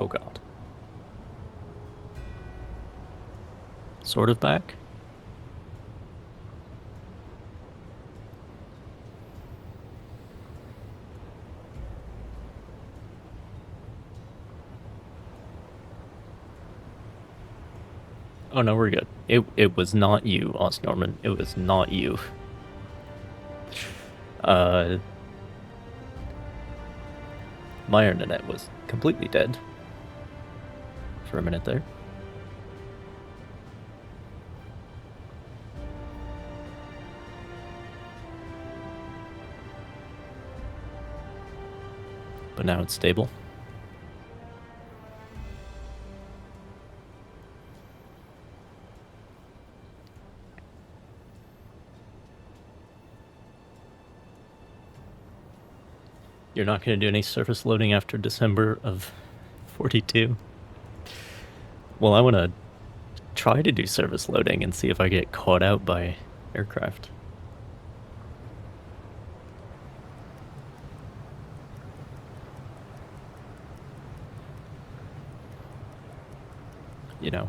Oh god. Sort of back? Oh no, we're good. It was not you, Norman. It was not you. Uh, my internet was completely dead for a minute there. But now it's stable. You're not going to do any surface loading after December of 42? Well, I want to try to do surface loading and see if I get caught out by aircraft. You know.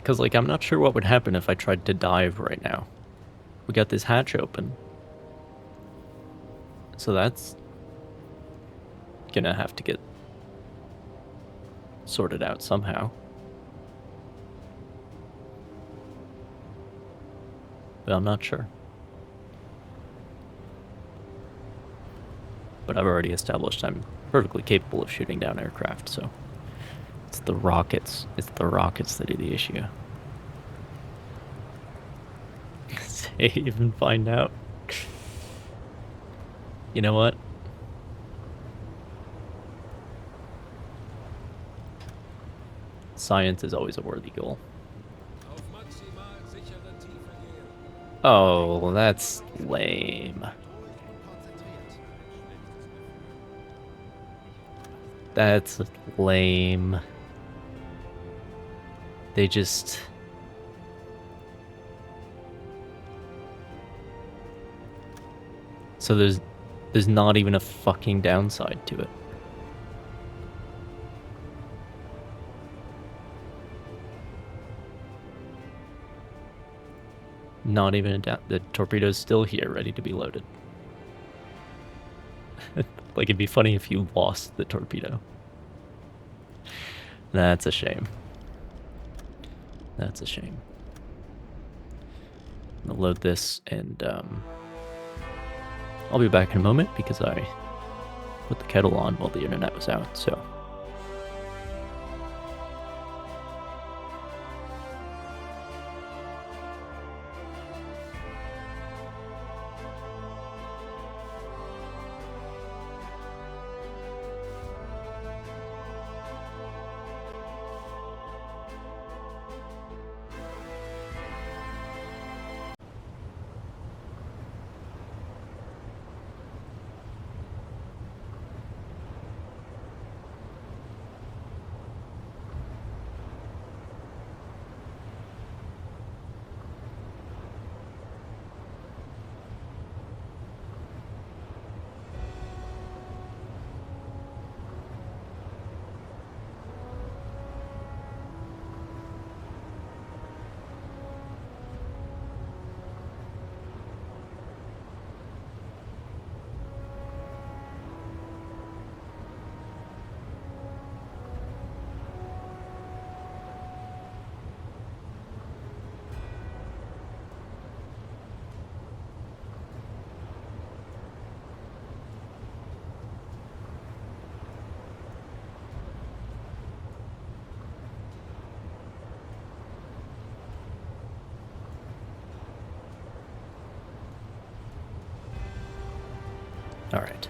Because, like, I'm not sure what would happen if I tried to dive right now. We got this hatch open. So that's gonna have to get sorted out somehow. But I'm not sure. But I've already established I'm perfectly capable of shooting down aircraft, so it's the rockets. It's the rockets that are the issue. Save and find out. You know what? Science is always a worthy goal. Oh, that's lame. That's lame. They just... So there's not even a fucking downside to it. Not even a doubt. The torpedo's still here, ready to be loaded. Like, it'd be funny if you lost the torpedo. That's a shame. That's a shame. I'm gonna load this, and I'll be back in a moment because I put the kettle on while the internet was out, so... All right.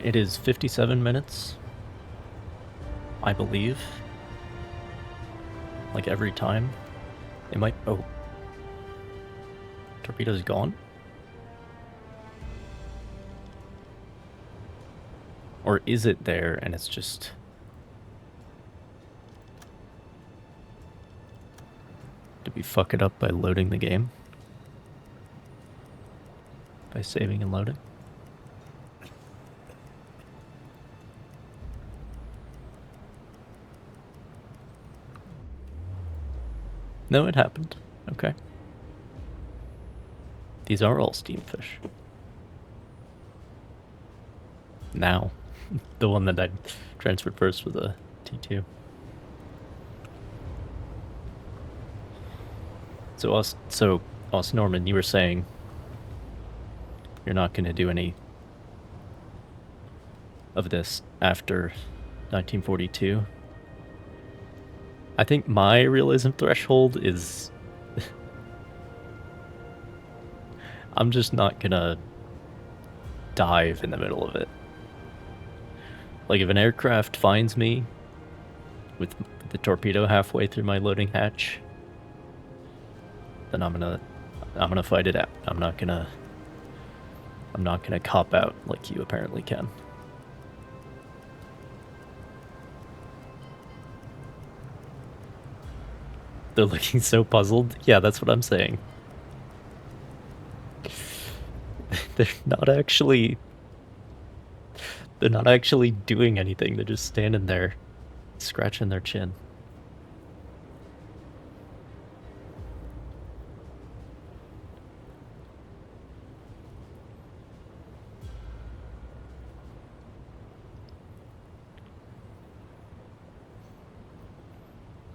It is 57 minutes, I believe. Like every time. It might... Oh. Torpedo's gone? Or is it there and it's just... Did we fuck it up by loading the game? By saving and loading? No, it happened. Okay. These are all Steam fish. Now. The one that I transferred first was a T2. So Norman, you were saying you're not going to do any of this after 1942. I think my realism threshold is... I'm just not gonna dive in the middle of it. Like, if an aircraft finds me with the torpedo halfway through my loading hatch, then I'm gonna fight it out. I'm not gonna cop out like you apparently can. They're looking so puzzled. Yeah, that's what I'm saying. They're not actually doing anything. They're just standing there, scratching their chin.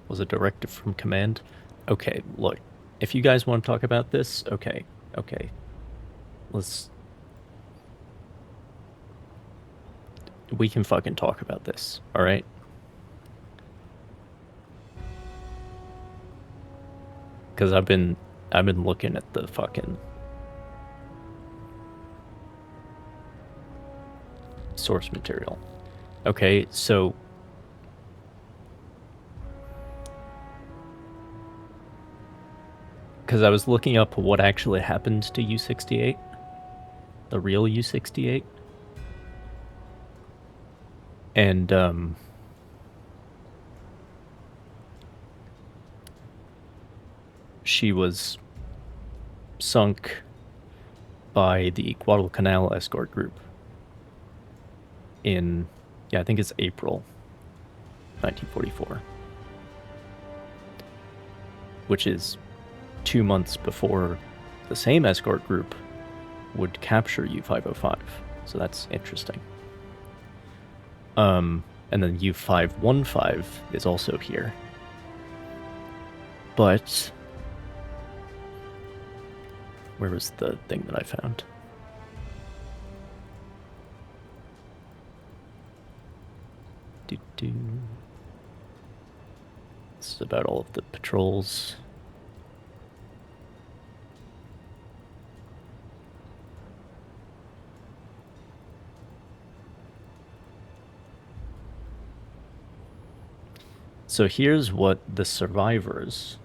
Was a directive from command? Okay, look, if you guys want to talk about this, okay. We can fucking talk about this, alright? Because I've been looking at the fucking source material. Okay, so because I was looking up what actually happened to U-68, the real U-68, and she was sunk by the Guadalcanal escort group in, I think it's April 1944, which is 2 months before the same escort group would capture U-505. So that's interesting. And then U-515 is also here. But where was the thing that I found? This is about all of the patrols. So here's what the survivors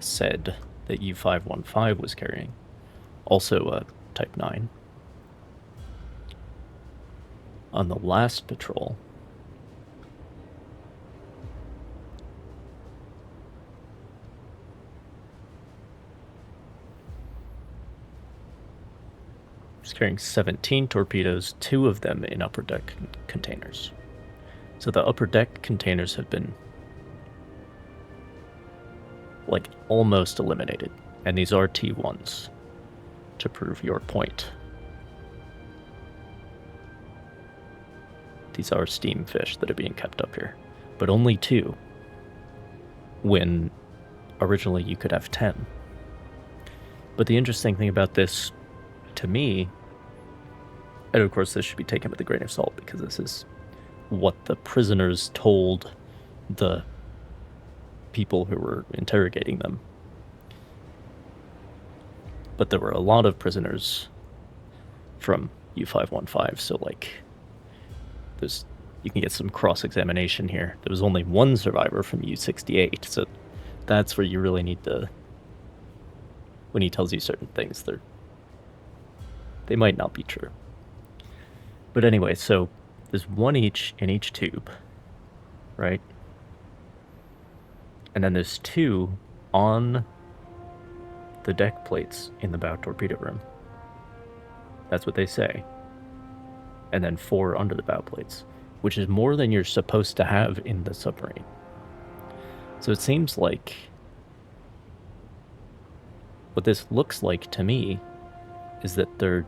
said that U-515 was carrying. Also a Type 9. On the last patrol, it's carrying 17 torpedoes, 2 of them in upper deck containers. So the upper deck containers have been, like, almost eliminated. And these are T1s, to prove your point. These are steam fish that are being kept up here. But only 2, when originally you could have 10. But the interesting thing about this, to me, and of course this should be taken with a grain of salt, because this is what the prisoners told the people who were interrogating them. But there were a lot of prisoners from U-515, so, like, you can get some cross-examination here. There was only 1 survivor from U-68, so that's where you really need to, when he tells you certain things, they might not be true. But anyway, so there's one each in each tube, right? And then there's two on the deck plates in the bow torpedo room. That's what they say. And then 4 under the bow plates, which is more than you're supposed to have in the submarine. So it seems like what this looks like to me is that they're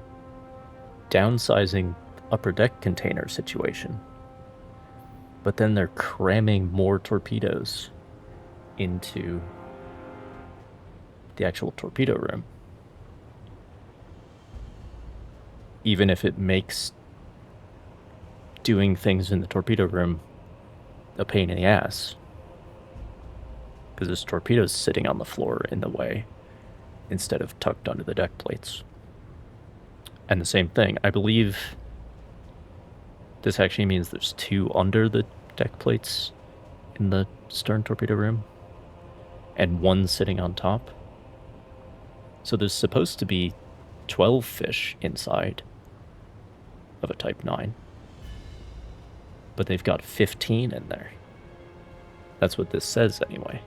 downsizing upper deck container situation, but then they're cramming more torpedoes into the actual torpedo room, even if it makes doing things in the torpedo room a pain in the ass, because this torpedo's sitting on the floor in the way instead of tucked under the deck plates. And the same thing, I believe this actually means there's 2 under the deck plates in the stern torpedo room and 1 sitting on top. So there's supposed to be 12 fish inside of a Type 9, but they've got 15 in there. That's what this says anyway.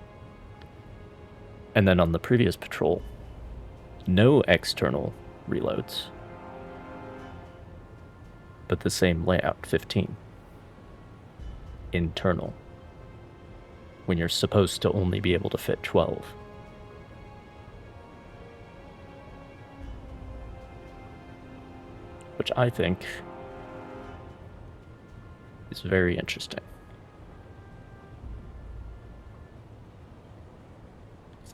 And then on the previous patrol, no external reloads, but the same layout, 15. Internal, when you're supposed to only be able to fit 12. Which I think is very interesting.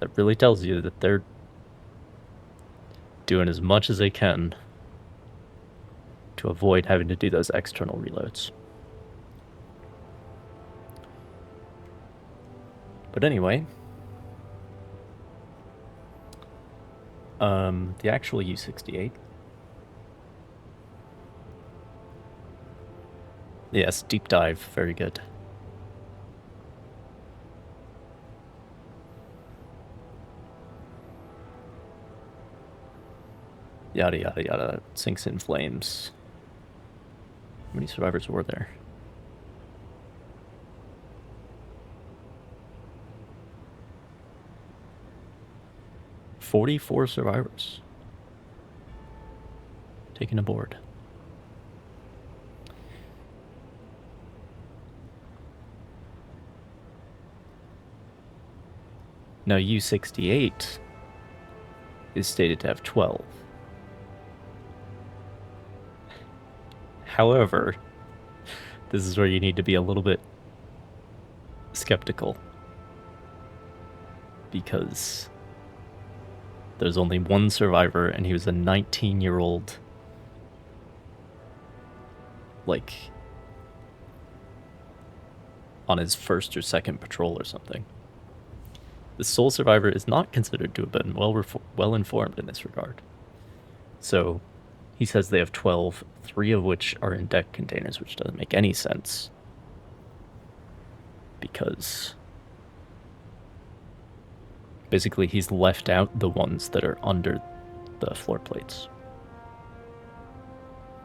That really tells you that they're doing as much as they can to avoid having to do those external reloads. But anyway, the actual U-68. Yes, deep dive, very good. Yada yada yada, sinks in flames. How many survivors were there? "44 survivors taken aboard." Now U-68 is stated to have 12. However, this is where you need to be a little bit skeptical, because there's only 1 survivor, and he was a 19-year-old, like, on his first or second patrol or something. The sole survivor is not considered to have been well informed in this regard. So he says they have 12, 3 of which are in deck containers, which doesn't make any sense, because basically he's left out the ones that are under the floor plates.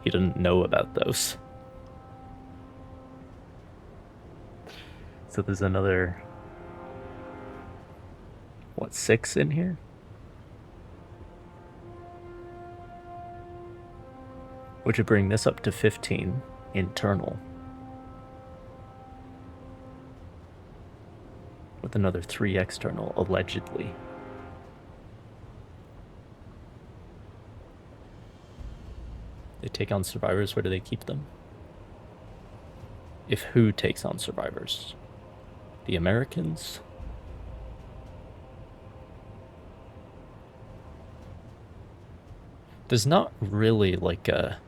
He didn't know about those. So there's another, 6 in here? Which would bring this up to 15 internal, with another 3 external, allegedly. They take on survivors, where do they keep them? If who takes on survivors? The Americans? There's not really like a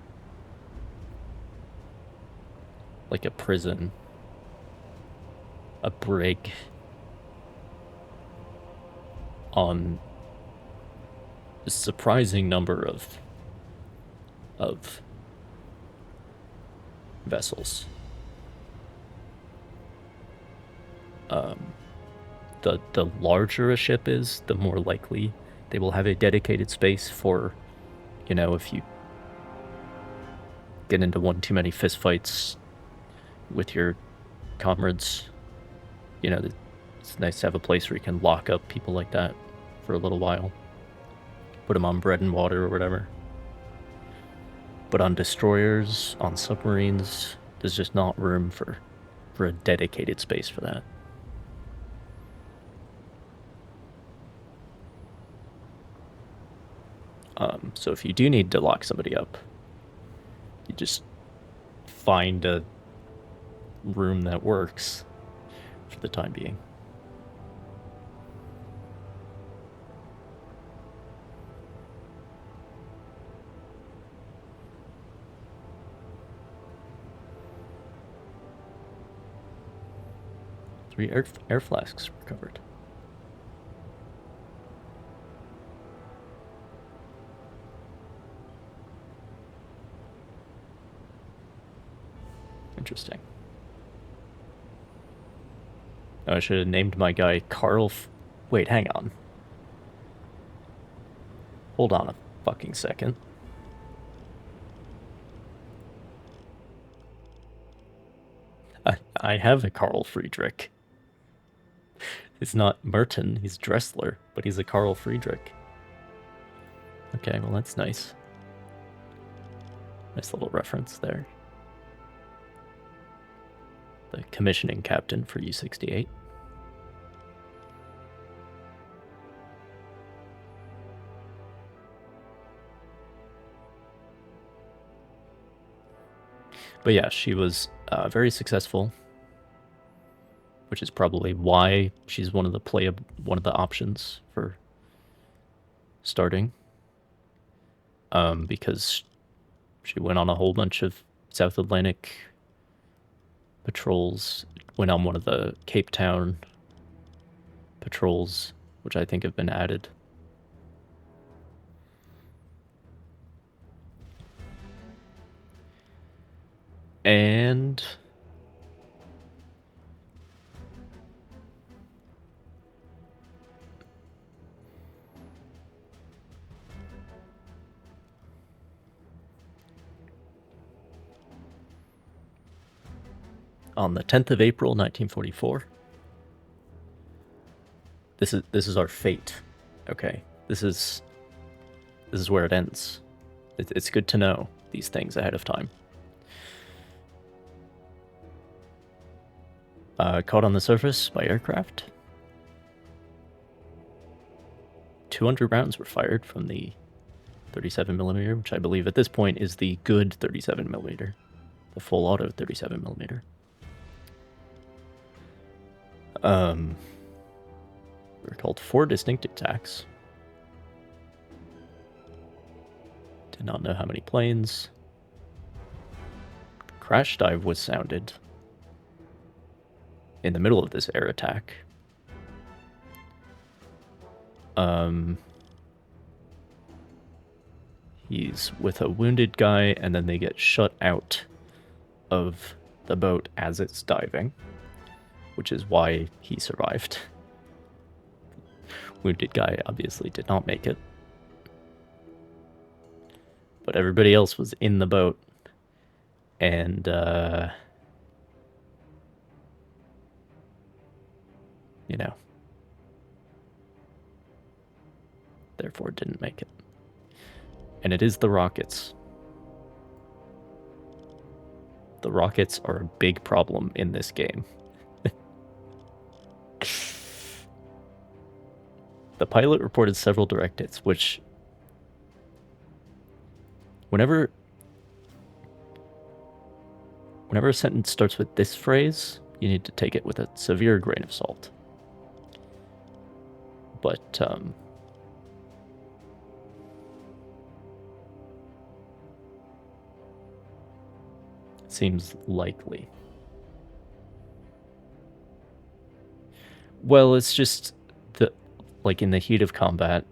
prison, a brig on a surprising number of vessels. The larger a ship is, the more likely they will have a dedicated space for, if you get into one too many fistfights with your comrades. You know, it's nice to have a place where you can lock up people like that for a little while. Put them on bread and water or whatever. But on destroyers, on submarines, there's just not room for a dedicated space for that. So if you do need to lock somebody up, you just find a room that works for the time being. Three air flasks recovered. Interesting. Oh, I should have named my guy Carl. Wait, hang on. Hold on a fucking second. I have a Carl Friedrich. It's not Merton, he's Dressler, but he's a Carl Friedrich. Okay, well that's nice. Nice little reference there. The commissioning captain for U-68. But yeah, she was very successful, which is probably why she's one of the options for starting. Because she went on a whole bunch of South Atlantic patrols, went on one of the Cape Town patrols, which I think have been added. And on the 10th of April, 1944, this is our fate. Okay, this is where it ends. It's good to know these things ahead of time. Caught on the surface by aircraft. 200 rounds were fired from the 37mm, which I believe at this point is the good 37mm, the full auto 37mm. There were called 4 distinct attacks. Did not know how many planes. Crash dive was sounded in the middle of this air attack. He's with a wounded guy, and then they get shut out of the boat as it's diving, which is why he survived. Wounded guy obviously did not make it. But everybody else was in the boat, and you know, therefore didn't make it. And it is the rockets. The rockets are a big problem in this game. The pilot reported several direct hits, which whenever a sentence starts with this phrase, you need to take it with a severe grain of salt. But seems likely. Well, it's just that, like, in the heat of combat,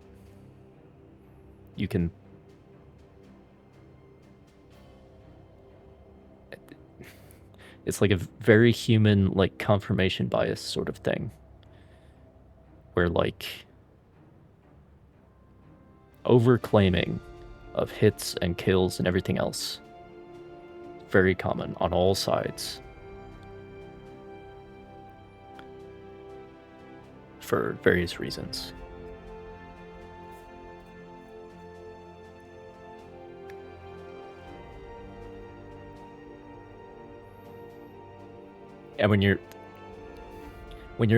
you can... It's like a very human, like, confirmation bias sort of thing. Where, like, over-claiming of hits and kills and everything else very common on all sides. For various reasons. And when you're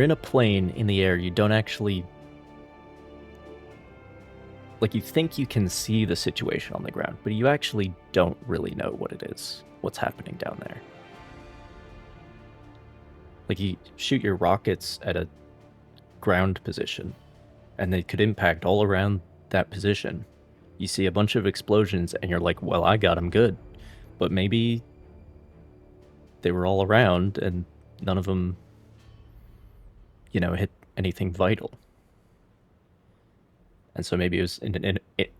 in a plane in the air, you don't actually, like, you think you can see the situation on the ground, but you actually don't really know what it is, what's happening down there. Like, you shoot your rockets at a ground position, and they could impact all around that position. You see a bunch of explosions, and you're like, well, I got them good. But maybe they were all around, and none of them, you know, hit anything vital. And so maybe it was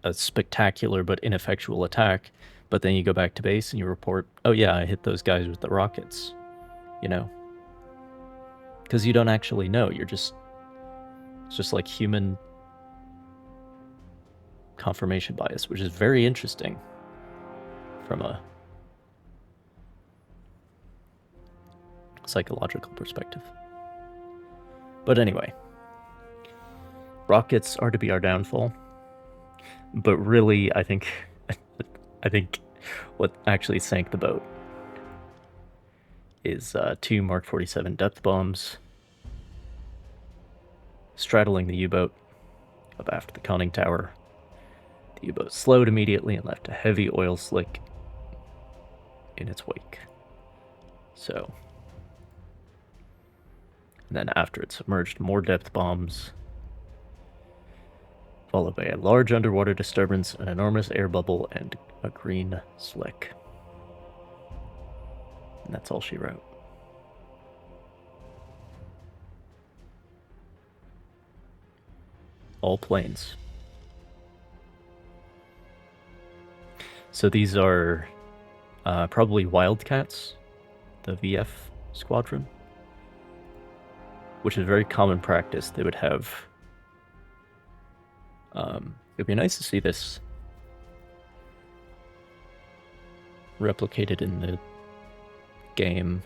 a spectacular but ineffectual attack, but then you go back to base and you report, oh yeah, I hit those guys with the rockets, you know? Because you don't actually know, it's just like human confirmation bias, which is very interesting from a psychological perspective. But anyway, rockets are to be our downfall. But really, I think what actually sank the boat is 2 Mark 47 depth bombs straddling the U-boat up aft the conning tower. The U-boat slowed immediately and left a heavy oil slick in its wake. So, and then after it submerged, more depth bombs, followed by a large underwater disturbance, an enormous air bubble, and a green slick. And that's all she wrote. All planes. So these are probably Wildcats, the VF squadron, which is very common practice. They would have... it'd be nice to see this replicated in the game.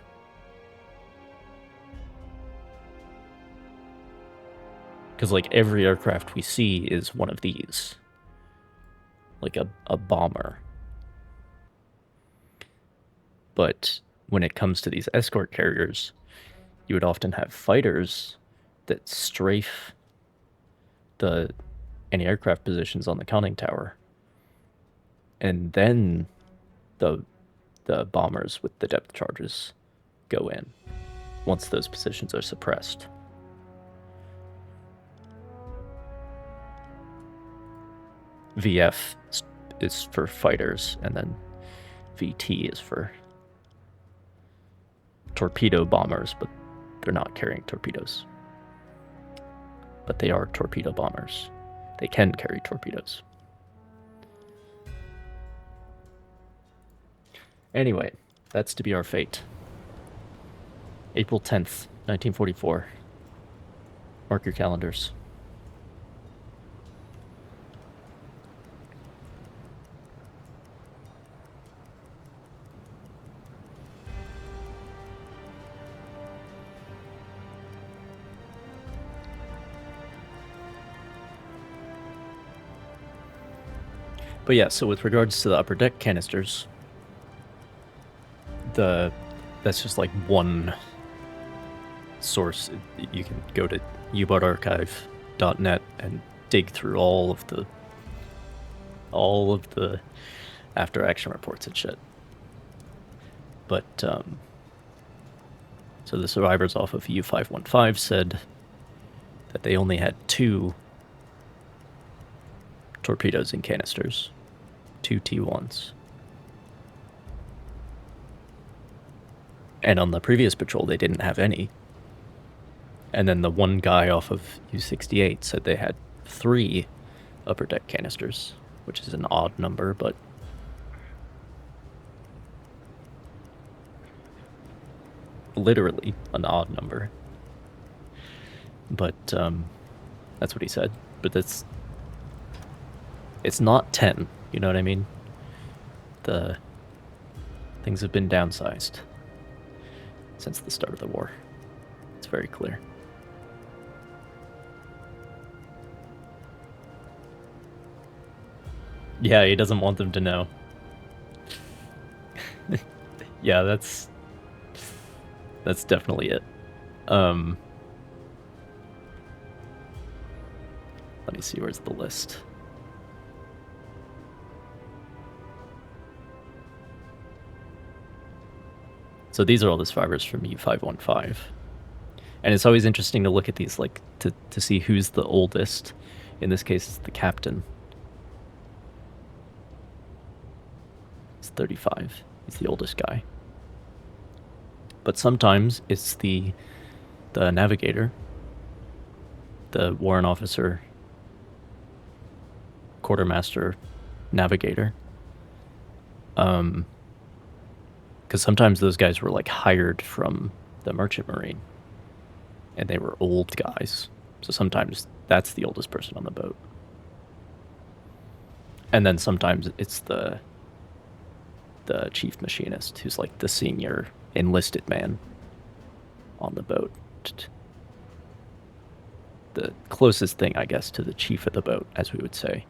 Because, like, every aircraft we see is one of these. Like a bomber. But when it comes to these escort carriers, you would often have fighters that strafe the anti-aircraft positions on the conning tower. And then the bombers with the depth charges go in once those positions are suppressed. VF is for fighters, and then VT is for torpedo bombers, but they're not carrying torpedoes. But they are torpedo bombers. They can carry torpedoes. Anyway, that's to be our fate. April 10th, 1944. Mark your calendars. But yeah, so with regards to the upper deck canisters, that's just like one source. You can go to ubotarchive.net and dig through all of the after action reports and shit. But so the survivors off of U-515 said that they only had 2 torpedoes in canisters, 2 T1s. And on the previous patrol, they didn't have any. And then the one guy off of U-68 said they had 3 upper deck canisters, which is an odd number, but literally an odd number. But that's what he said. But it's not 10, you know what I mean? Things have been downsized since the start of the war. It's very clear. Yeah, he doesn't want them to know. Yeah, that's definitely it. Let me see, where's the list? So these are all the survivors from U-515. And it's always interesting to look at these, like, to see who's the oldest. In this case, it's the captain. He's 35. He's the oldest guy. But sometimes it's the navigator, the warrant officer, quartermaster, navigator. Because sometimes those guys were, like, hired from the merchant marine, and they were old guys. So sometimes that's the oldest person on the boat. And then sometimes it's the chief machinist, who's like the senior enlisted man on the boat. The closest thing, I guess, to the chief of the boat, as we would say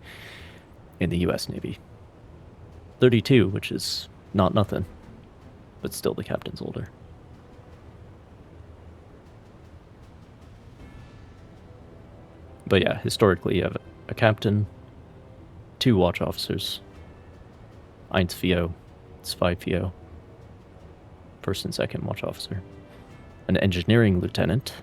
in the U.S. Navy. 32, which is not nothing, but still the captain's older. But yeah, historically you have a captain, 2 watch officers, 1 FIO, it's 5 FIO, first and second watch officer, an engineering lieutenant,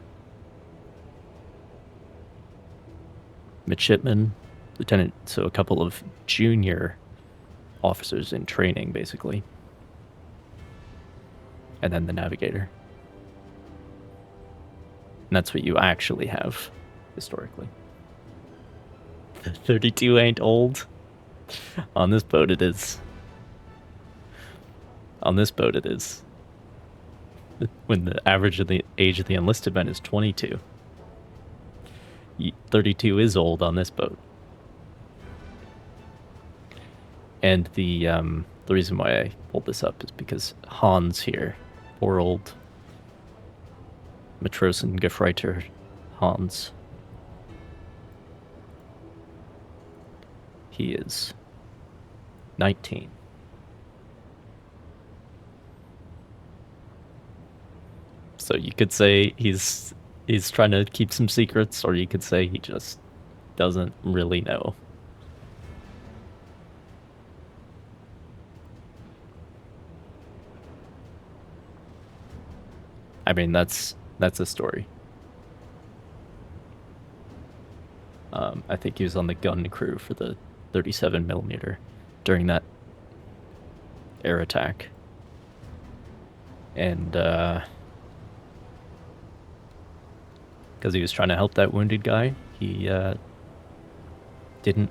midshipman, lieutenant, so a couple of junior officers in training, basically, and then the navigator. And that's what you actually have historically. The 32 ain't old. On this boat it is. On this boat it is. When the average of the age of the enlisted men is 22. 32 is old on this boat. And the reason why I pulled this up is because Hans here, poor old Matrosen-Gefreiter Hans, he is 19. So you could say he's trying to keep some secrets, or you could say he just doesn't really know. I mean, that's a story. I think he was on the gun crew for the 37mm during that air attack. And because he was trying to help that wounded guy, he didn't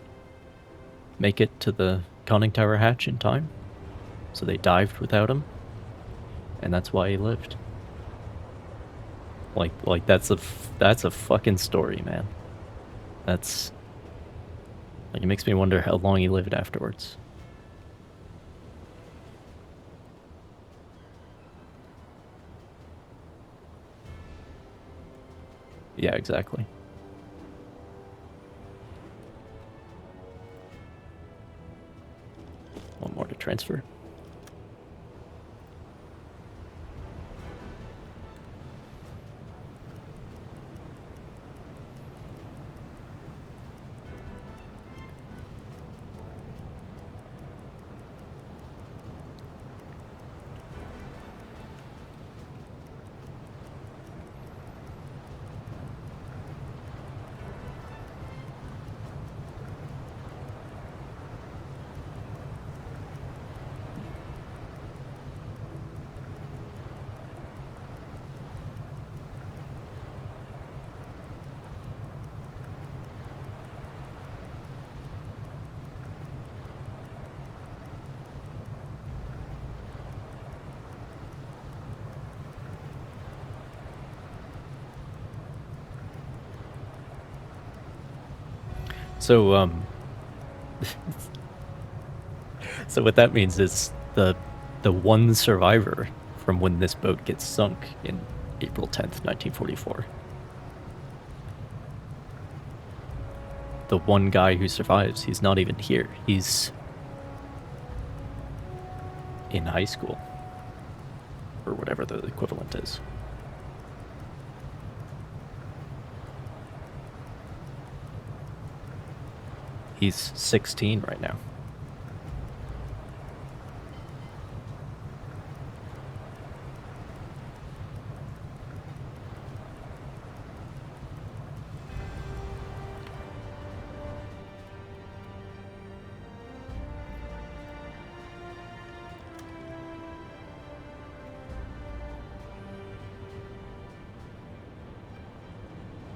make it to the conning tower hatch in time, so they dived without him, and that's why he lived. Like that's a fucking story, man. That's like, it makes me wonder how long he lived afterwards. Yeah, exactly. One more to transfer. So, so what that means is the the one survivor from when this boat gets sunk in April 10th, 1944. The one guy who survives, he's not even here. He's in high school, or whatever the equivalent is. He's 16 right now.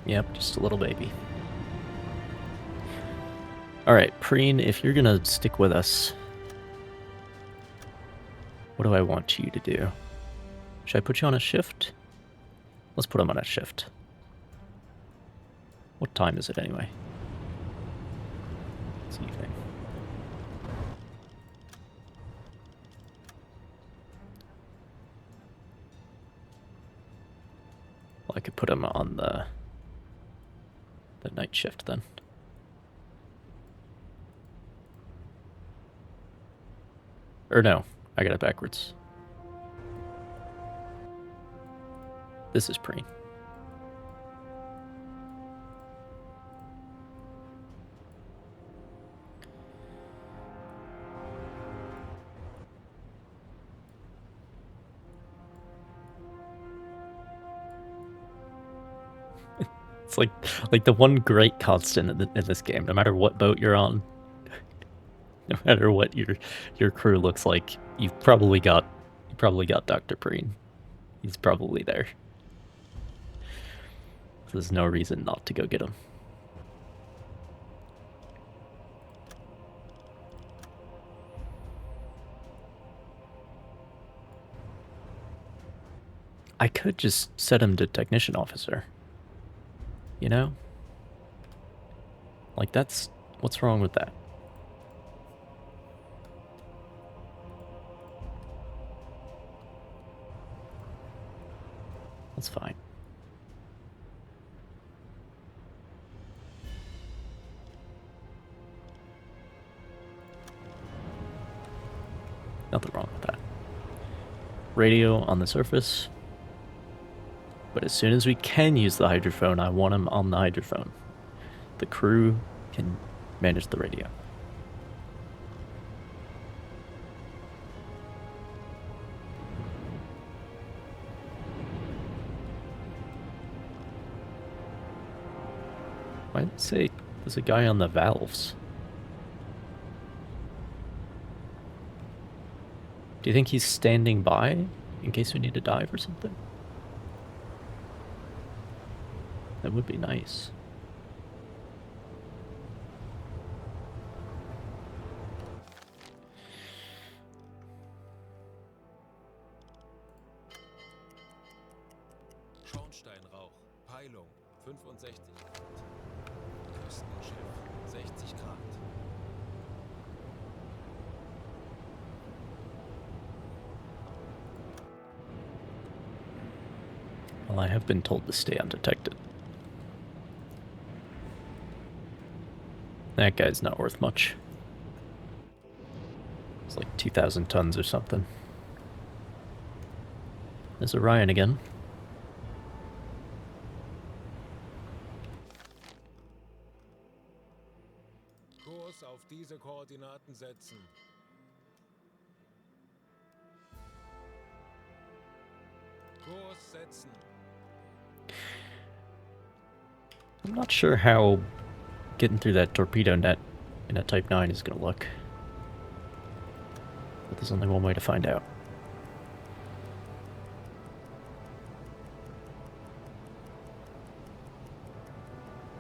Yep, just a little baby. Alright, Preen, if you're gonna stick with us, what do I want you to do? Should I put you on a shift? Let's put him on a shift. What time is it anyway? It's evening. Well, I could put him on the night shift then. Or no, I got it backwards. This is Preen. It's like the one great constant in this game. No matter what boat you're on, no matter what your crew looks like, you probably got Dr. Preen. He's probably there. There's no reason not to go get him. I could just set him to technician officer. You know? Like, what's wrong with that? That's fine. Nothing wrong with that. Radio on the surface. But as soon as we can use the hydrophone, I want him on the hydrophone. The crew can manage the radio. Why did it say there's a guy on the valves? Do you think he's standing by in case we need to dive or something? That would be nice. Schornsteinrauch, Peilung 65 Grad. Küstenschiff 60 Grad. Well, I have been told to stay undetected. That guy's not worth much. It's like 2,000 tons or something. There's Orion again. Kurs auf diese Koordinaten setzen. Kurs setzen. I'm not sure how getting through that torpedo net in a Type 9 is going to look. But there's only one way to find out.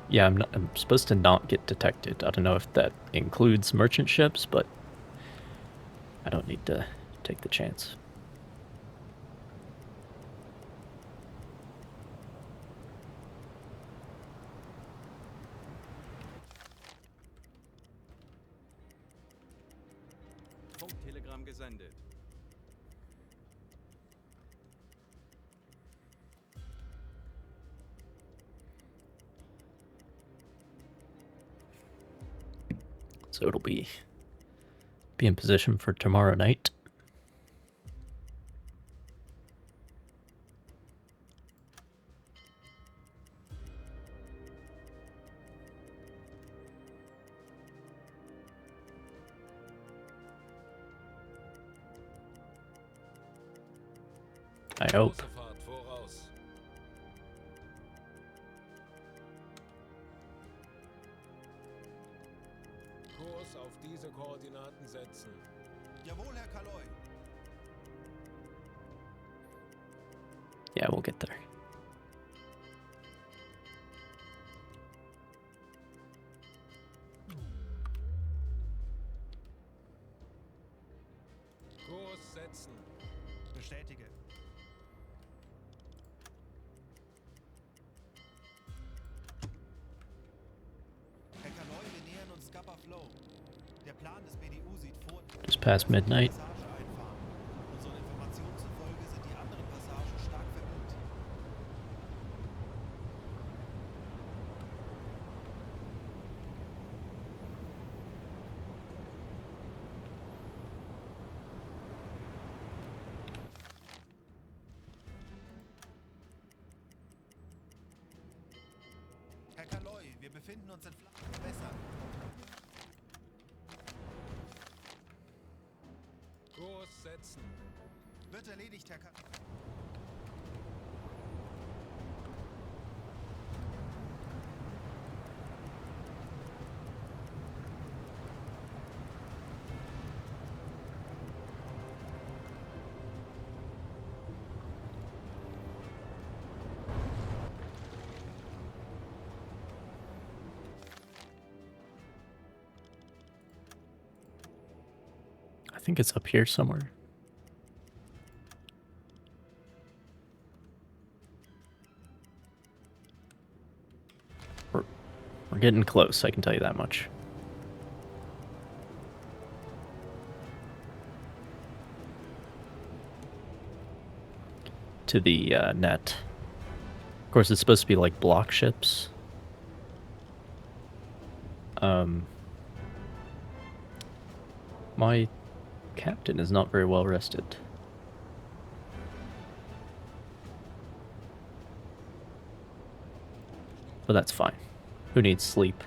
Yeah, I'm supposed to not get detected. I don't know if that includes merchant ships, but I don't need to take the chance. Funktelegramm gesendet. So it'll be in position for tomorrow night. I hope. Große Fahrt voraus. Kurs auf diese Koordinaten setzen. Jawohl, Herr Kaloy. Yeah, we'll get there. Kurs setzen. Bestätige. Herr Kaloy, wir nähern uns Scapa Flow. Der Plan des BDU sieht vor, Just past midnight. Passage einfahren. Unseren Informationen zufolge sind die anderen Passagen stark vermint. Herr Kaloy, wir befinden uns in flachen Gewässern. Kurs setzen. Wird erledigt, Herr Kaloy. I think it's up here somewhere. We're getting close, I can tell you that much. To the net. Of course, it's supposed to be like block ships. My captain is not very well rested. But that's fine. Who needs sleep?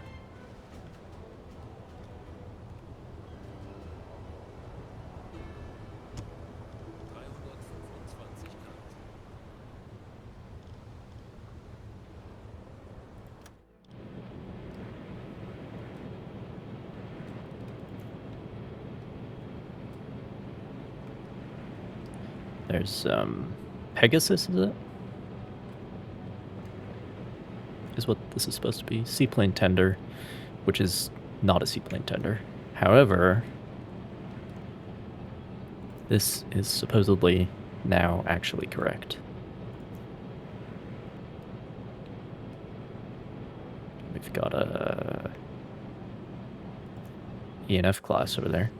There's Pegasus, is it? Is what this is supposed to be. Seaplane tender, which is not a seaplane tender. However, this is supposedly now actually correct. We've got a ENF class over there.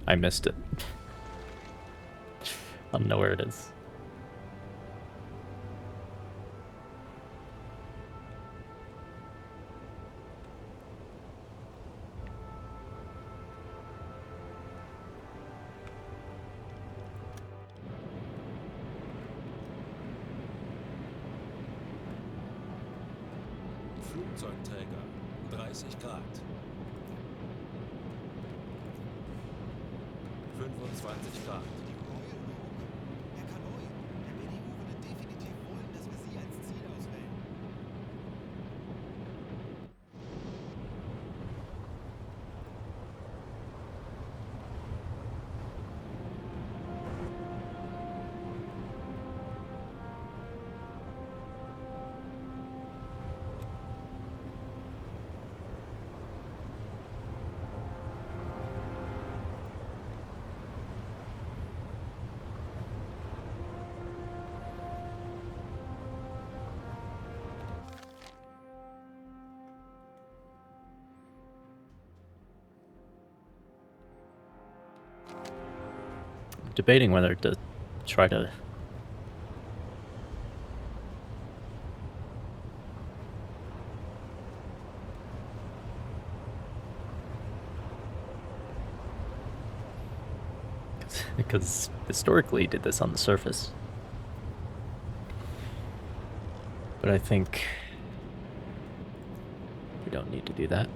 I missed it. I don't know where it is. Flugzeugträger. 30 Grad. 25 Grad. Herr Kaloy, der BDU würde definitiv wollen, dass wir Sie als Ziel auswählen. debating whether to try to... Because historically he did this on the surface. But I think we don't need to do that.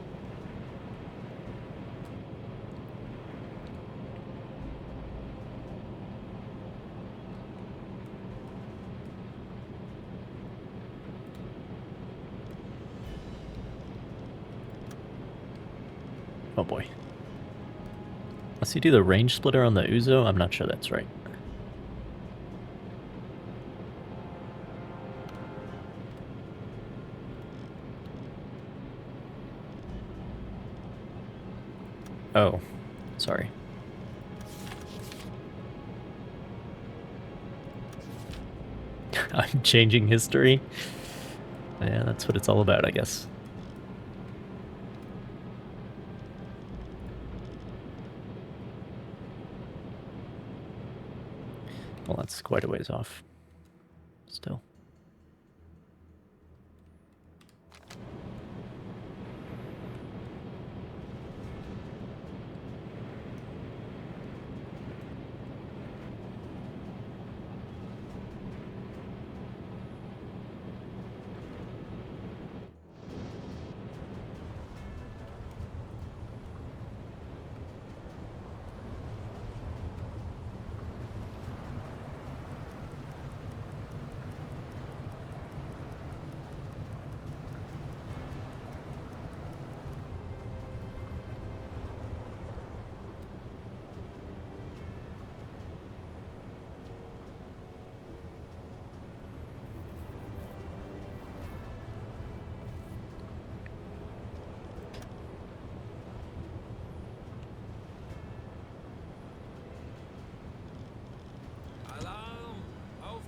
Oh boy. Unless you do the range splitter on the Uzo, I'm not sure that's right. Oh, sorry. I'm changing history. Yeah, that's what it's all about, I guess. Well, that's quite a ways off. Still.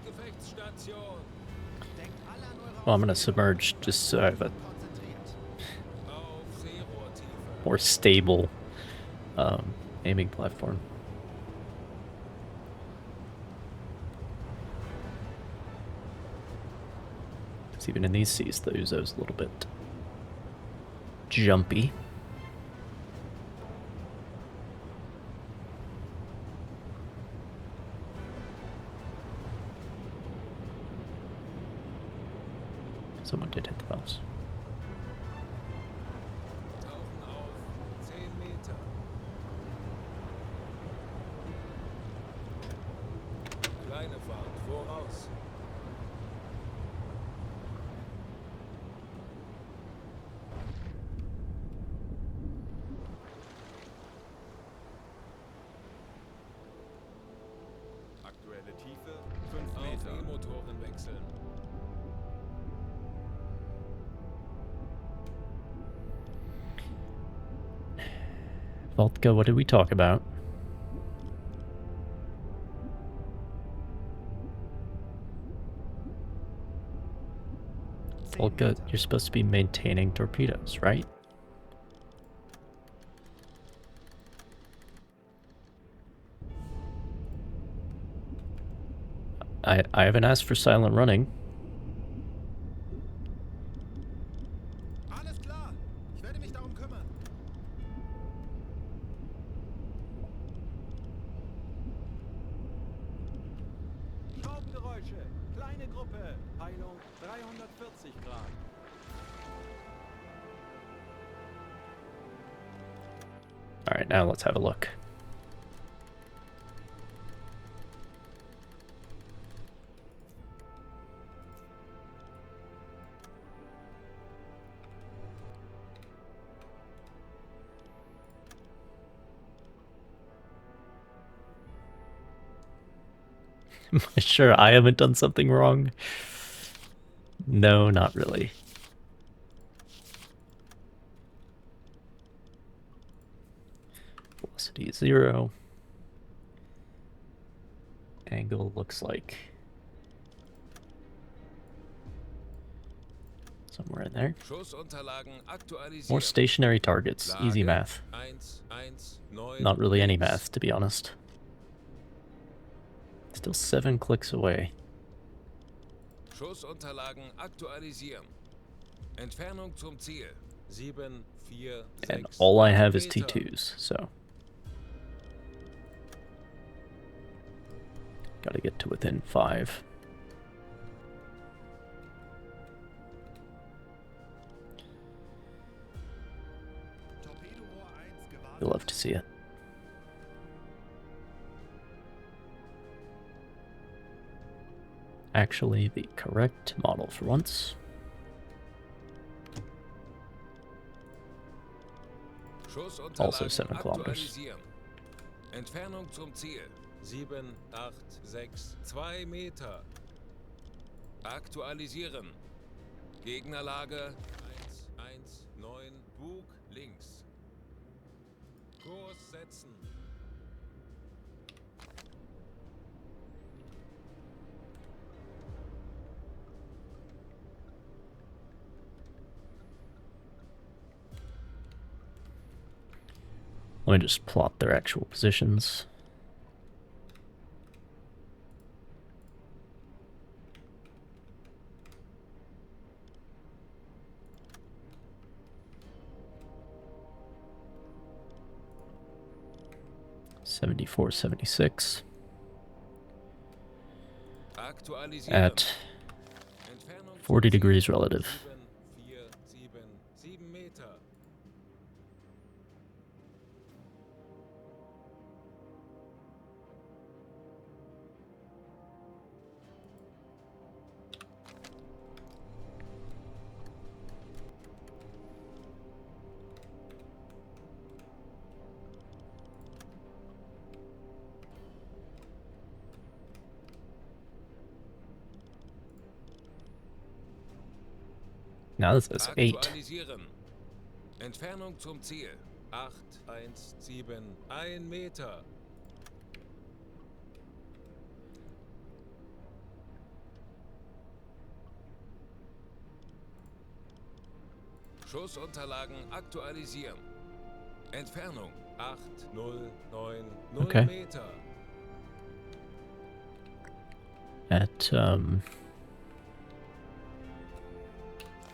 Gefechtsstation. Well, I'm gonna submerge just so I have a Auf Seerohrtiefe. more stable aiming platform. Because even in these seas, the Uzo's a little bit jumpy. Someone did hit the valves. Tauchen auf. 10 Meter. Kleine Fahrt. Voraus. Aktuelle Tiefe 5 Auf Meter. E-Motoren wechseln. Voltka, what did we talk about? Voltka, you're supposed to be maintaining torpedoes, right? I haven't asked for silent running. Alles klar. Ich werde mich darum kümmern. Schraubengeräusche. Kleine Gruppe. Peilung 340 Grad. Alright, now let's have a look. Am I sure I haven't done something wrong? No, not really. Velocity is 0. Angle looks like somewhere in there. Schussunterlagen aktualisiert. More stationary targets. Easy Lage math. 1, 1, 9. Not really any math, to be honest. Still 7 clicks away. Schussunterlagen aktualisieren. Entfernung zum Ziel. 7, 4, 6, And all I 8 have is Meter. T2s, so. Gotta get to within 5. Torpedorohr 1 gewartet. You'll love to see it. Actually, the correct model for once. Also 7 kilometers. Aktualisieren. Entfernung zum Ziel. 7, 8, 6, 2 Meter. Aktualisieren. Gegnerlage 1, 1, 9, Bug links. Kurs setzen. Let me just plot their actual positions. '74, '76 at 40 degrees relative. 7, 4, 7, 7 Meter. Now this is 8. Aktualisieren. Entfernung zum Ziel. 8, 1, 7, 1 Meter. Schussunterlagen aktualisieren. Entfernung 8, 0, 9, 0 Okay. Meter. At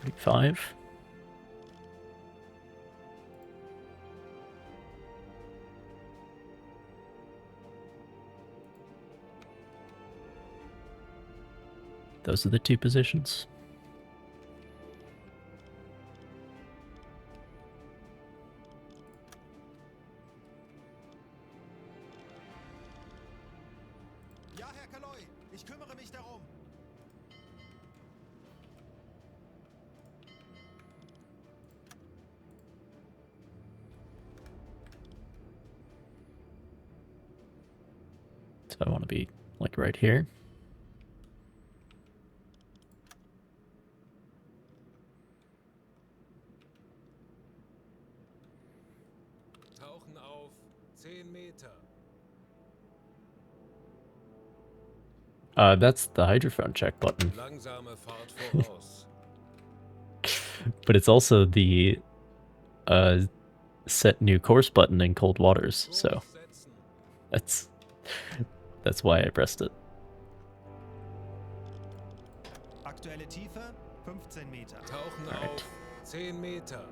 45. Those are the 2 positions. Ja, Herr Kaloi, ich kümmere mich darum. So I want to be like right here. Tauchen auf 10 Meter. That's the hydrophone check button, Langsame Fahrt voraus. but it's also the set new course button in cold waters. So Kurs setzen. that's why I pressed it. Aktuelle Tiefe 15 Meter. Tauchen Alright. auf 10 Meter.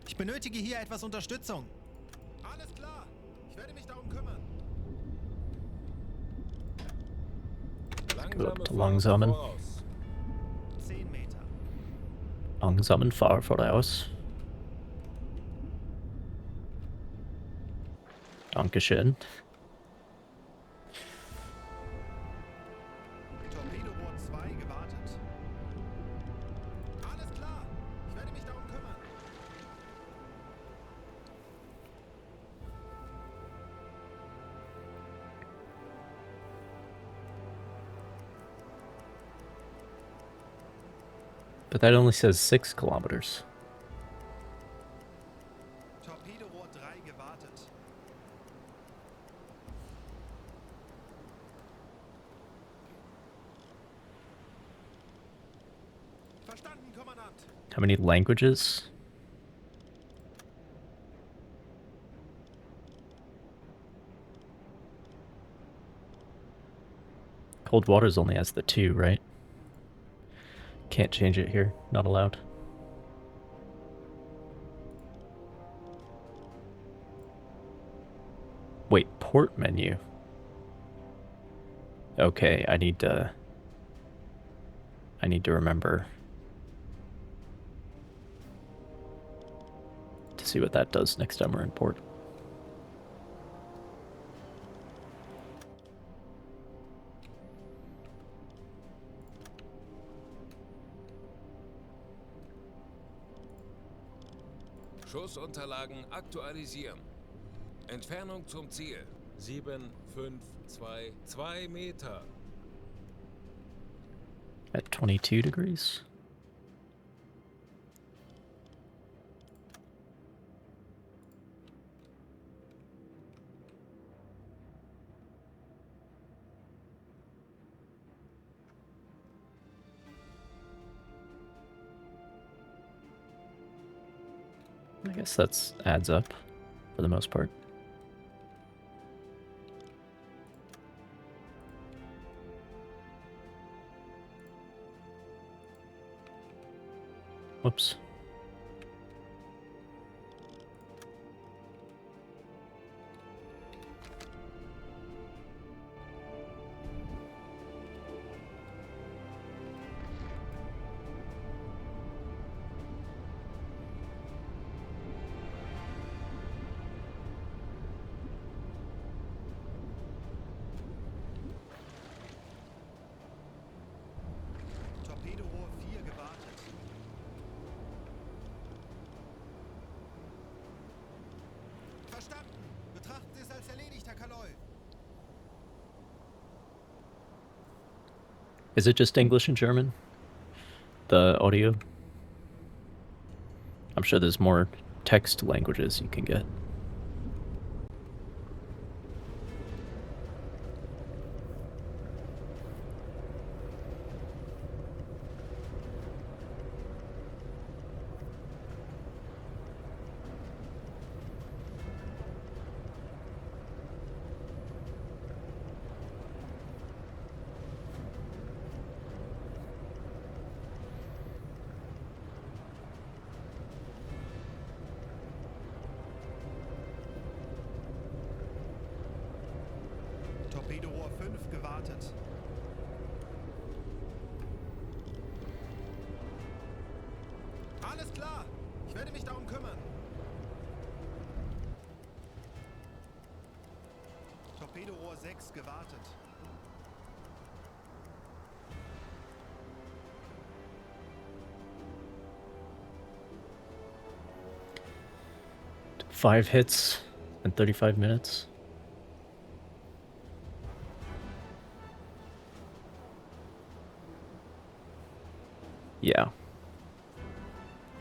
Ich benötige hier etwas Unterstützung. Alles klar. Ich werde mich darum kümmern. Langsame Gut, Fahrt langsamen. voraus. 10 Meter. Langsamen Fahr voraus. Dankeschön. Torpedorohr 2 gewartet. Alles klar. Ich werde mich darum kümmern. But that only says 6 kilometers. Torpedorohr 3 gewartet. Verstanden, Kommandant. How many languages? Cold Waters only has the 2, right? Can't change it here. Not allowed. Wait, port menu. Okay, I need to remember to see what that does next time we're in port. Schussunterlagen aktualisieren. Entfernung zum Ziel. 7, 5, 2, 2 Meter. At 22 degrees. I guess that's adds up for the most part. Whoops. Torpedorohr 4 gewartet. Verstanden. Betrachten Sie es als erledigt, Herr Kaloy. Is it just English and German? The audio? I'm sure there's more text languages you can get. Torpedorohr 5 gewartet. Alles klar. Ich werde mich darum kümmern. Torpedorohr 6 gewartet. Five hits in 35 minutes. Yeah.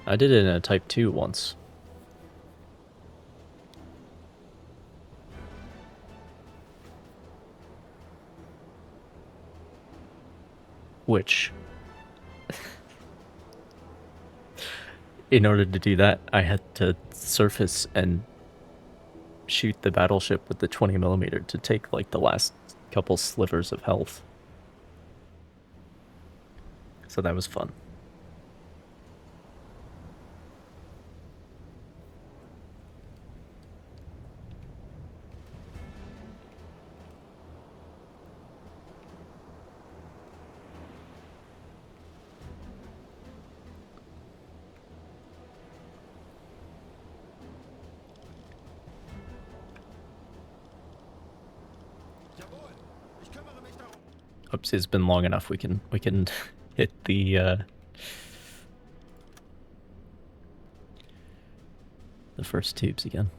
I did it in a Type 2 once. Which, in order to do that, I had to surface and shoot the battleship with the 20mm to take like the last couple slivers of health. So that was fun. Jawohl. Ich kümmere mich darum. Oops, it's been long enough. We can hit the first tubes again.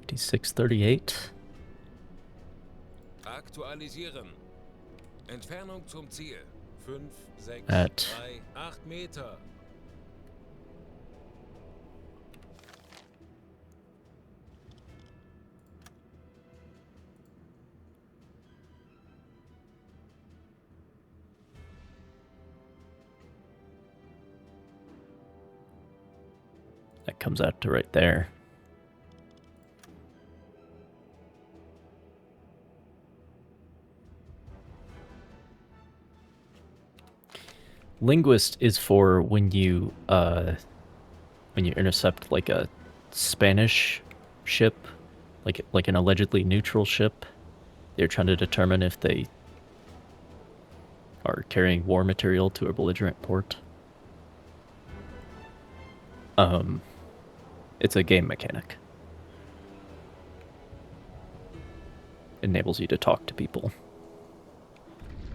5638. Aktualisieren. Entfernung zum Ziel. 5, 6, At 3, 8 Meter. that comes out to right there. Linguist is for when you intercept like a Spanish ship, like an allegedly neutral ship. They're trying to determine if they are carrying war material to a belligerent port. It's a game mechanic. It enables you to talk to people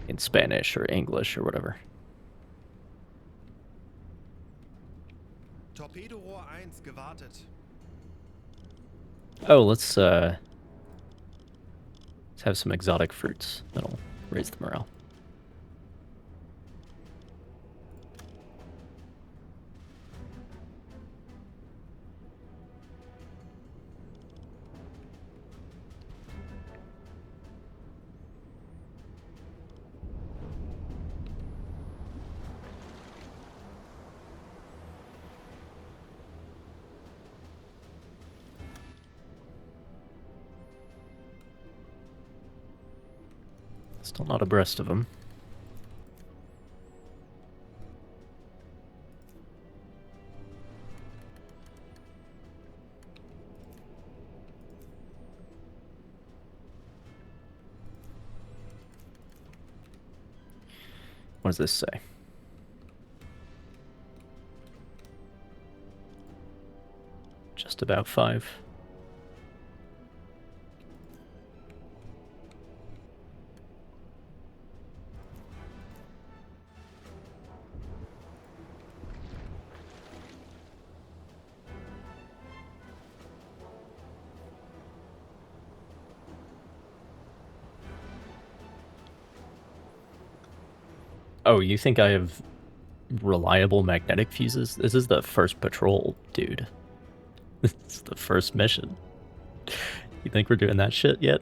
in Spanish or English or whatever. Torpedorohr 1 gewartet. Oh, let's have some exotic fruits. That'll raise the morale. Still not abreast of him. What does this say? Just about 5. Oh, you think I have reliable magnetic fuses? This is the first patrol, dude. This is the first mission. You think we're doing that shit yet?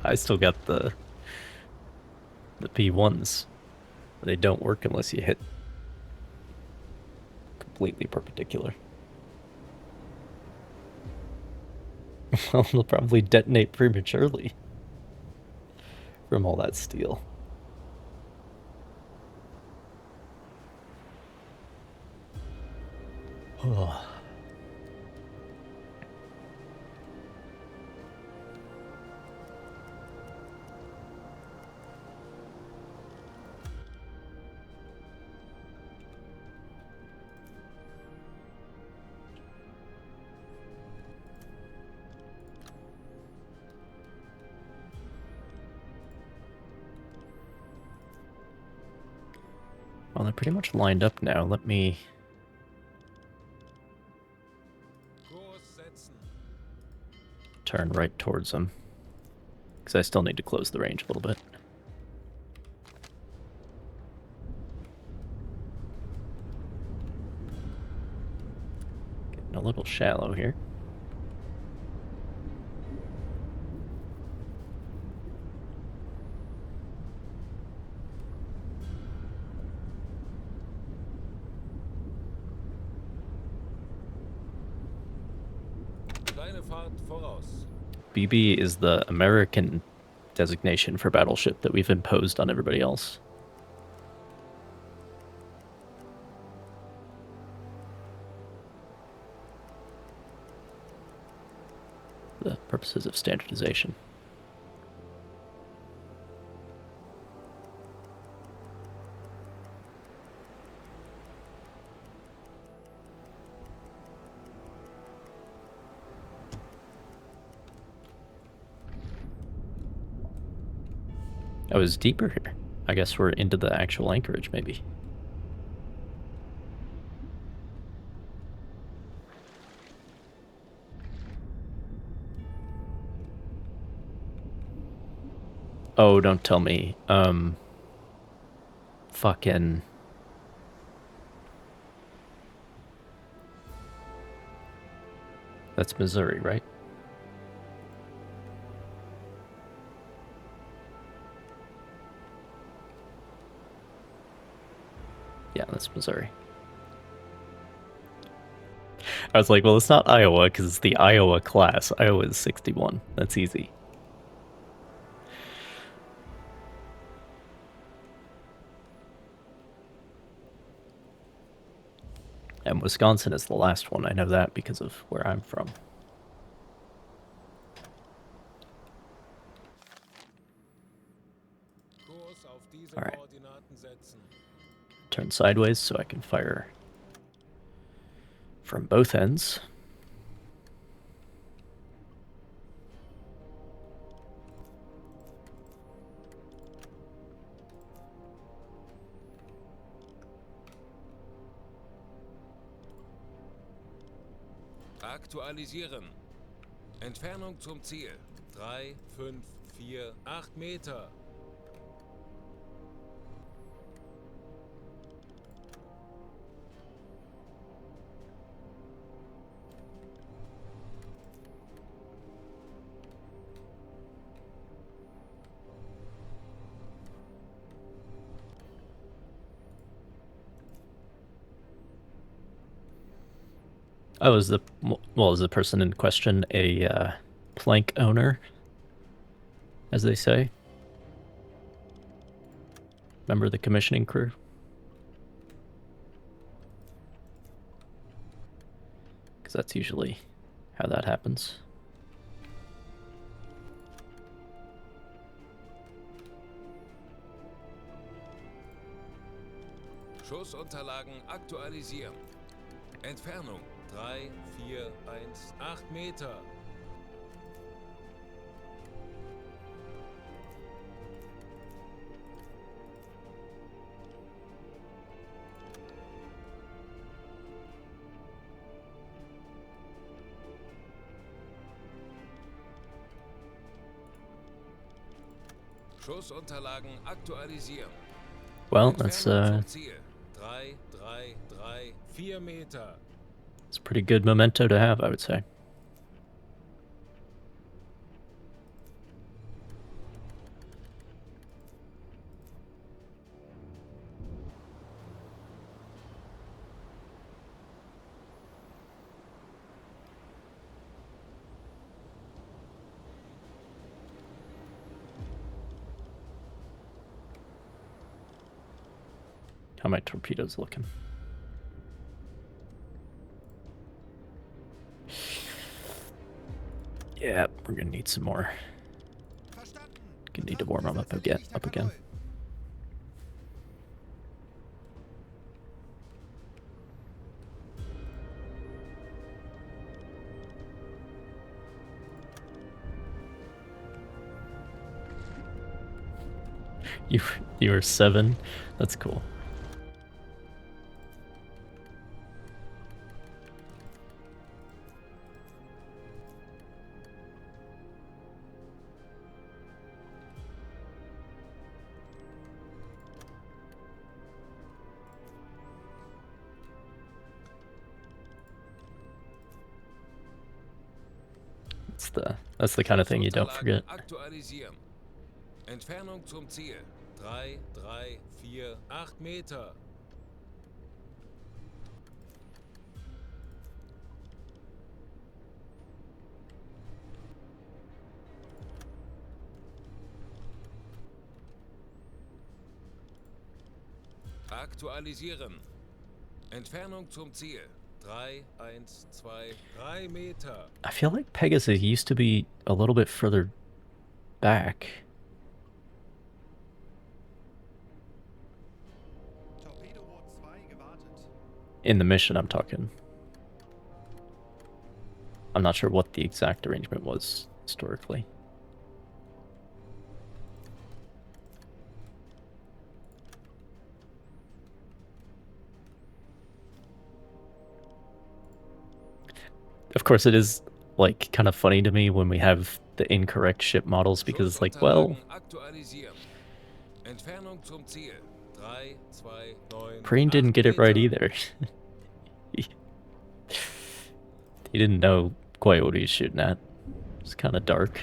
I still got the P1s. They don't work unless you hit completely perpendicular. Well, they'll probably detonate prematurely from all that steel. Oh. Well, they're pretty much lined up now. Let me... turn right towards them. Because I still need to close the range a little bit. Getting a little shallow here. BB is the American designation for battleship that we've imposed on everybody else. The purposes of standardization. Oh, it's deeper here. I guess we're into the actual anchorage, maybe. Oh, don't tell me. Fucking... That's Missouri, right? Yeah, that's Missouri. I was like, well, it's not Iowa because it's the Iowa class. Iowa is 61. That's easy. And Wisconsin is the last one. I know that because of where I'm from. Kurs auf diese All right. Koordinaten setzen. Turn sideways so I can fire from both ends. Aktualisieren. Entfernung zum Ziel. 3, 5, 4, 8 Meter. Oh, is the person in question a plank owner, as they say? Member of the commissioning crew? Because that's usually how that happens. Schussunterlagen aktualisieren. Entfernung 3, 4, 1, 8 Meter. Schussunterlagen aktualisieren. Well, that's Entfernung zum Ziel. 3, 3, 3, 4 Meter. it's a pretty good memento to have, I would say. How my torpedoes looking? Yeah, we're gonna need some more. Verstanden. Gonna need to warm them up again. You were 7. That's cool. That's the kind of thing you don't forget. Aktualisieren. Entfernung zum Ziel. 3, 3, 4, 8 Meter. Aktualisieren. Entfernung zum Ziel. 3, 1, 2, 3 Meter. I feel like Pegasus used to be a little bit further back. In the mission, I'm talking. I'm not sure what the exact arrangement was historically. Of course, it is like kind of funny to me when we have the incorrect ship models because it's like, well, Preen didn't get it right either. He didn't know quite what he was shooting at. It's kind of dark.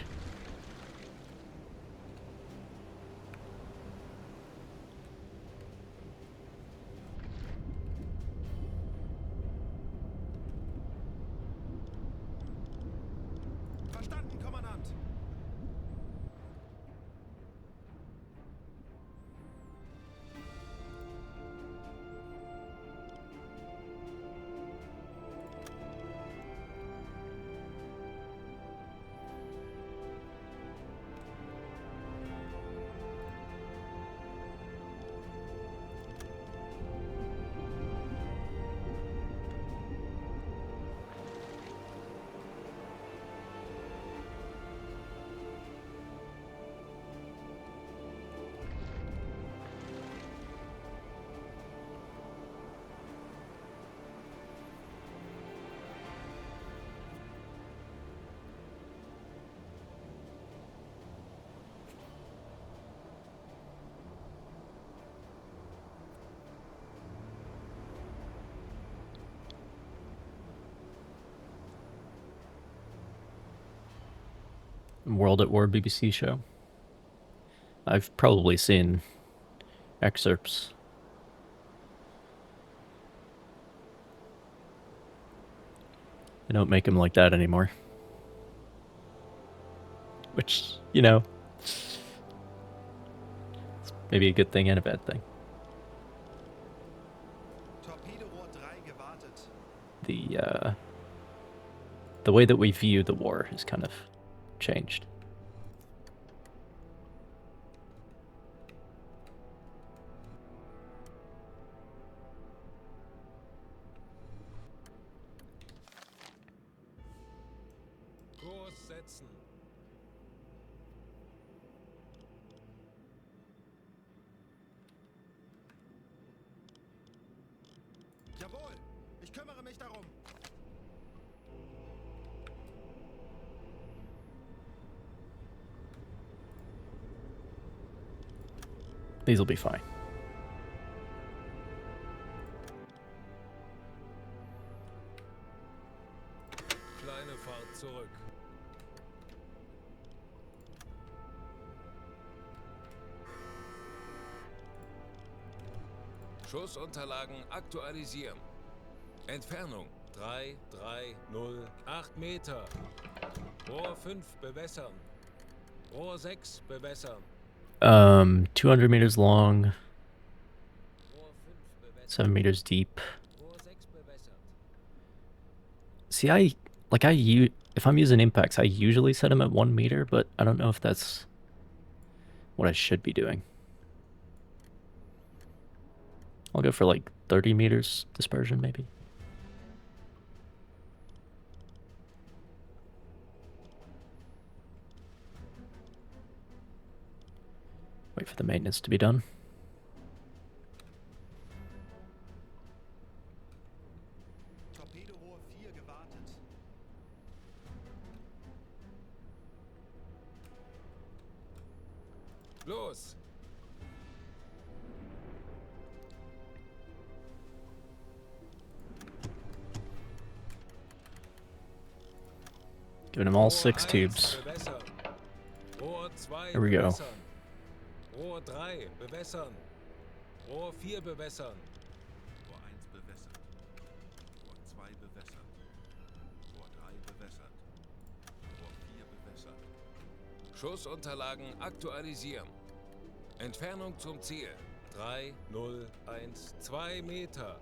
World at War BBC show. I've probably seen excerpts. They don't make them like that anymore. Which, you know, it's maybe a good thing and a bad thing. Torpedorohr 3 gewartet. The way that we view the war has kind of changed. Kurs setzen. Jawohl, ich kümmere mich darum. These will be fine. Kleine Fahrt zurück. Schussunterlagen aktualisieren. Entfernung 3308 Meter. Rohr 5 bewässern. Rohr 6 bewässern. 200 meters long, Rohr 5 bewässern. 7 meters deep. Rohr 6 bewässert. See, if I'm using impacts, I usually set them at 1 meter, but I don't know if that's what I should be doing. I'll go for like 30 meters dispersion, maybe. Wait for the maintenance to be done. Torpedorohr 4 gewartet. Los! Giving them all Rohr 6 1 tubes. bewässern. Rohr 2 Here we go. bewässern. Rohr 3 bewässern. Rohr 4 bewässern. Rohr 1 bewässert. Rohr 2 bewässert. Rohr 3 bewässert. Rohr 4 bewässert. Schussunterlagen aktualisieren. Entfernung zum Ziel 3012 Meter.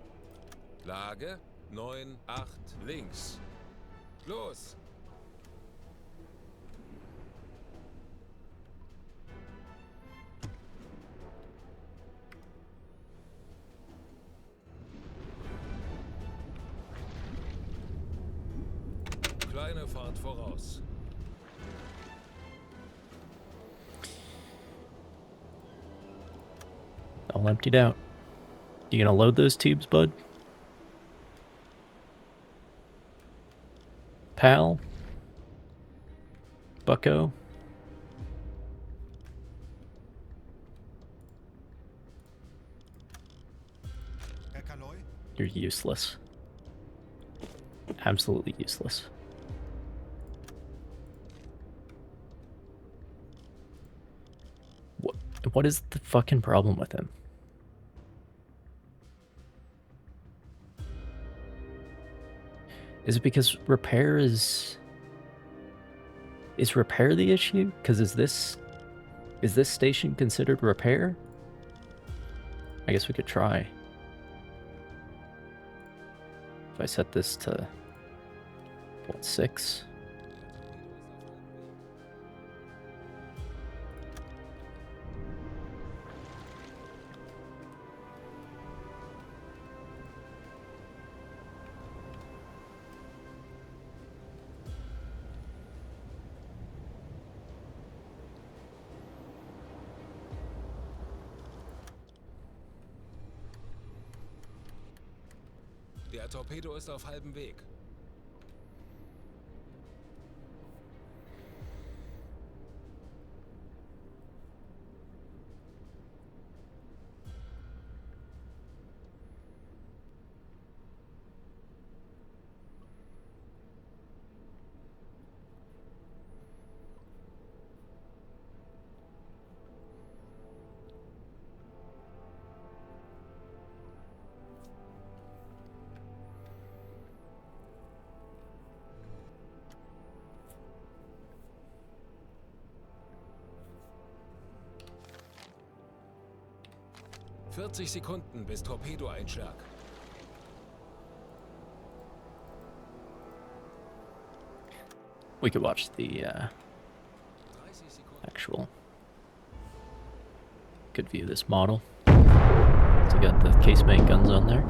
Lage 98 links. Los! Kleine Fahrt voraus. All emptied out. You gonna load those tubes, bud? Pal? Bucko? Herr Kaloy? You're useless. Absolutely useless. What is the fucking problem with him? Is it because repair is repair the issue? Because is this station considered repair? I guess we could try. If I set this to what, 6? Der Torpedo ist auf halbem Weg. 40 Sekunden bis Torpedoeinschlag. We could watch the 30 Sekunden. actual. Could view this model. So you got the casemate guns on there.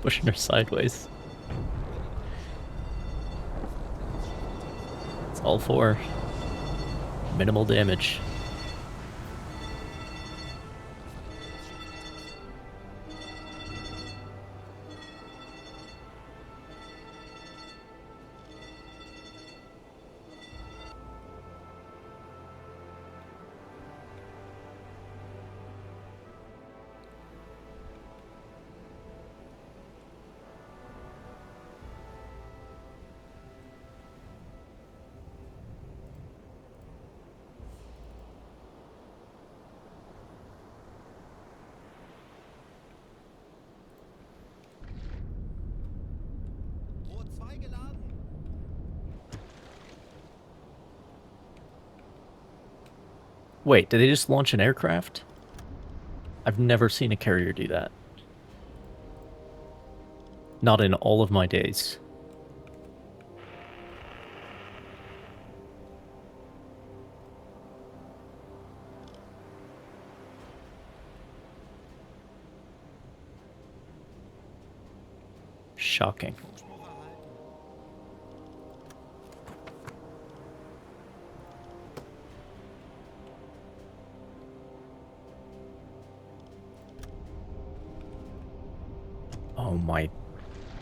Pushing her sideways. It's all for minimal damage. Rot 2 geladen. Wait, did they just launch an aircraft? I've never seen a carrier do that. Not in all of my days. Shocking. Funkspruch erhalten. Oh my.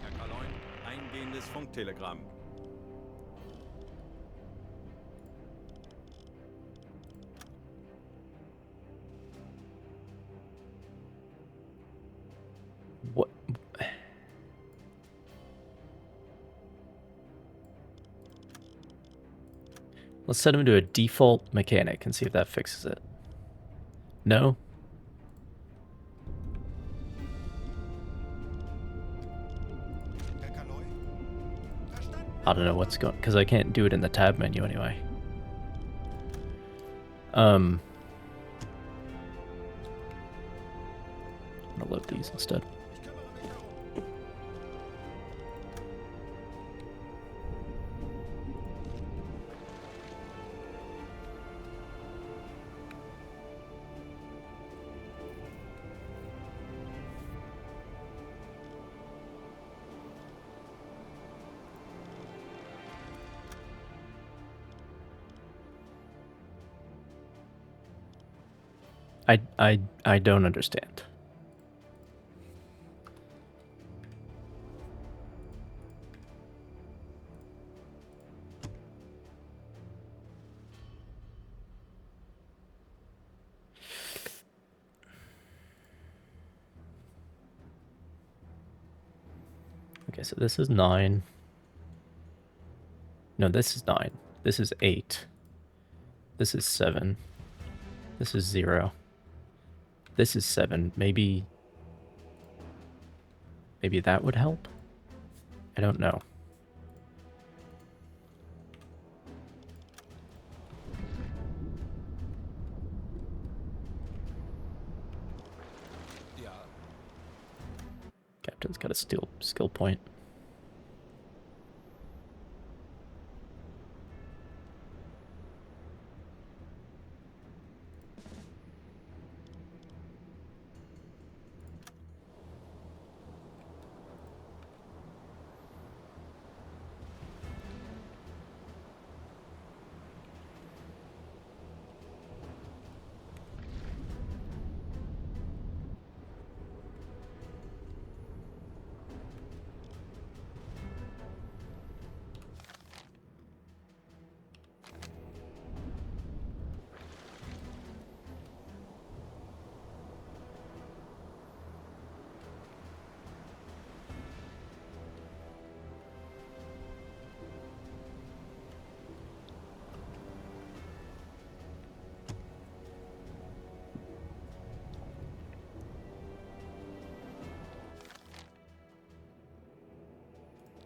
Herr Kaloin, eingehendes Funktelegramm. What? Let's set him to a default mechanic and see if that fixes it. No? Herr Kaloi? Verstanden. I don't know what's going, because I can't do it in the tab menu anyway. I'm gonna load these instead. Ich kümmere mich darum. I don't understand. Okay, so this is 9. No, this is 9. This is 8. This is 7. This is 0. This is 7. Maybe that would help? I don't know. Ja. Captain's got a skill point.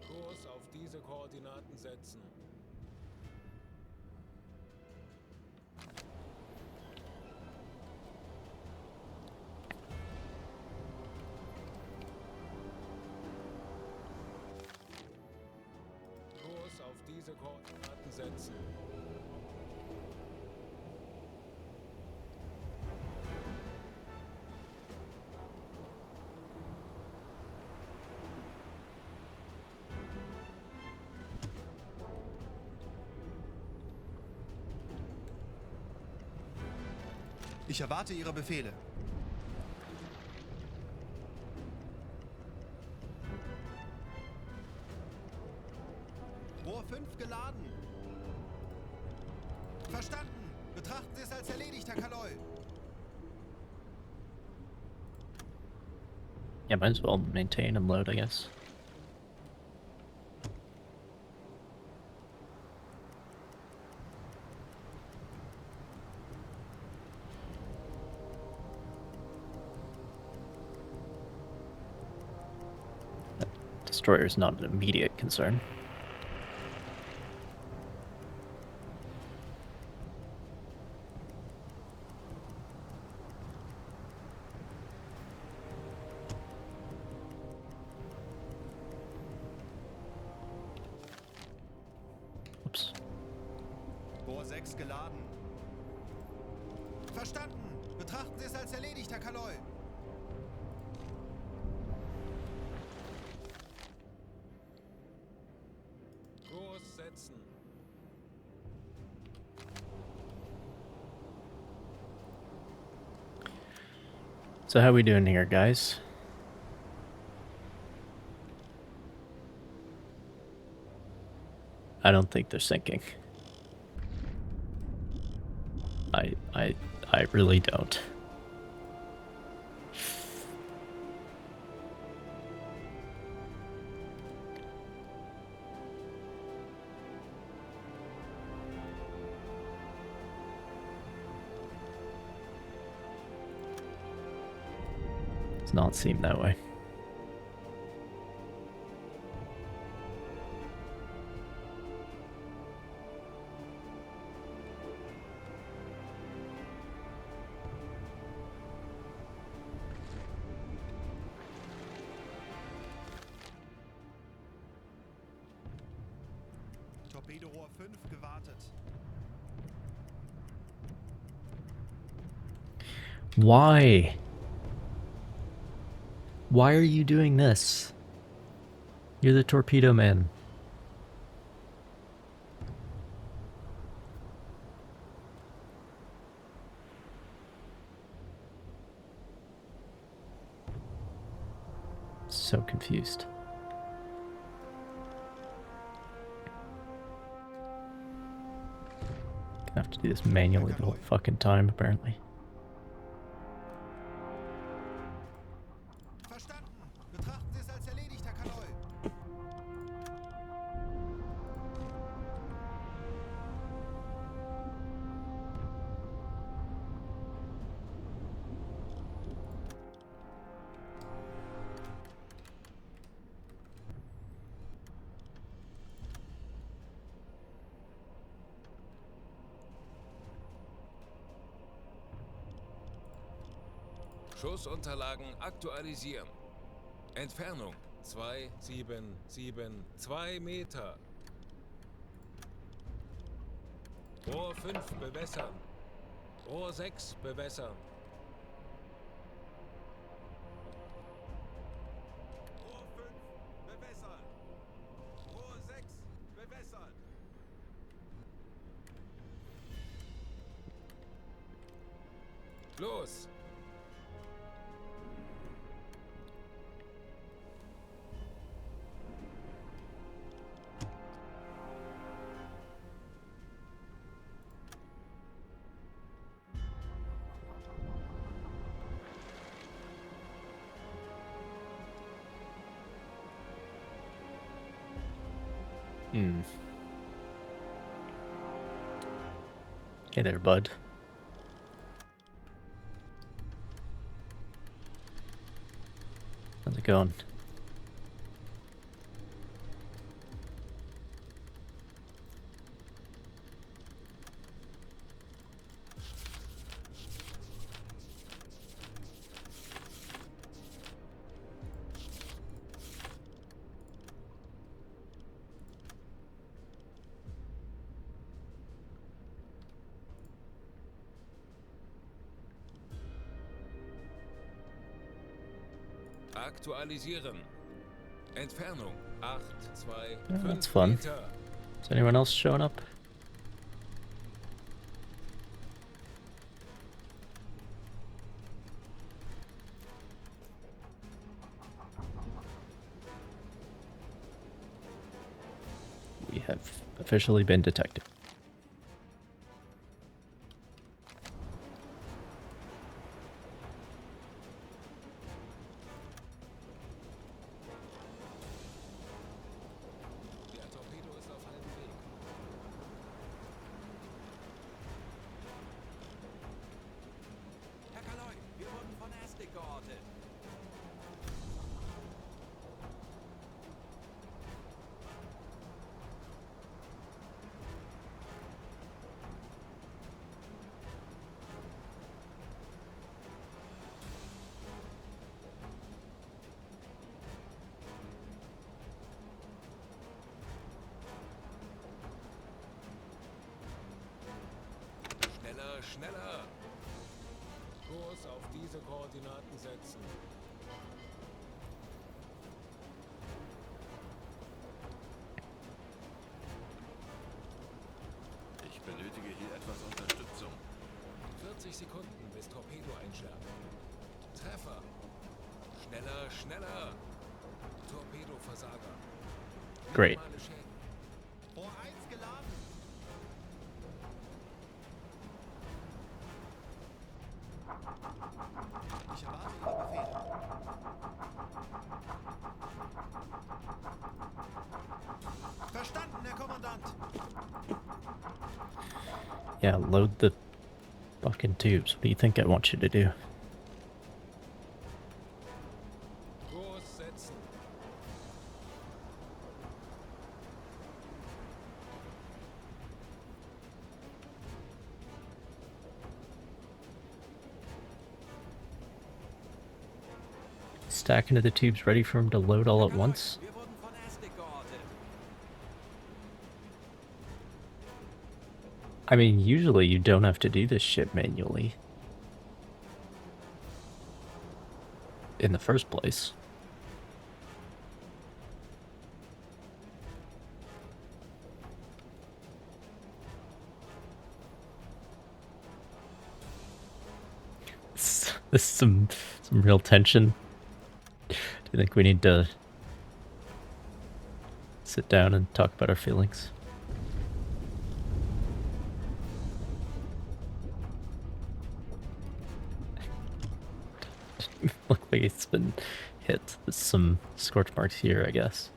Kurs auf diese Koordinaten setzen. diese Koordinaten setzen. Ich erwarte Ihre Befehle. Rohr 5 geladen. Verstanden. Betrachten Sie es als erledigt, Herr Kaloi. Yeah, might as well maintain and load, I guess. That destroyer is not an immediate concern. Oops. Rohr 6 geladen. Verstanden. Betrachten Sie es als erledigt, Herr Kaloi. Kurs setzen. So how we doing here, guys? I don't think they're sinking. I really don't. Does not seem that way. Torpedorohr 5 gewartet. Why? Why are you doing this? You're the torpedo man. So confused. Gonna have to do this manually the whole fucking time, apparently. Verstanden. Betrachten Sie es als erledigt, Herr Kaloi. Schussunterlagen aktualisieren. Entfernung 2 Meter. Rohr 5 bewässern. Rohr 6 bewässern. Rohr 5 bewässern. Rohr 6 bewässern. Los! Hey there, bud. How's it going? Aktualisieren. Entfernung 8, 2, Yeah, 5 that's fun. Meter. Is anyone else showing up? We have officially been detected. Der Torpedo ist auf halbem Weg. Herr Kaloi, wir wurden von Aztec geortet. Schneller, schneller. Kurs auf diese Koordinaten setzen. Ich benötige hier etwas Unterstützung. 40 Sekunden bis Torpedo einschärfen. Treffer. Schneller, schneller. Torpedoversager. Great. Minimale Schäden. Rohr 1 geladen. Ich erwarte Ihre Befehle. Verstanden, Herr Kommandant. Yeah, load the fucking tubes. What do you think I want you to do? Kurs setzen. Stack into the tubes ready for him to load all at Kaloi, once? wir wurden von Aztec geortet. I mean, usually you don't have to do this shit manually. In the first place. This is some real tension. Do you think we need to sit down and talk about our feelings? Look like it's been hit. There's some scorch marks here, I guess.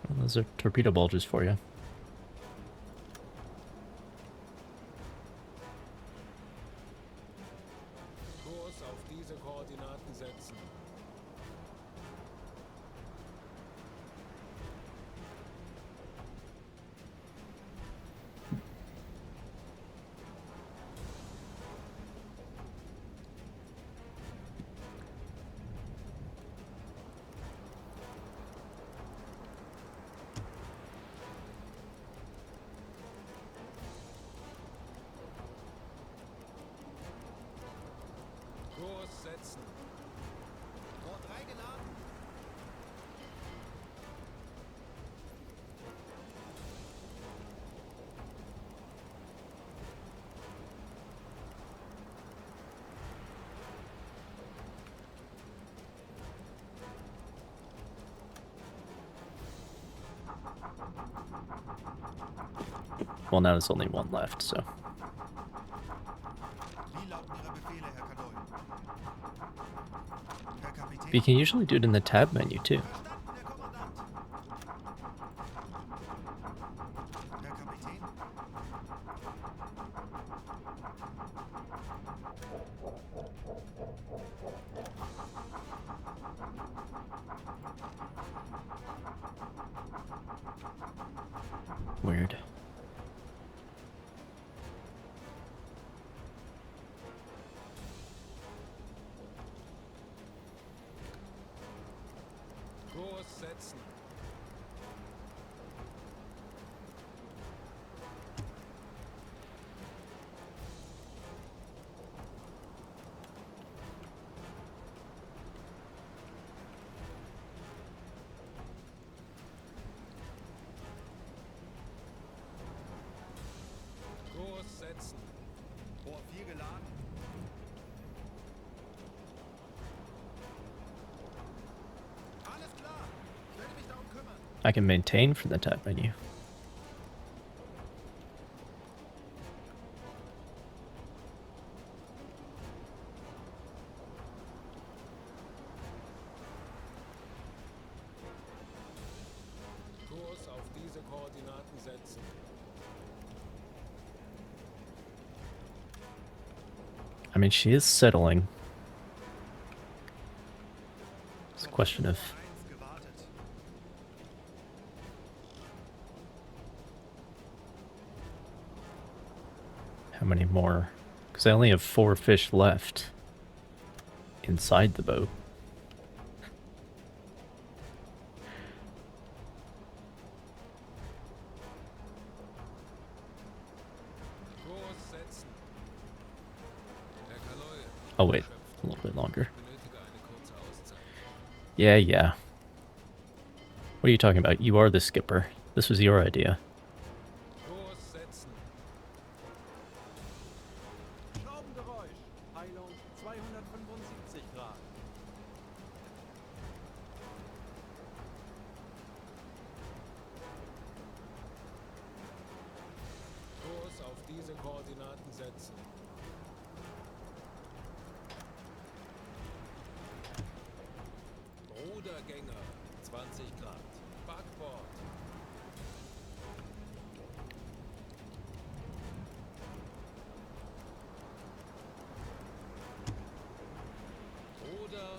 Well, those are torpedo bulges for you. Kurs auf diese Koordinaten setzen. Kurs setzen. Rohr 3 geladen. Well, now there's only one left, so. Wie lauten Ihre Befehle, Herr Kaloi? Herr Kapitän. You can usually do it in the tab menu, too. Verstanden, Herr Kommandant. Herr Kapitän. Weird. Kurs setzen. setzen. Rohr 4 geladen. Alles klar. Ich werde mich darum kümmern. I can maintain from the tab menu. Kurs auf diese Koordinaten setzen. I mean, she is settling. It's a question of Rohr 1 gewartet. how many more. Because I only have 4 fish left inside the boat. Kurs setzen. Herr Kaloy. Oh wait, a little bit longer. Benötige eine kurze Auszeit. Yeah. What are you talking about? You are the skipper. This was your idea. Kurs setzen. Schraubengeräusch. Peilung 275 Grad. Kurs auf diese Koordinaten setzen. Rudergänger 20 Grad. Backbord. Ruder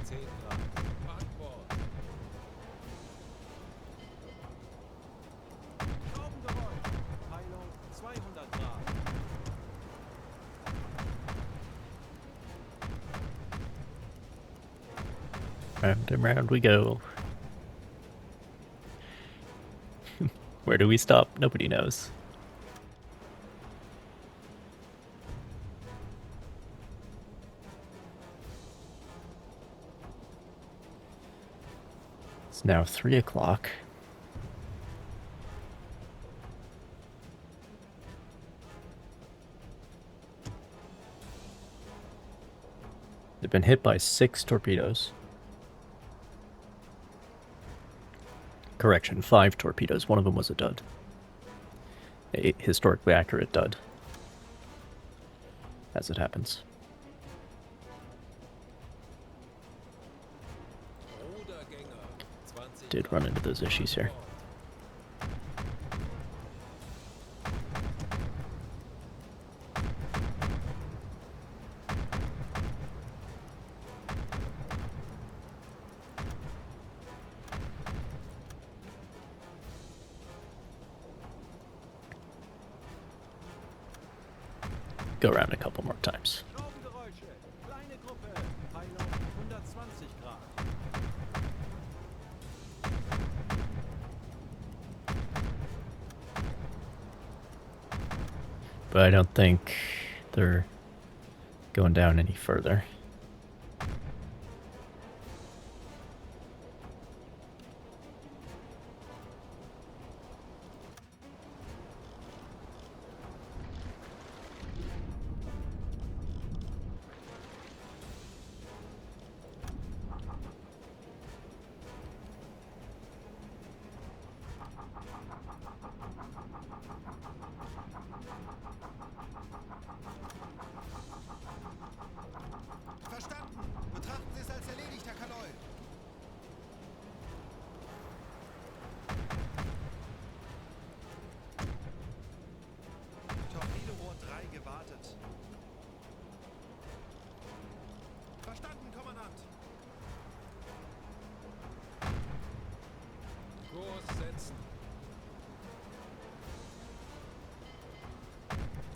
10 Grad. Backbord. Schraubengeräusch. Peilung 200 Grad. Round and round we go. Where do we stop? Nobody knows. It's now 3 o'clock. They've been hit by 6 torpedoes. Correction, 5 torpedoes. One of them was a dud. A historically accurate dud. As it happens. Rudergänger 20 Did run into those issues here. Go around a couple more times. Schraubengeräusche. Kleine Gruppe. Peilung 120 Grad. But I don't think they're going down any further. Verstanden. Betrachten Sie es als erledigt, Herr Kaloy. Torpedorohr 3 gewartet. Verstanden, Kommandant. Kurs setzen.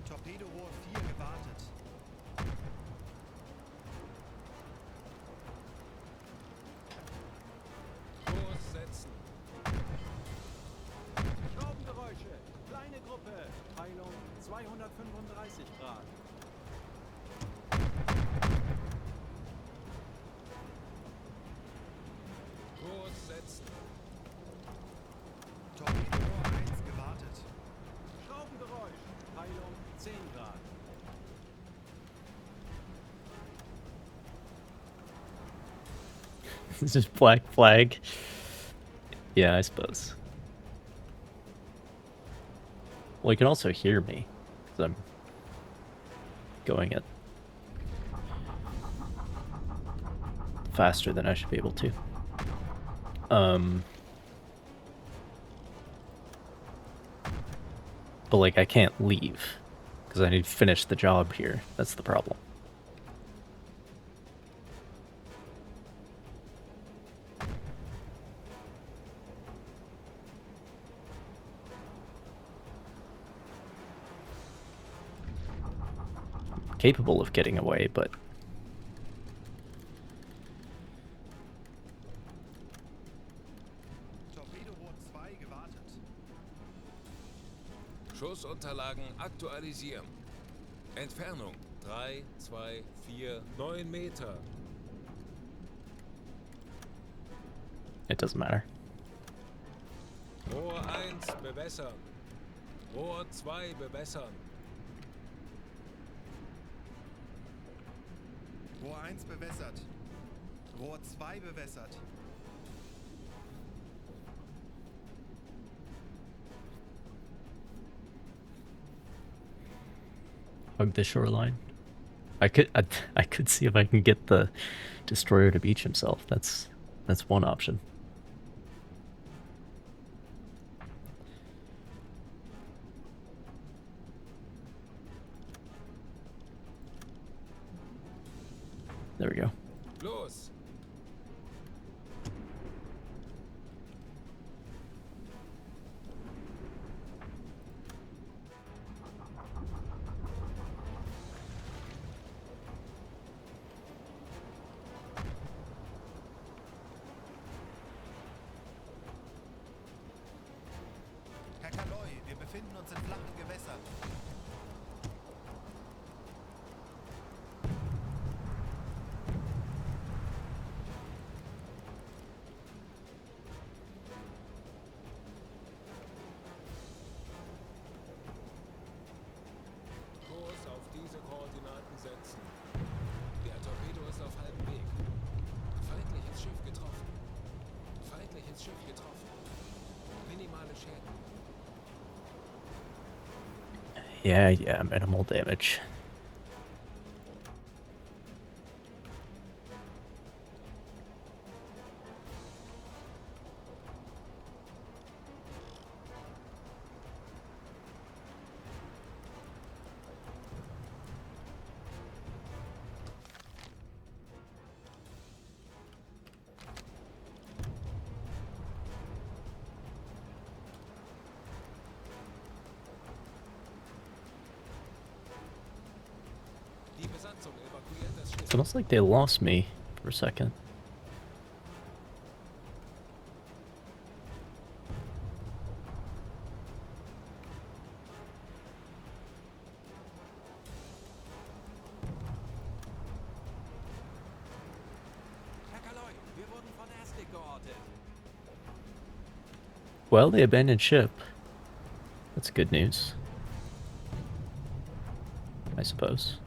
Torpedorohr 4 gewartet. Kurs setzen. Schraubengeräusche. Kleine Gruppe. Peilung 235 Grad. Kurs setzen. Torpedorohr 1 gewartet. Schraubengeräusch. Peilung 10 It's just black flag. Yeah, I suppose. Well, you can also hear me, because I'm going at faster than I should be able to. But like I can't leave, because I need to finish the job here. That's the problem. Capable of getting away, but Torpedorohr 2 gewartet. Schussunterlagen aktualisieren. Entfernung 3, 2, 4, 9 Meter. it doesn't matter. Rohr 1 bewässern. Rohr 2 bewässern. Rohr 1 bewässert. Rohr 2 bewässert. Hug the shoreline. I could see if I can get the destroyer to beach himself. That's one option. There we go. Los! Herr Kaloi, wir befinden uns in flachen Gewässern. Kurs auf diese Koordinaten setzen. Der Torpedo ist auf halbem Weg. Feindliches Schiff getroffen. Feindliches Schiff getroffen. Minimale Schäden. Yeah, minimal damage. Die Besatzung evakuiert das Schiff. It's almost like they lost me for a second. Herr Kaloi, wir wurden von Aztec geortet. Well, they abandoned ship. That's good news, I suppose.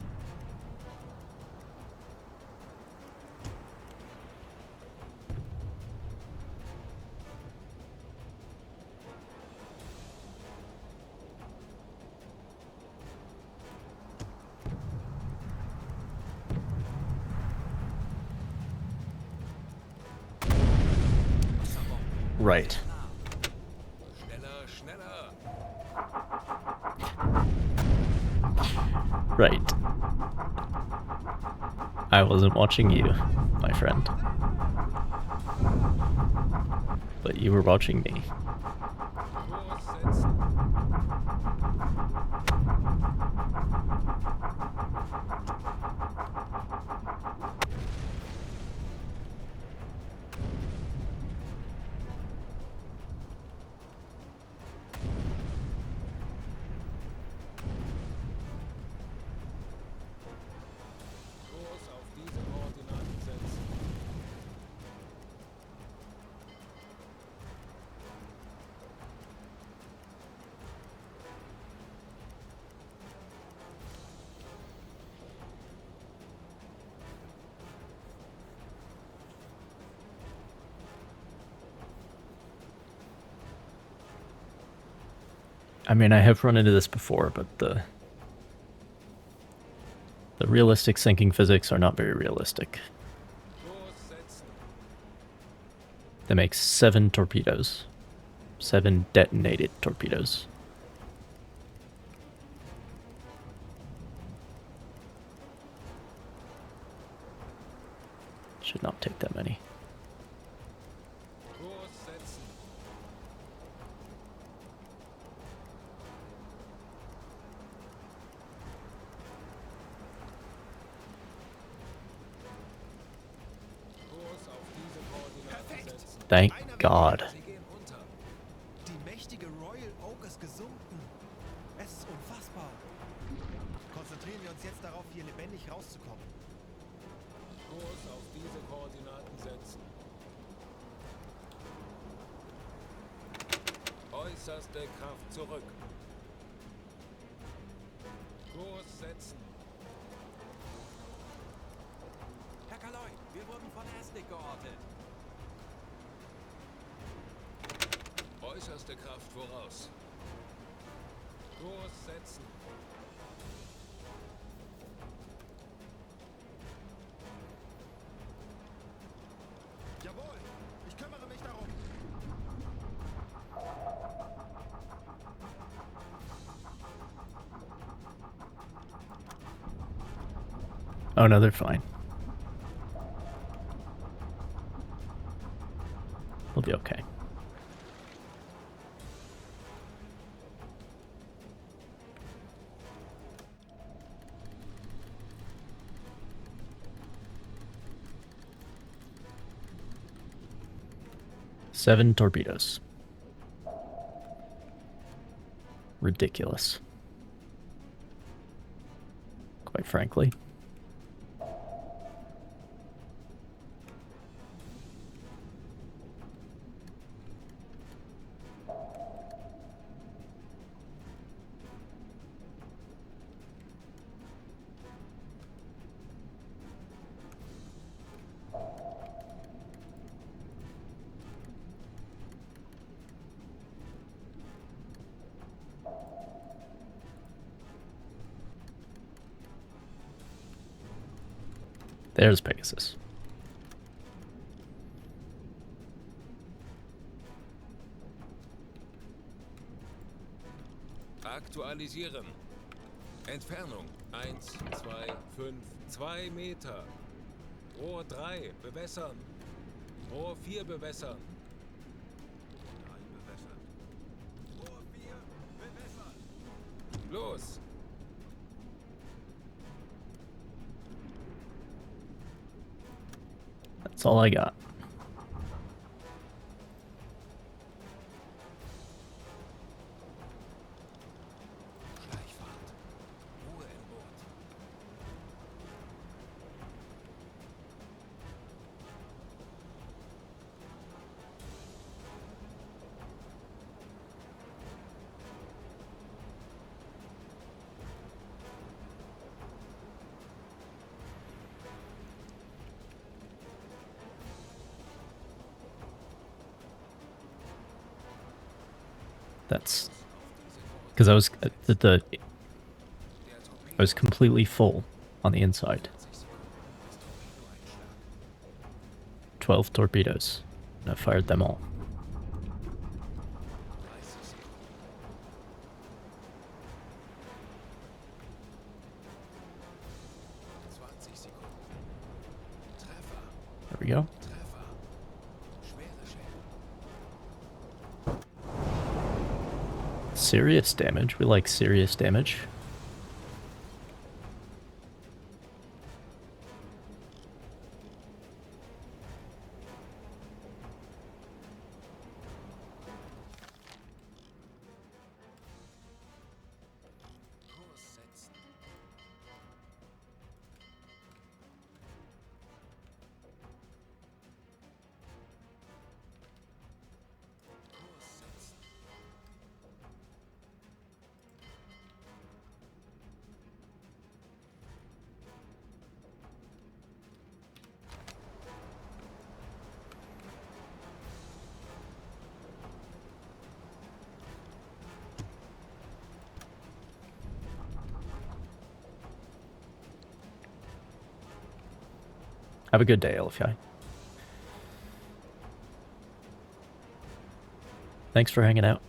Right. Schneller, schneller. Right. I wasn't watching you, my friend. But you were watching me. Kurs setzen. Kurs auf diese Koordinaten setzen. I mean, I have run into this before, but the realistic sinking physics are not very realistic. Kurs setzen. They make 7 torpedoes. 7 detonated torpedoes. Should not take that many. Kurs setzen. Kurs auf diese Koordinaten setzen. Thank Einer God. Sie gehen unter. Die mächtige Royal Oak ist gesunken. Es ist unfassbar. Konzentrieren wir uns jetzt darauf, hier lebendig rauszukommen. Kurs auf diese Koordinaten setzen. Äußerste Kraft zurück. Kurs setzen. Herr Kaloi, wir wurden von Estik geortet. Äußerste Kraft voraus. Kurs setzen. Jawohl, ich kümmere mich darum. Oh no, they're fine. We'll be okay. Seven torpedoes. Ridiculous. Quite frankly. There's Pegasus. Aktualisieren. Entfernung 1, 2, 5, 2 Meter. Rohr 3 bewässern. Rohr 4 bewässern. Rohr 4, bewässert. Los! That's all I got. Schleichfahrt. Ruhe im Boot. That's because I was I was completely full on the inside. 12 torpedoes. And I fired them all. 20 Sekunden. Treffer. There we go. Treffer. Schwere Schäden. Serious damage. We like serious damage. Kurs setzen. Kurs setzen. Have a good day, LFI. Thanks for hanging out.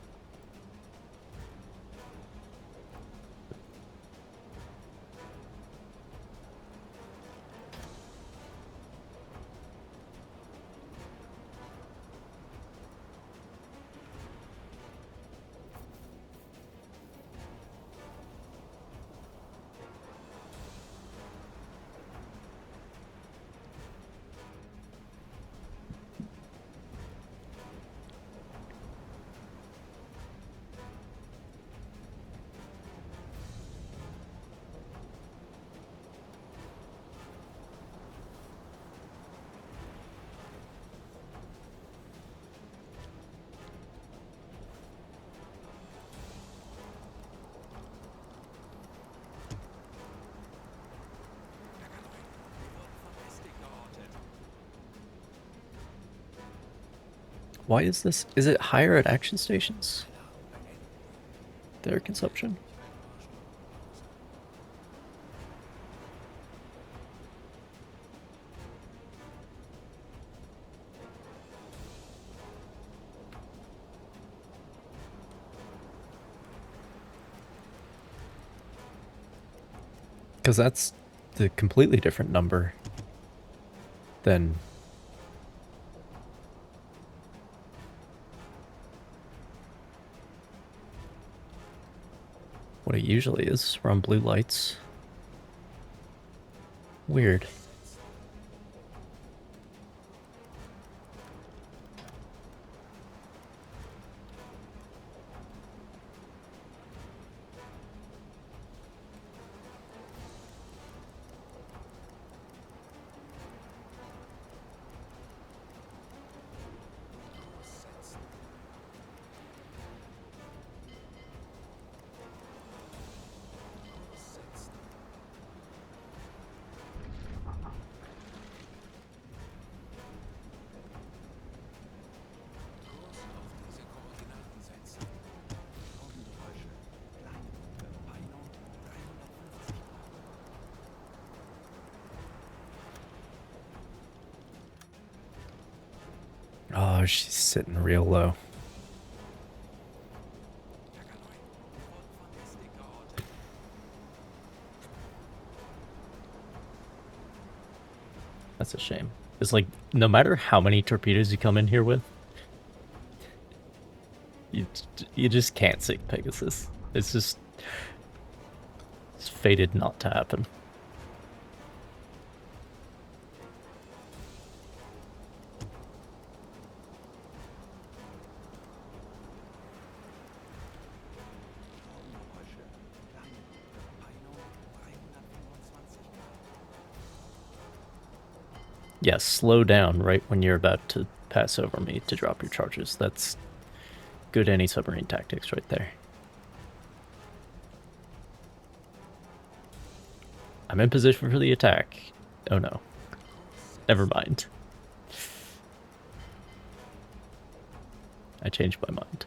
Why is this? Is it higher at action stations? Their consumption? Because that's the completely different number than what it usually is around blue lights. Weird. Oh, she's sitting real low. That's a shame. It's like, no matter how many torpedoes you come in here with, you just can't sink Pegasus. It's fated not to happen. Yeah, slow down right when you're about to pass over me to drop your charges. That's good anti-submarine tactics right there. I'm in position for the attack. Oh no. Never mind. I changed my mind.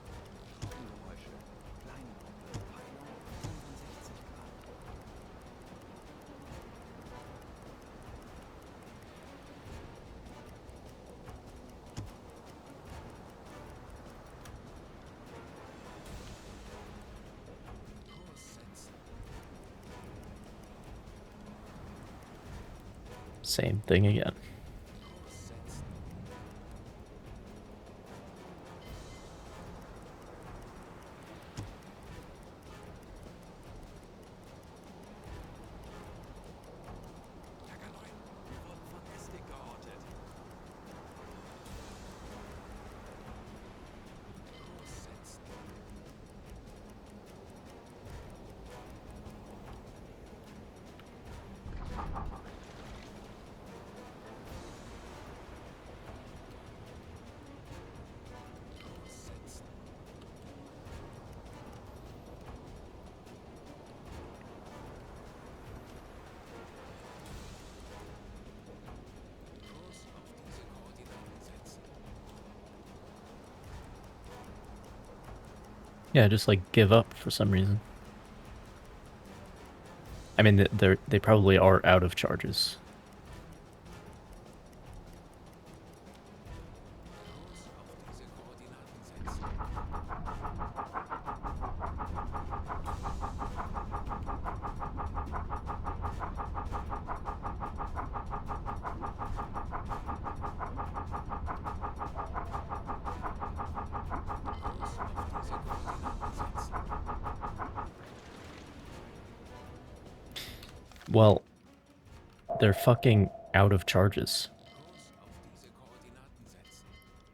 Same thing again. Yeah, just like give up for some reason. I mean, they probably are out of charges. Well, they're fucking out of charges. Kurs auf diese Koordinaten setzen.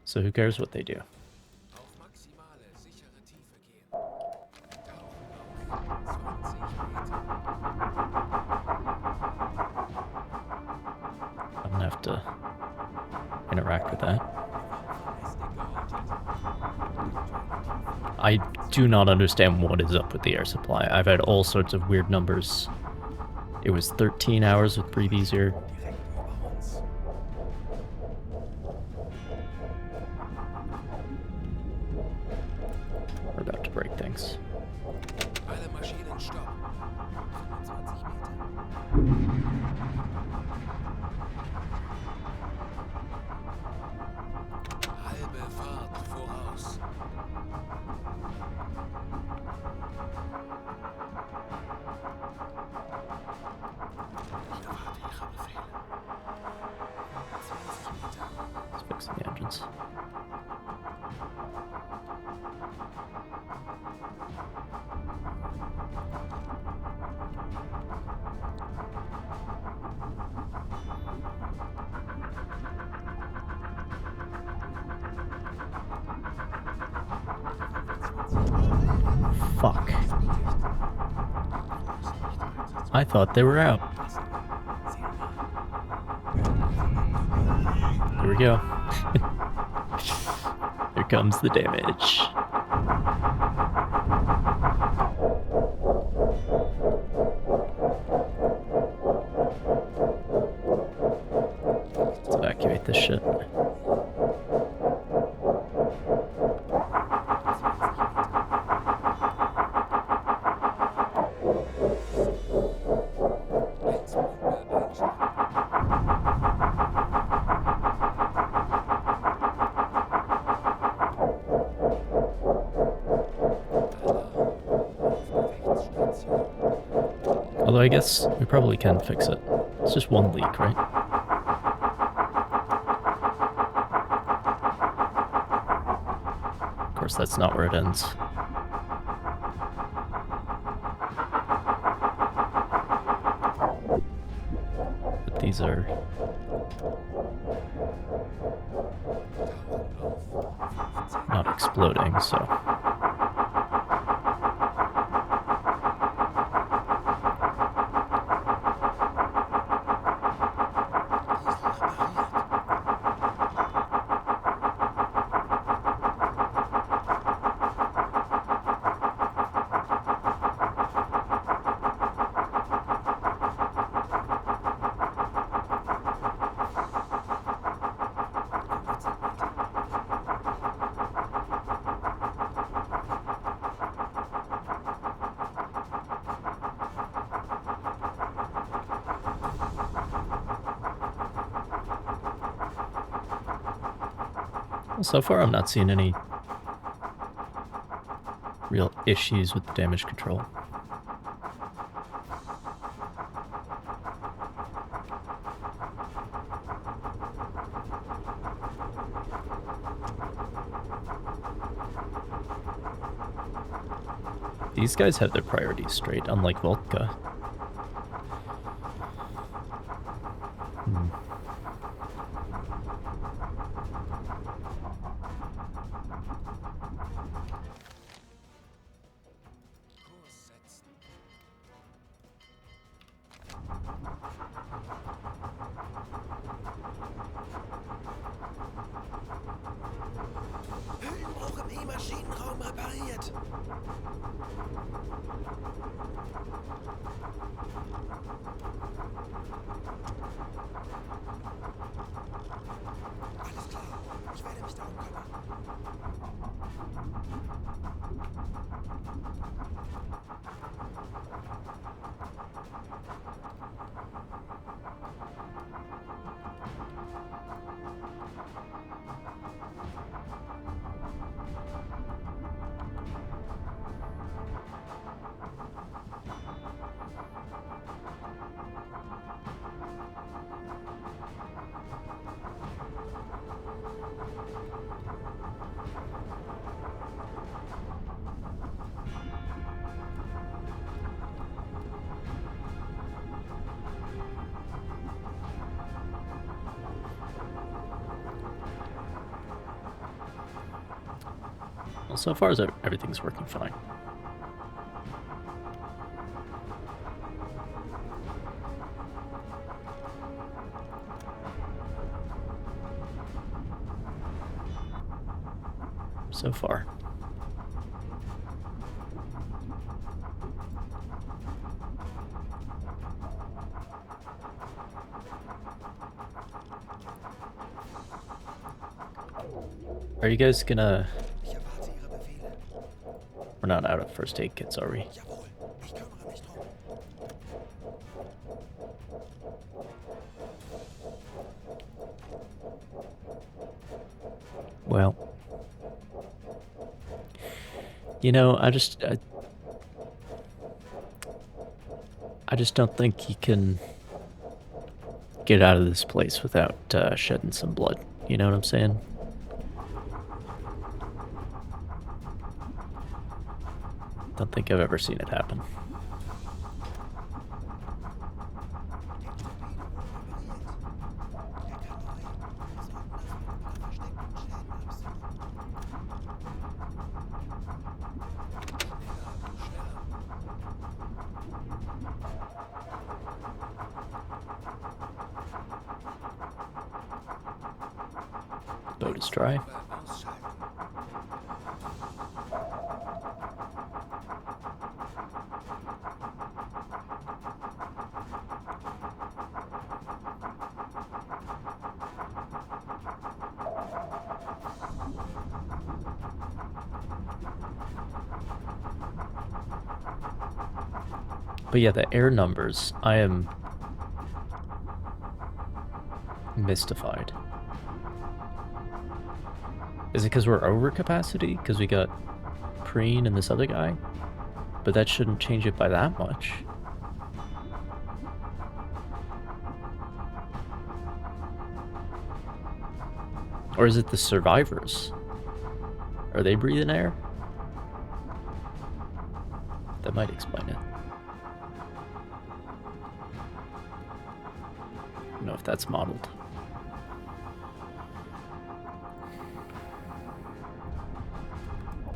So who cares what they do? Auf maximale, sichere Tiefe gehen. Tauchen auf 20 Meter. I'm gonna have to interact with that. I do not understand what is up with the air supply. I've had all sorts of weird numbers. It was 13 hours with Breathe Easier. Direkt über uns. We're about to break things. Alle Maschinen stopp. 25 Meter. Halbe Fahrt voraus. Ich erwarte Ihre Befehle. 20 Meter. Let's fix the engines. Fuck. I thought they were out. Here we go. Here comes the damage. Let's evacuate this shit. Although I guess we probably can fix it. It's just one leak, right? Of course, that's not where it ends. But these are... not exploding, so... So far, I'm not seeing any real issues with the damage control. These guys have their priorities straight, unlike Voltka. Kurs setzen. Höhenbruch im E-Maschinenraum repariert. Alles klar. Ich werde mich darum kümmern. Well, so far as everything's working fine. So far. Are you guys gonna... Ich erwarte Ihre Befehle. We're not out of first aid kits, are we? Jawohl, ich kümmere mich drum. Well, you know, I just don't think you can get out of this place without shedding some blood. You know what I'm saying? Don't think I've ever seen it happen. Boat is dry. But yeah, the air numbers, I am mystified. Is it because we're over capacity? Because we got Preen and this other guy? But that shouldn't change it by that much. Or is it the survivors? Are they breathing air? That might explain it. I don't know if that's modeled.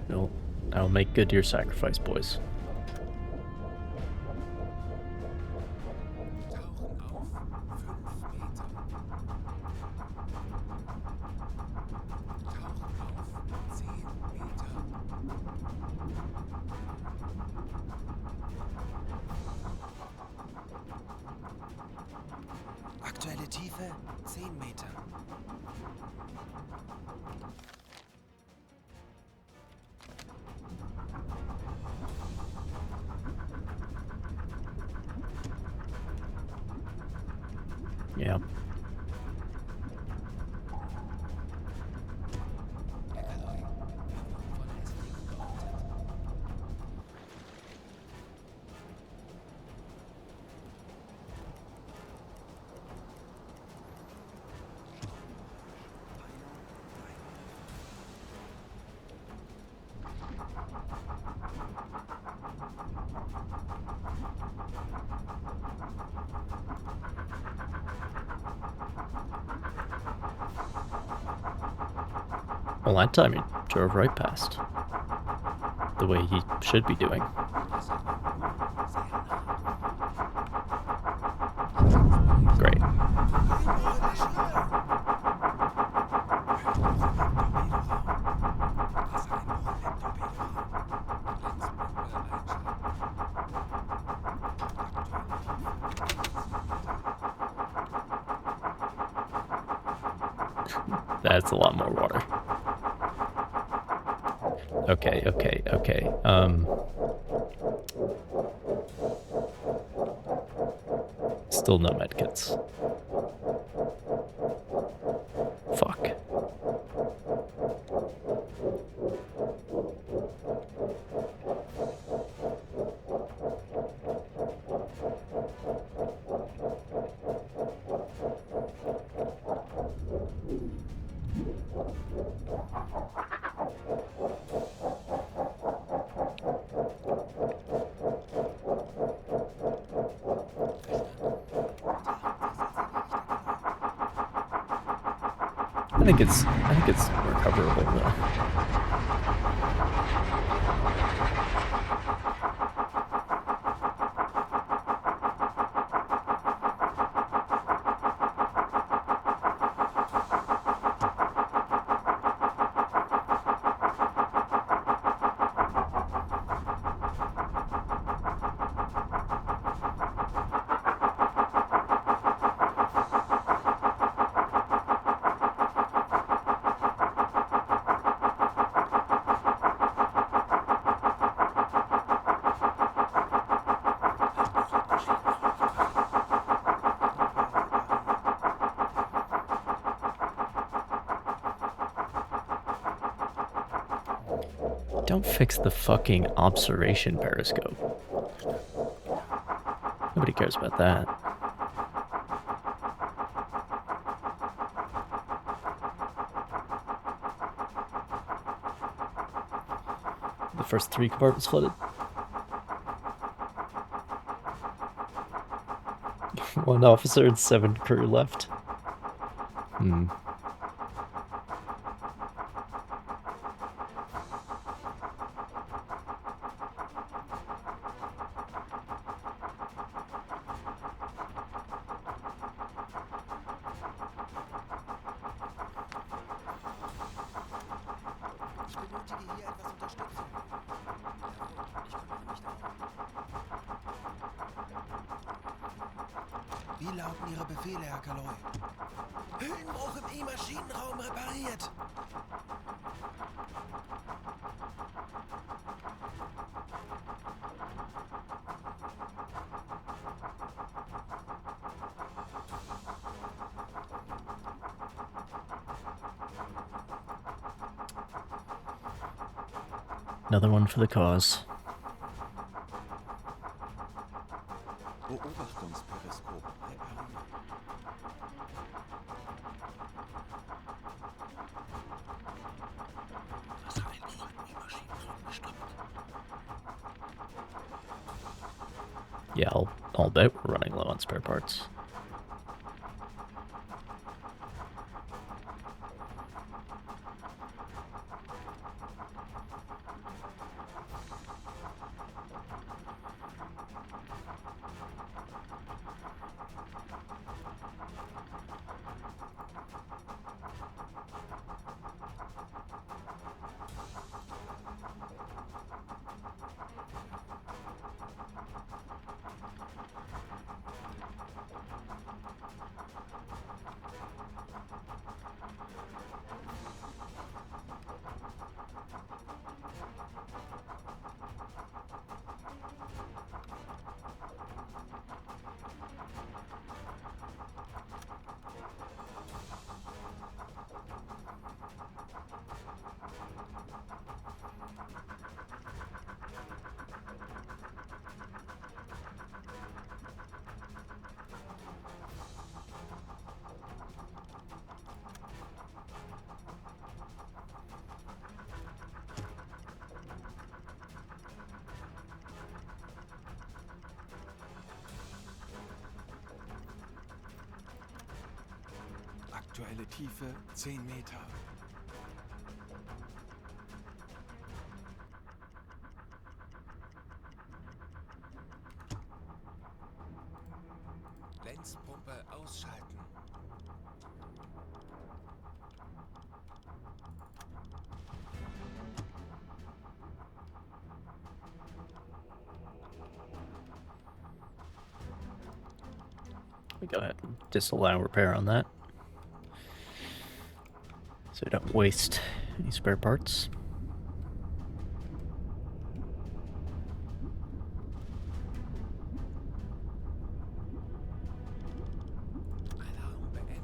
No, I'll make good your sacrifice, boys. Aktuelle Tiefe 10 Meter. Yeah. Well, that time he drove right past. The way he should be doing. Great. That's a lot more water. Okay. Still no medkits. Fuck. I think it's recoverable though. Don't fix the fucking observation periscope. Nobody cares about that. The first 3 compartments flooded. 1 officer and 7 crew left. Hmm. Ich benötige hier etwas Unterstützung. Jawohl, ich kümmere mich darum. Wie lauten Ihre Befehle, Herr Kaloy? Höhenbruch im E-Maschinenraum repariert. Another one for the cause. Beobachtungsperiskop repariert. Was hat den grünen E-Maschinenraum gestoppt? Yeah, I'll bet we're running low on spare parts. Aktuelle Tiefe 10 Meter. Lenzpumpe ausschalten. We go ahead and disallow repair on that, so we don't waste any spare parts. Alarm beenden.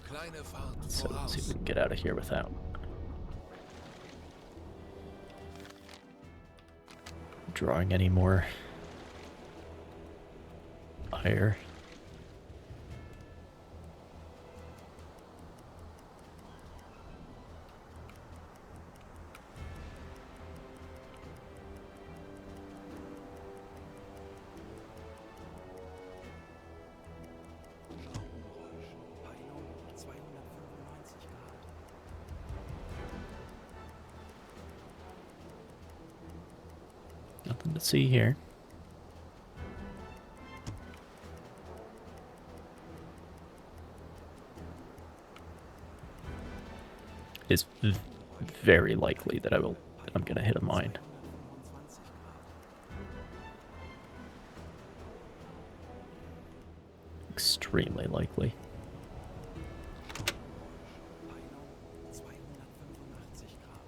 Kleine Fahrt So let's see if voraus. we can get out of here without drawing any more ire. Schraubengeräusch. Peilung 295 Grad. Nothing to see here. It's very likely that I'm gonna hit a mine. 225 Grad. Extremely likely. Peilung 285 Grad.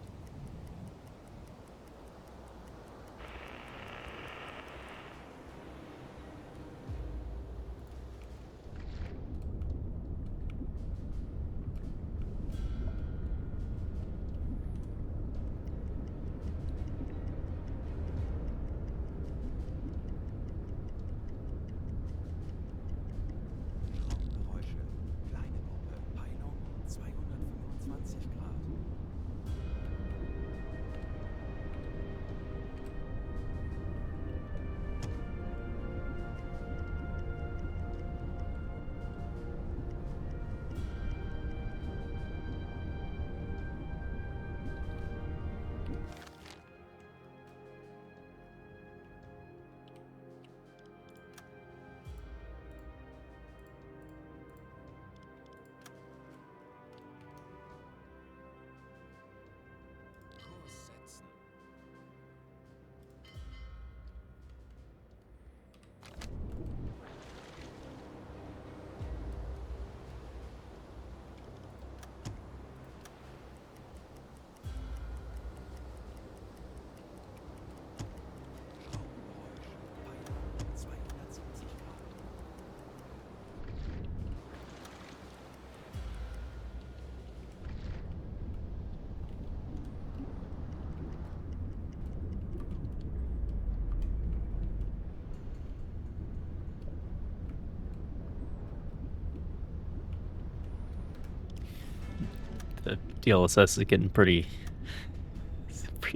The DLSS is getting pretty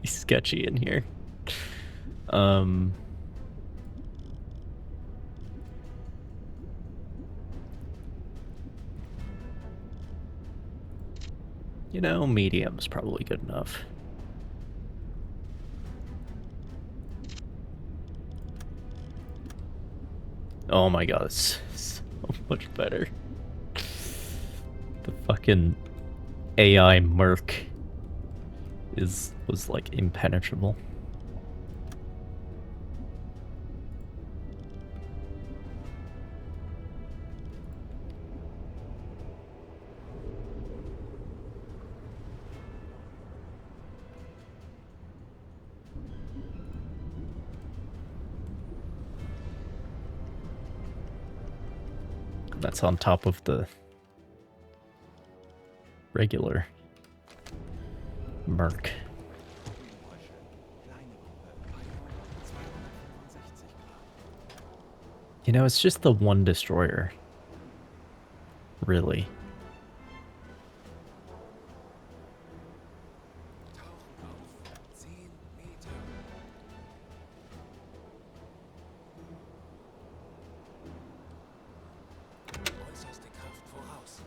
sketchy in here. You know, medium's probably good enough. Oh my god, it's so much better. The fucking AI Merc was like impenetrable. That's on top of the regular Merc. You know, it's just the one destroyer. Really. Tauchen auf. 10 Meter. Äußerste Kraft voraus.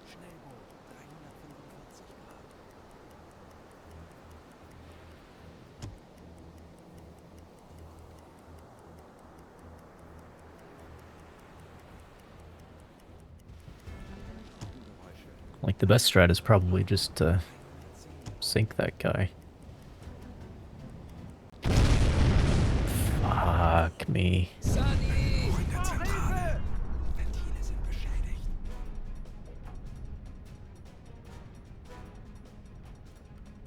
Schnellboot, 345 Grad. Like, the best strat is probably just to sink that guy. Fuck me. Sunny! In der Zentrale. Ventile sind beschädigt.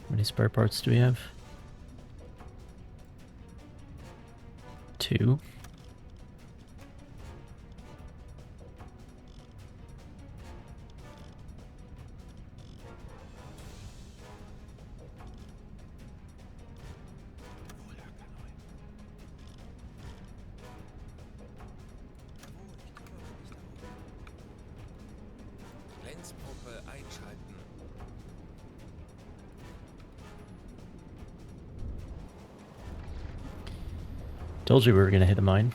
How many spare parts do we have? 2. Lenzpumpe einschalten. Told you we were gonna hit a mine.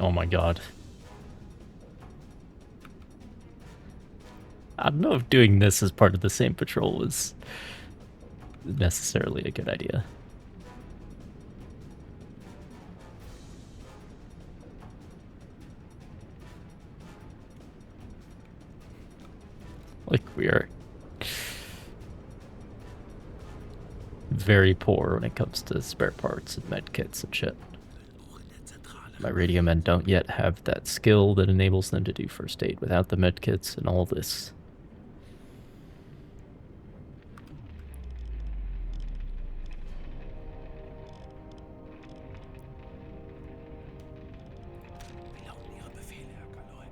Oh my god. I don't know if doing this as part of the same patrol was necessarily a good idea. Like, we are very poor when it comes to spare parts and med kits and shit. My radio men don't yet have that skill that enables them to do first aid without the med kits and all this. Wir lauten Ihre Befehle, Herr Kaloi.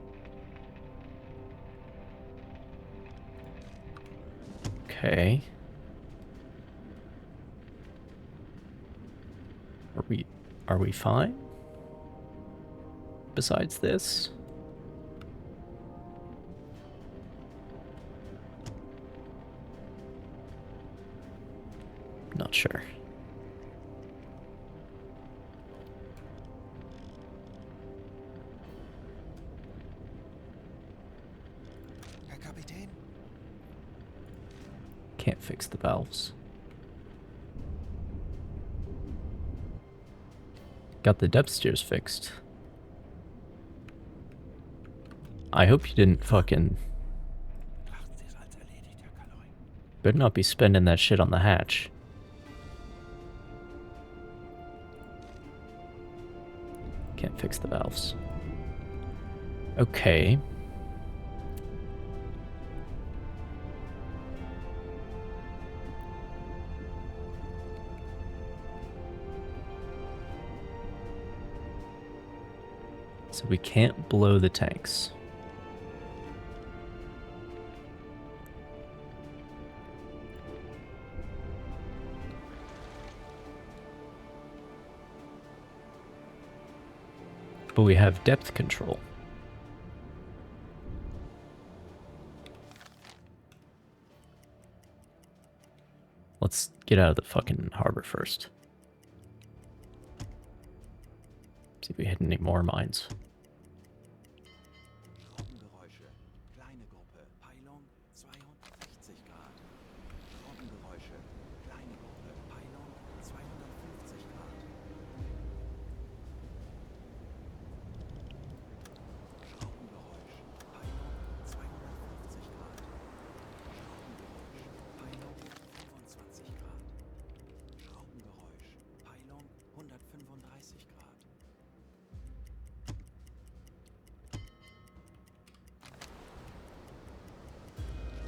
Okay. Are we fine? Besides this? Not sure. Herr Kapitän? Can't fix the valves. Got the depth steers fixed. I hope you didn't fucking... Betrachten Sie es als erledigt, Herr Kaloi. Better not be spending that shit on the hatch. Can't fix the valves. Okay. So we can't blow the tanks. But we have depth control. Let's get out of the fucking harbor first. See if we hit any more mines. Schraubengeräusche. Kleine Gruppe. Peilung 62 Grad. Schraubengeräusche. Kleine Gruppe. Peilung 250 Grad. Schraubengeräusch. Peilung 250 Grad. Schraubengeräusch. Peilung 25 Grad. Schraubengeräusch. Peilung 135 Grad.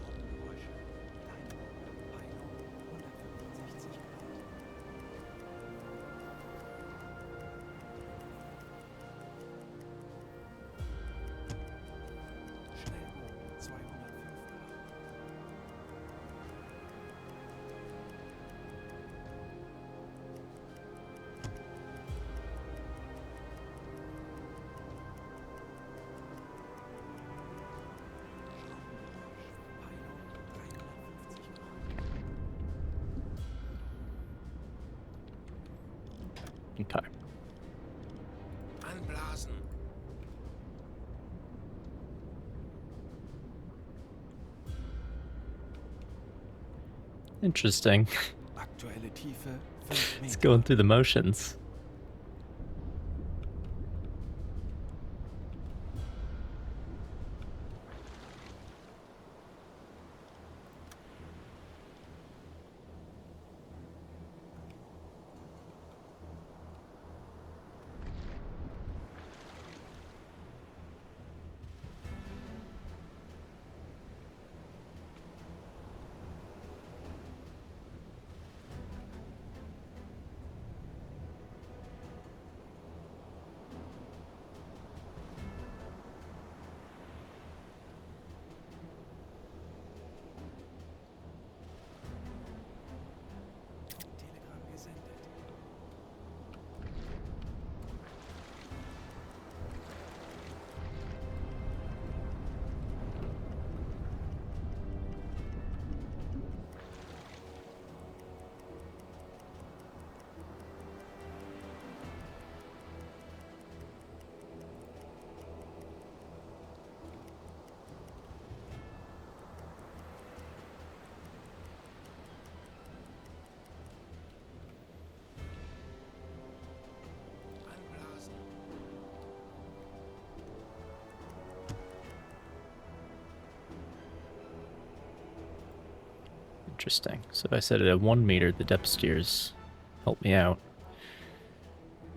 Schraubengeräusche. Kleine Gruppe. Peilung 165 Grad. Schnellbogen 205 Grad. Schraubengeräusch. Peilung 350 Grad. Okay. Anblasen. Interesting. Aktuelle Tiefe 5 It's Meter. going through the motions. Telegramm gesendet. Anblasen. Interesting. So if I set it at 1 meter, the depth steers help me out.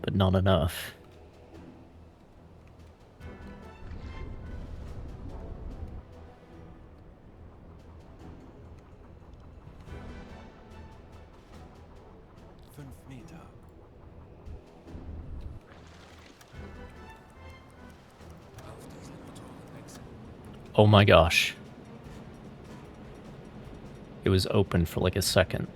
But not enough. Meter. Auf Dieselmotoren wechseln. Oh my gosh. It was open for like a second.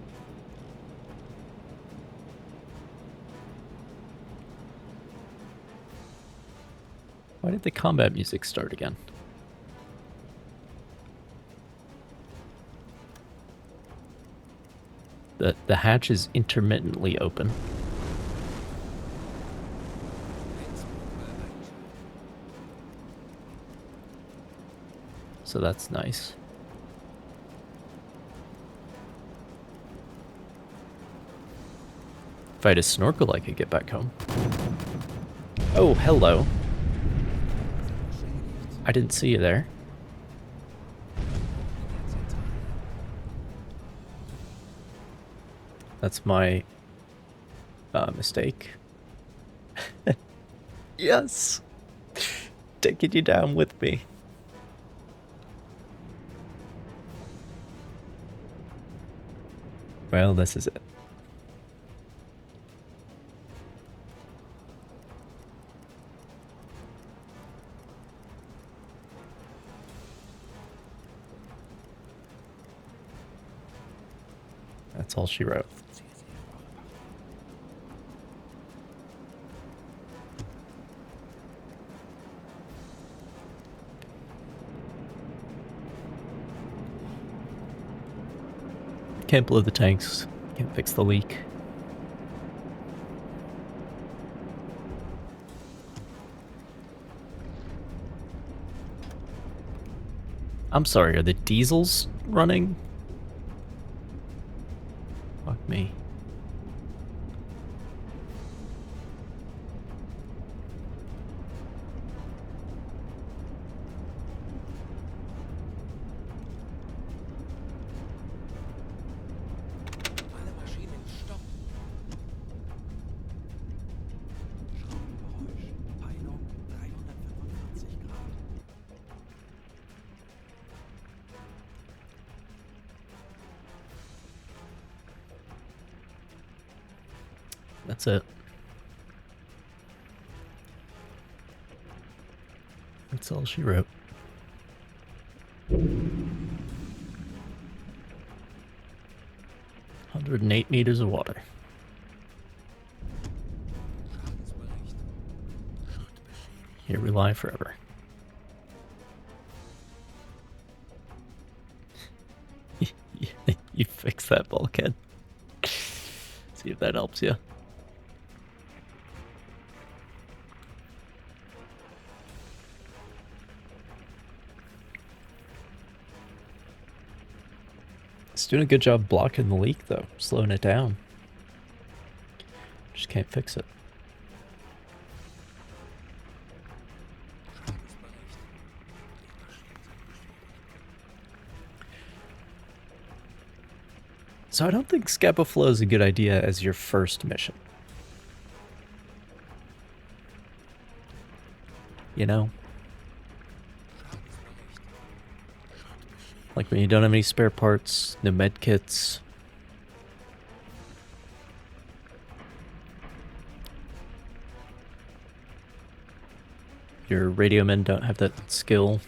Why did the combat music start again? The hatch is intermittently open. So that's nice. If I had a snorkel, I could get back home. Oh, hello. I didn't see you there. That's my mistake. Yes. Taking you down with me. Well, this is it. That's all she wrote. Can't blow the tanks. Can't fix the leak. I'm sorry, are the diesels running? Fuck me. Alle Maschinen stopp. Schraubengeräusch. Peilung 345 Grad. That's it. That's all she wrote. $108 of water. Schadensbericht. Here we lie forever. You fix that bulkhead. See if that helps you. It's doing a good job blocking the leak, though, slowing it down. Just can't fix it. Schadensbericht. So I don't think Scapa Flow is a good idea as your first mission. You know? Like when you don't have any spare parts, no med kits. Your radio men don't have that skill.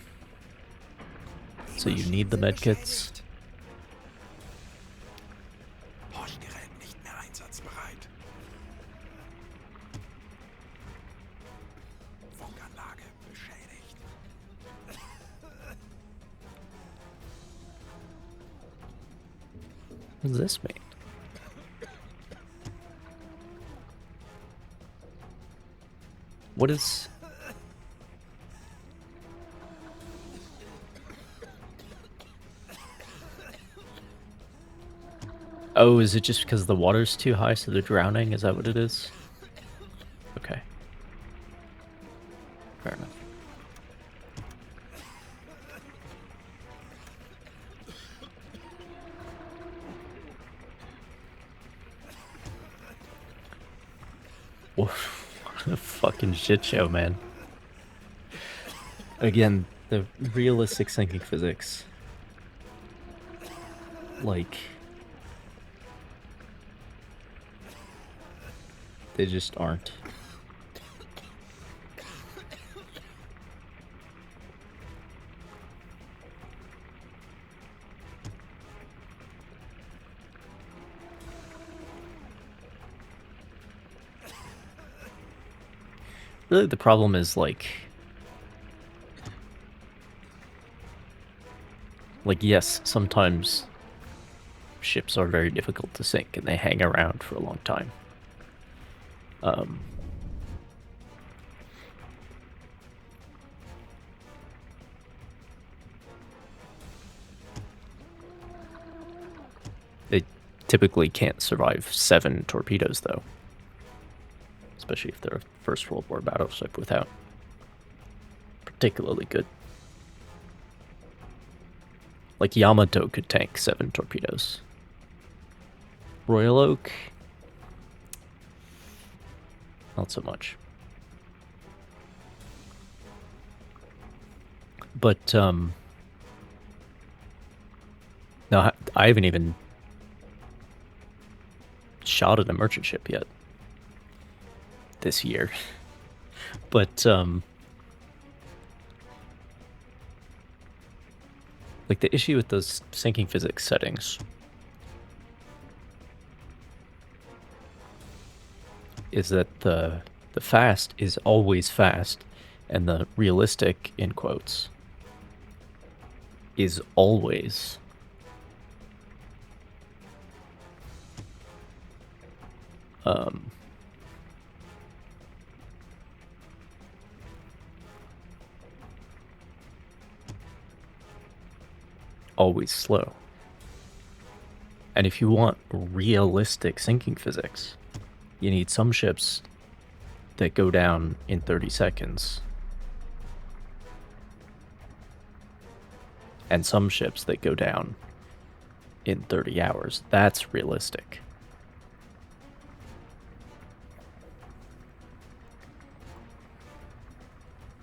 So you need the med kits. Horchgerät nicht mehr einsatzbereit. Funkanlage beschädigt. What does this mean? What is... Oh, is it just because the water's too high so they're drowning? Is that what it is? Okay. Fair enough. Oof. What a fucking shit show, man. Again, the realistic sinking physics. Like... they just aren't. Really, the problem is like, yes, sometimes ships are very difficult to sink and they hang around for a long time. They typically can't survive 7 torpedoes, though. Especially if they're a First World War battleship without particularly good. Like Yamato could tank 7 torpedoes. Royal Oak, not so much. But, no, I haven't even shot at a merchant ship yet this year. But, like, the issue with those sinking physics settings is that the fast is always fast, and the realistic, in quotes, is always always slow. And if you want realistic sinking physics, you need some ships that go down in 30 seconds. And some ships that go down in 30 hours. That's realistic.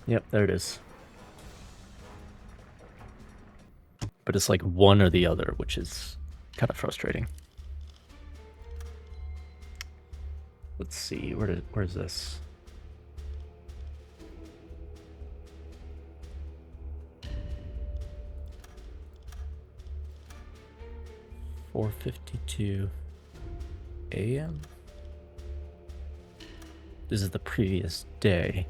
Yep, there it is. But it's like one or the other, which is kind of frustrating. Let's see, where's this? $4:52 a.m. This is the previous day.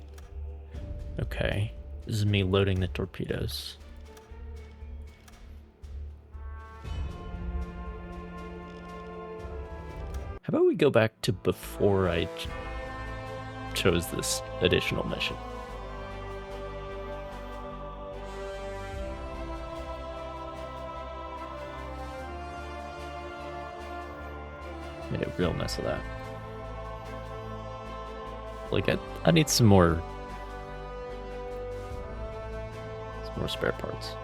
Okay, this is me loading the torpedoes. How about we go back to before I chose this additional mission? Made a real mess of that. Like, I need some more spare parts.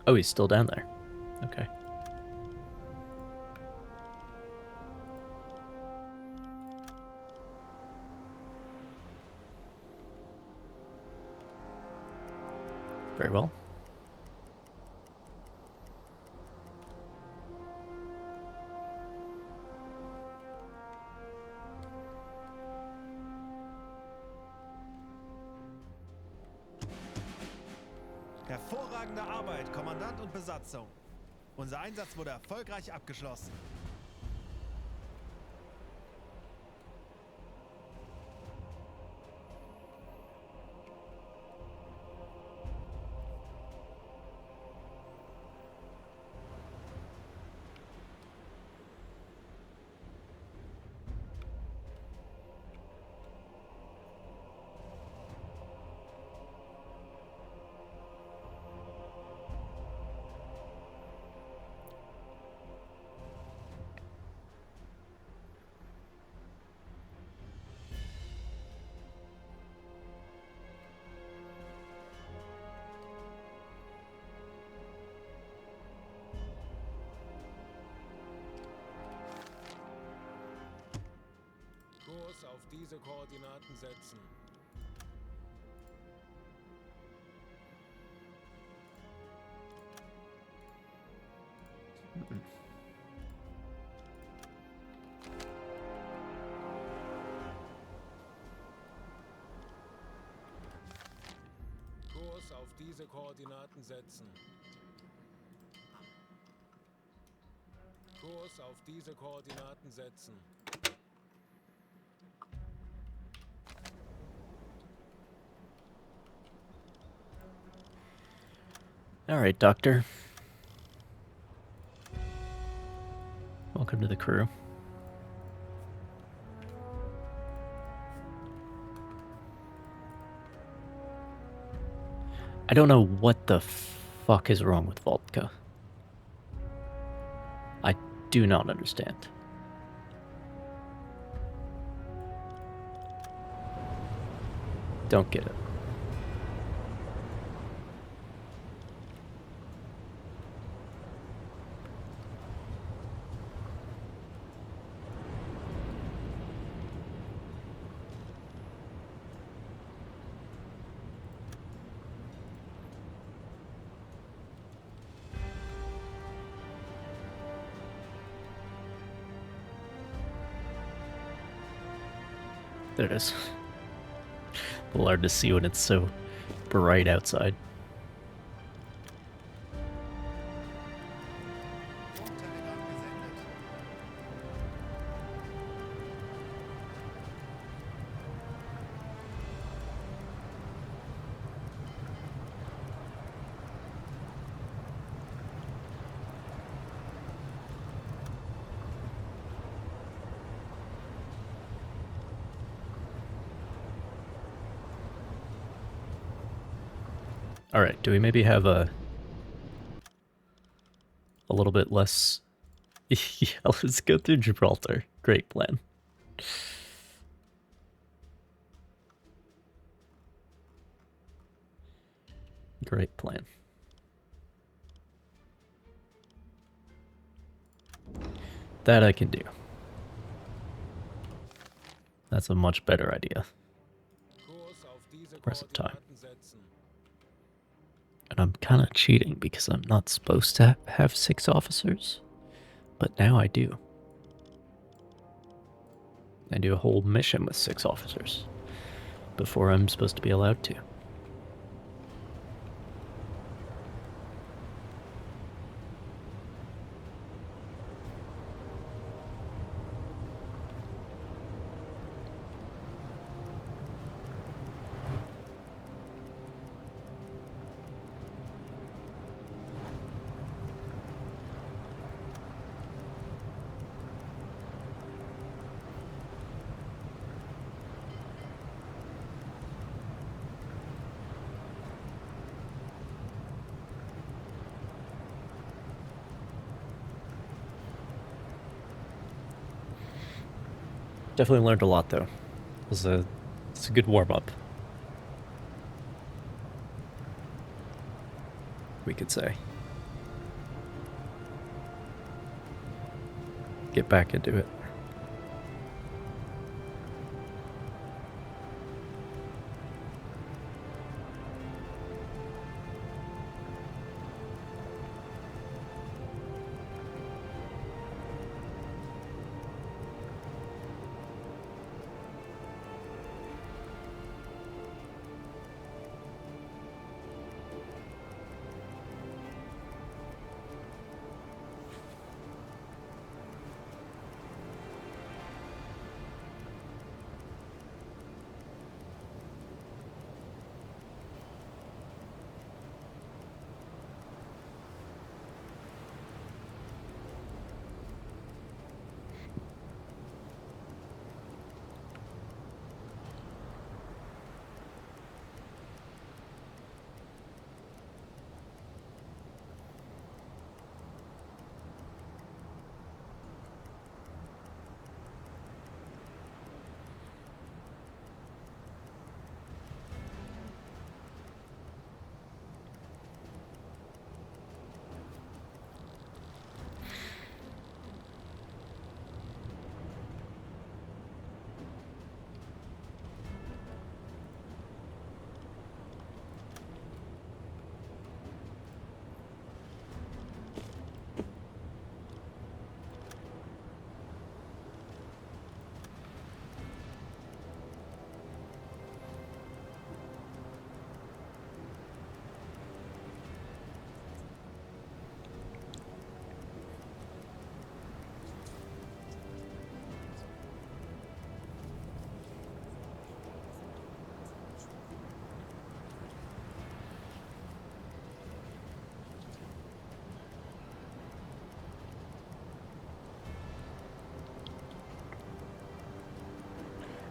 Oh, he's still down there. Okay. Very well. Hervorragende Arbeit, Kommandant und Besatzung. Unser Einsatz wurde erfolgreich abgeschlossen. Kurs auf diese Koordinaten setzen. Kurs auf diese Koordinaten setzen. Kurs auf diese Koordinaten setzen. All right, Doctor. Welcome to the crew. I don't know what the fuck is wrong with Voltka. I do not understand. Don't get it. There it is. A little hard to see when it's so bright outside. Funktelegramm gesendet. Alright, do we maybe have a little bit less... Yeah, let's go through Gibraltar. Great plan. Great plan. That I can do. That's a much better idea. Kurs auf diese Present time. Koordinaten setzen. And I'm kind of cheating because I'm not supposed to have 6 officers. But now I do. I do a whole mission with 6 officers. Before I'm supposed to be allowed to. Definitely learned a lot, though. It's a good warm-up. We could say. Get back into it.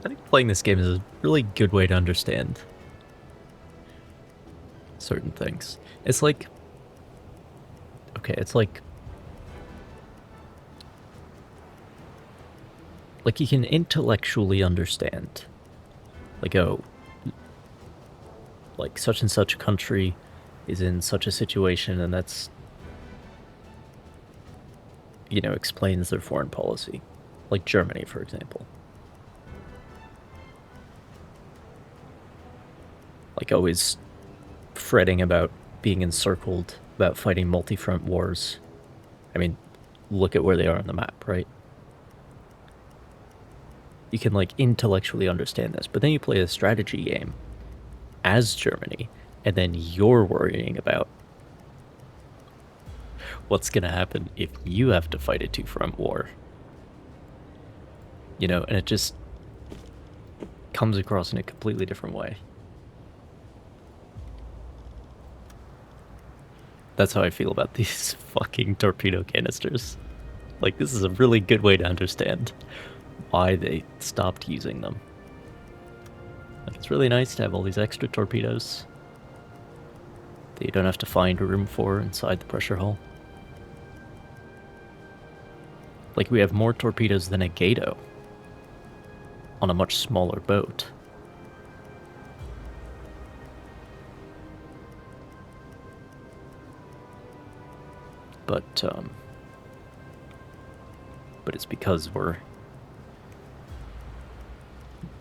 I think playing this game is a really good way to understand certain things. It's like... Okay, it's like you can intellectually understand, like, oh, like such and such country is in such a situation, and that's, you know, explains their foreign policy. Like Germany, for example. Like always fretting about being encircled, about fighting multi-front wars. I mean, look at where they are on the map, right? You can, like, intellectually understand this, but then you play a strategy game as Germany, and then you're worrying about what's gonna happen if you have to fight a two-front war. You know, and it just comes across in a completely different way. That's how I feel about these fucking torpedo canisters. Like, this is a really good way to understand why they stopped using them. Like, it's really nice to have all these extra torpedoes that you don't have to find room for inside the pressure hull. Like, we have more torpedoes than a Gato on a much smaller boat. But it's because we're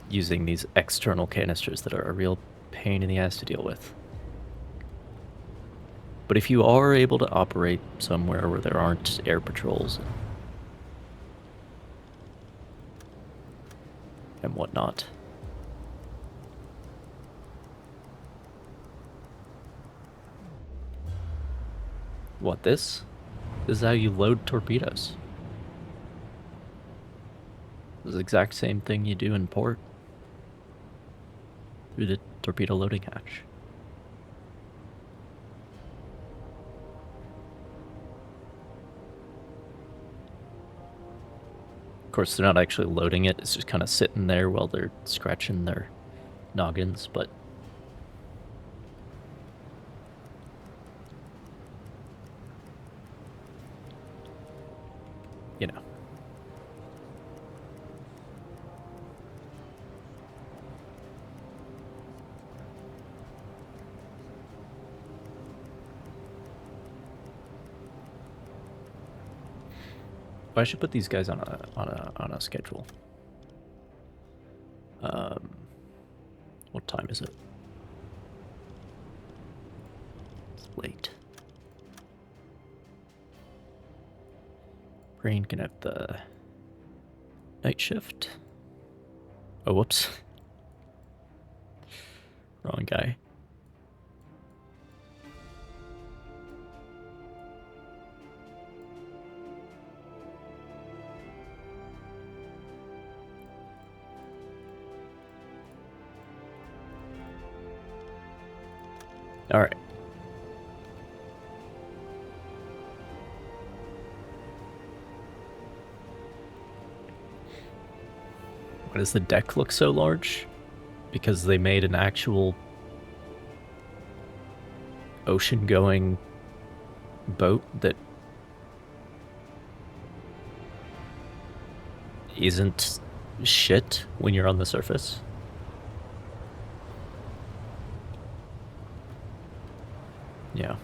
using these external canisters that are a real pain in the ass to deal with. But if you are able to operate somewhere where there aren't air patrols and whatnot, what, this? This is how you load torpedoes. This is the exact same thing you do in port through the torpedo loading hatch. Of course, they're not actually loading it, it's just kind of sitting there while they're scratching their noggins, but you know. I should put these guys on a schedule. What time is it? It's late. Brain can have the night shift. Oh, whoops. Wrong guy. All right. Why does the deck look so large? Because they made an actual ocean-going boat that isn't shit when you're on the surface. Yeah.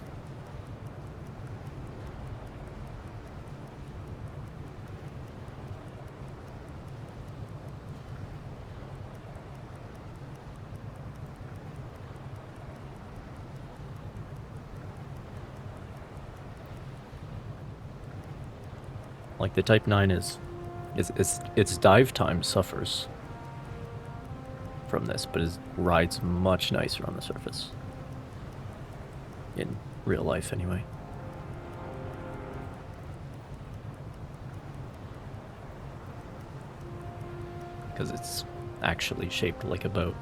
Like the Type 9 its dive time suffers from this, but it rides much nicer on the surface. In real life, anyway. Because it's actually shaped like a boat.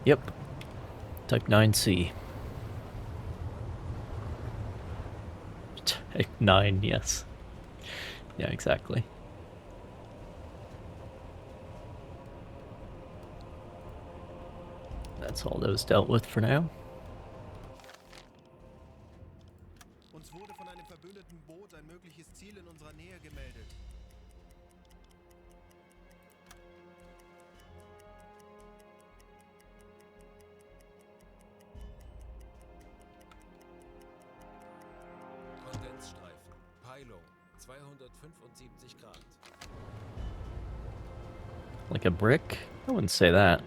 Yep. Type 9C. Type 9, yes. Yeah, exactly. That's all those dealt with for now. Uns wurde von einem verbündeten Boot ein mögliches Ziel in unserer Nähe gemeldet. Kondensstreifen. Peilung 275 Grad. Like a brick? I wouldn't say that.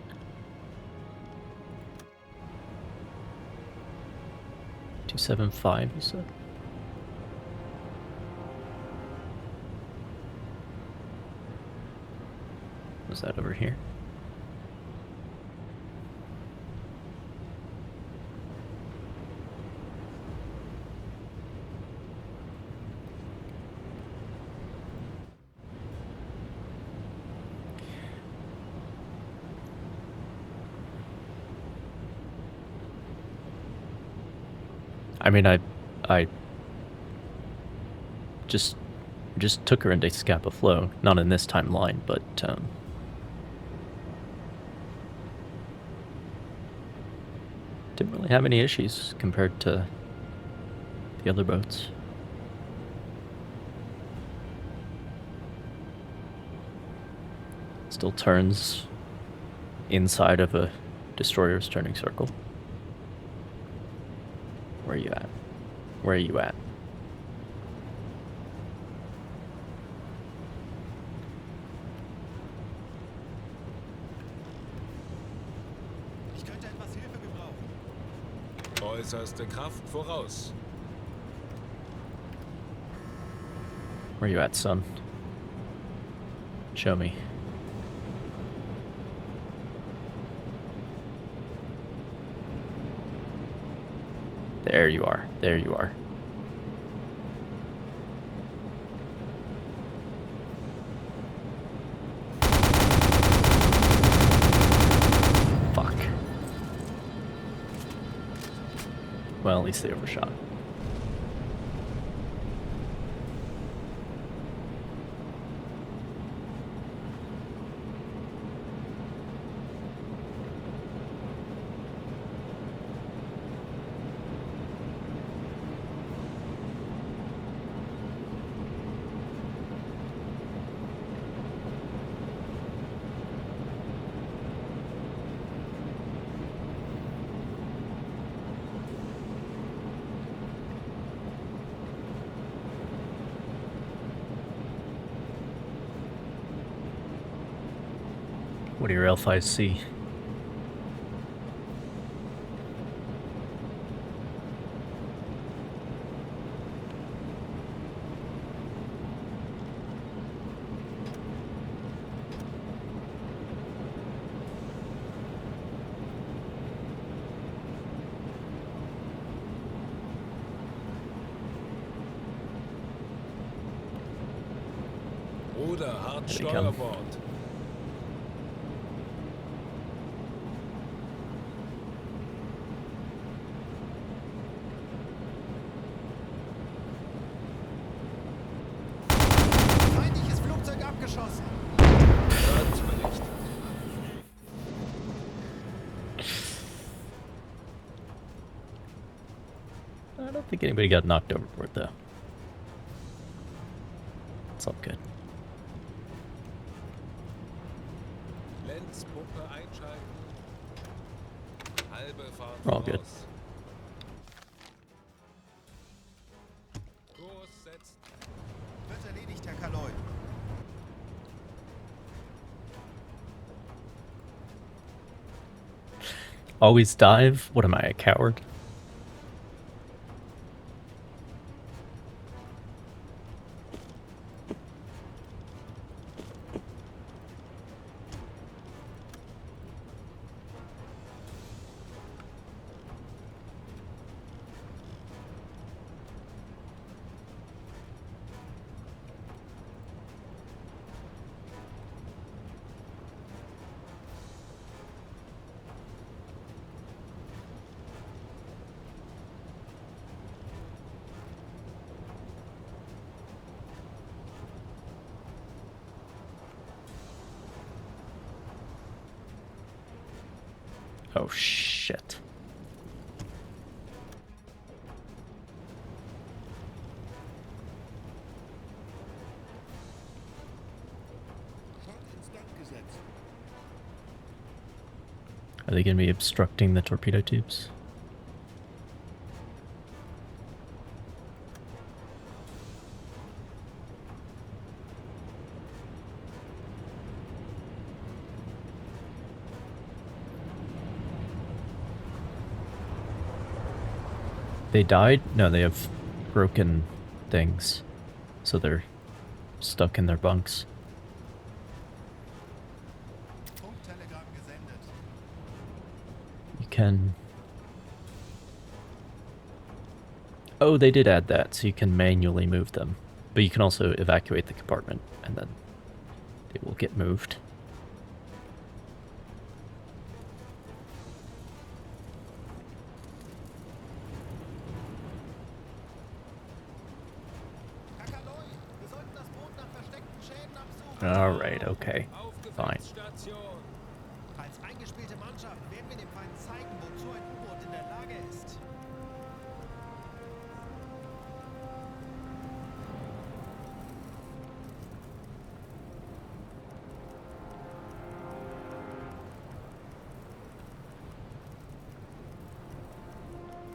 $275, you said? Was that over here? I mean, I just took her into Scapa Flow, not in this timeline, but didn't really have any issues compared to the other boats. Still turns inside of a destroyer's turning circle. Where are you at? Where are you at? Ich könnte etwas Hilfe gebrauchen. Äußerste Kraft voraus. Where are you at, son? Show me. There you are. There you are. Fuck. Well, at least they overshot. What do your L5s see? Ruder, hart There they come. Steuerbord. Feindliches Flugzeug abgeschossen. Schadensbericht. I don't think anybody got knocked overboard, though. It's all good. Lenzpumpe einschalten. Halbe Fahrt We're all good. voraus. Kurs setzen. Wird erledigt, Herr Kaloy. Always dive? What am I, a coward? Oh shit. Voll instand gesetzt. Are they going to be obstructing the torpedo tubes? They died? No, they have broken things. So they're stuck in their bunks. Funktelegramm gesendet. You can... Oh, they did add that, so you can manually move them. But you can also evacuate the compartment, and then they will get moved. Kakaloi, wir sollten das Boot nach versteckten Schäden absuchen. Alright, okay. Fine. Aufgefangenstation. Als eingespielte Mannschaft werden wir dem Feind zeigen, wozu ein U-Boot in der Lage ist.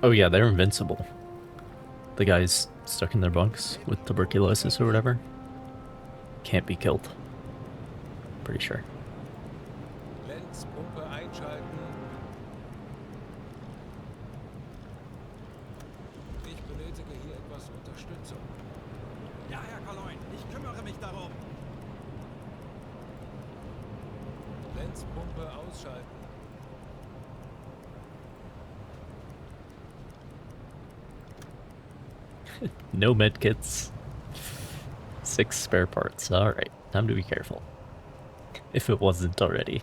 Oh yeah, they're invincible. The guys stuck in their bunks with tuberculosis or whatever can't be killed. Pretty sure. Lenzpumpe einschalten. Ich benötige hier etwas Unterstützung. Ja, Herr Koloin, ich kümmere mich darum. Lenzpumpe ausschalten. No medkits. 6 spare parts. Alright, time to be careful. If it wasn't already.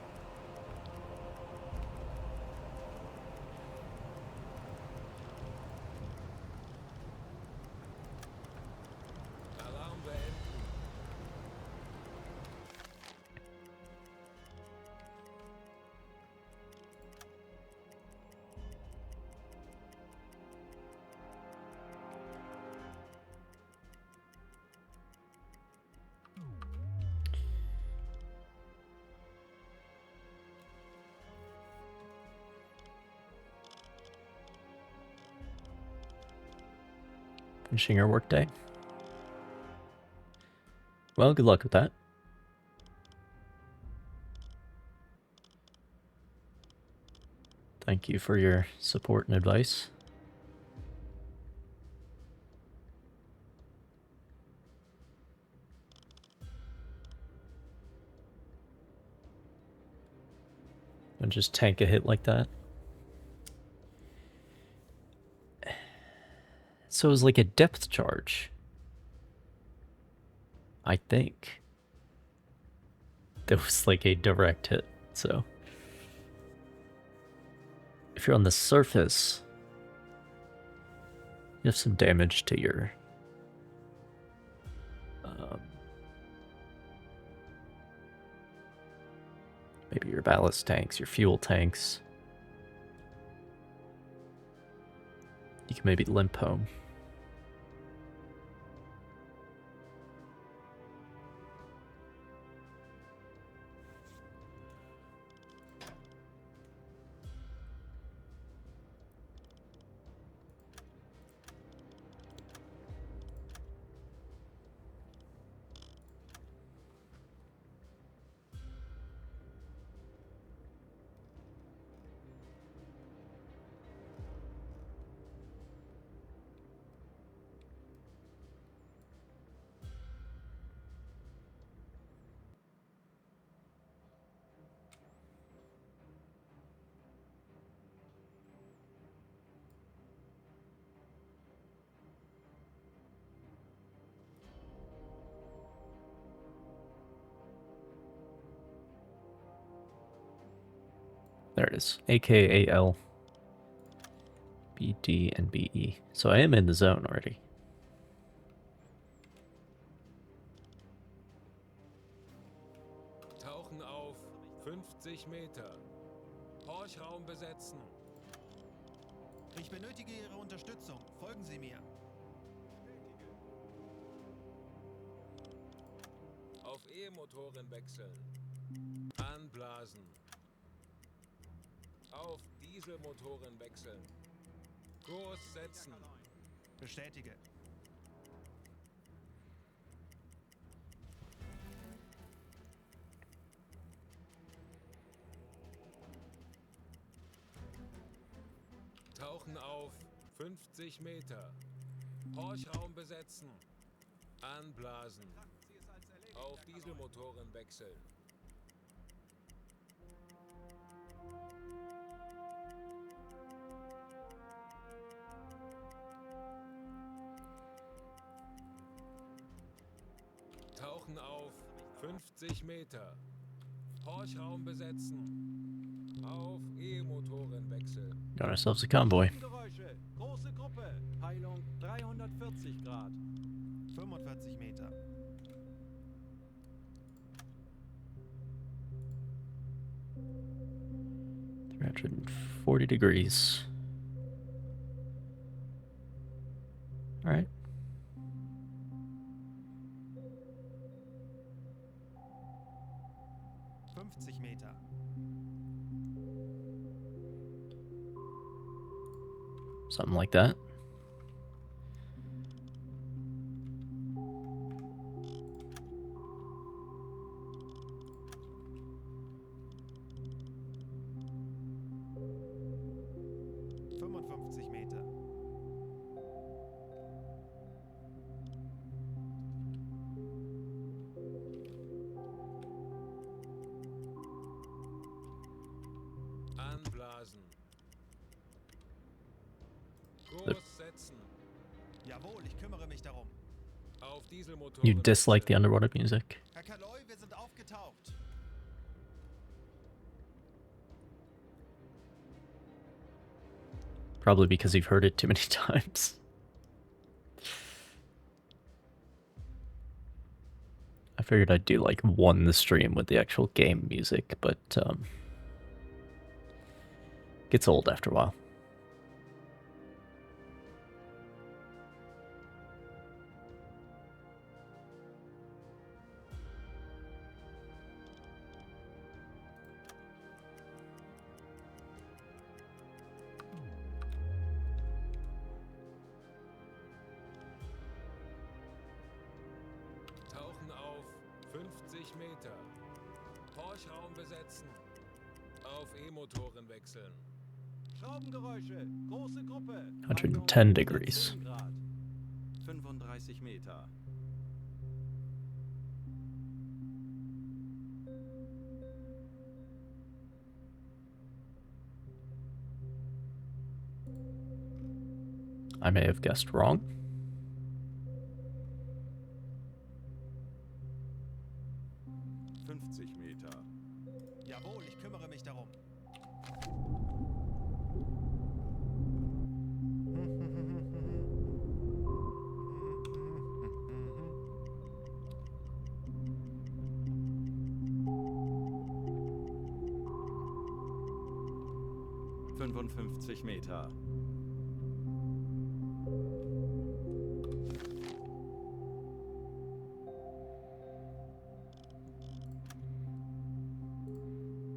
Alarm beenden. Finishing our workday. Well, good luck with that. Thank you for your support and advice. And just tank a hit like that. So it was like a depth charge. I think. There was like a direct hit, so. If you're on the surface, you have some damage to your maybe your ballast tanks, your fuel tanks. You can maybe limp home. There it is. AKAL. BD and BE. So I am in the zone already. Tauchen auf 50 Meter. Horchraum besetzen. Ich benötige Ihre Unterstützung. Folgen Sie mir. Auf E-Motoren wechseln. Anblasen. Auf Dieselmotoren wechseln. Kurs setzen. Bestätige. Tauchen auf 50 Meter. Horchraum besetzen. Anblasen. Auf Dieselmotoren wechseln. Tauchen auf 50 Meter. Horchraum besetzen. Auf E-Motoren wechseln. Got ourselves a convoy. Geräusche. Große Gruppe. Peilung 340 Grad. 45 Meter. $340. All right. Meter. Something like that. Meter. Anblasen. Kurs setzen. Jawohl, ich kümmere mich darum. Auf Dieselmotoren. You dislike the underwater music? Herr Kaloi, wir sind aufgetaucht. Probably because you've heard it too many times. I figured I'd do like one the stream with the actual game music, but gets old after a while. Tauchen auf 50 Meter. Horchraum besetzen. Auf E-Motoren wechseln. Schraubengeräusche. Große Gruppe. 110 degrees. 10 Grad. 35 Meter. I may have guessed wrong. Meter. Jawohl, ich kümmere mich darum. Meter.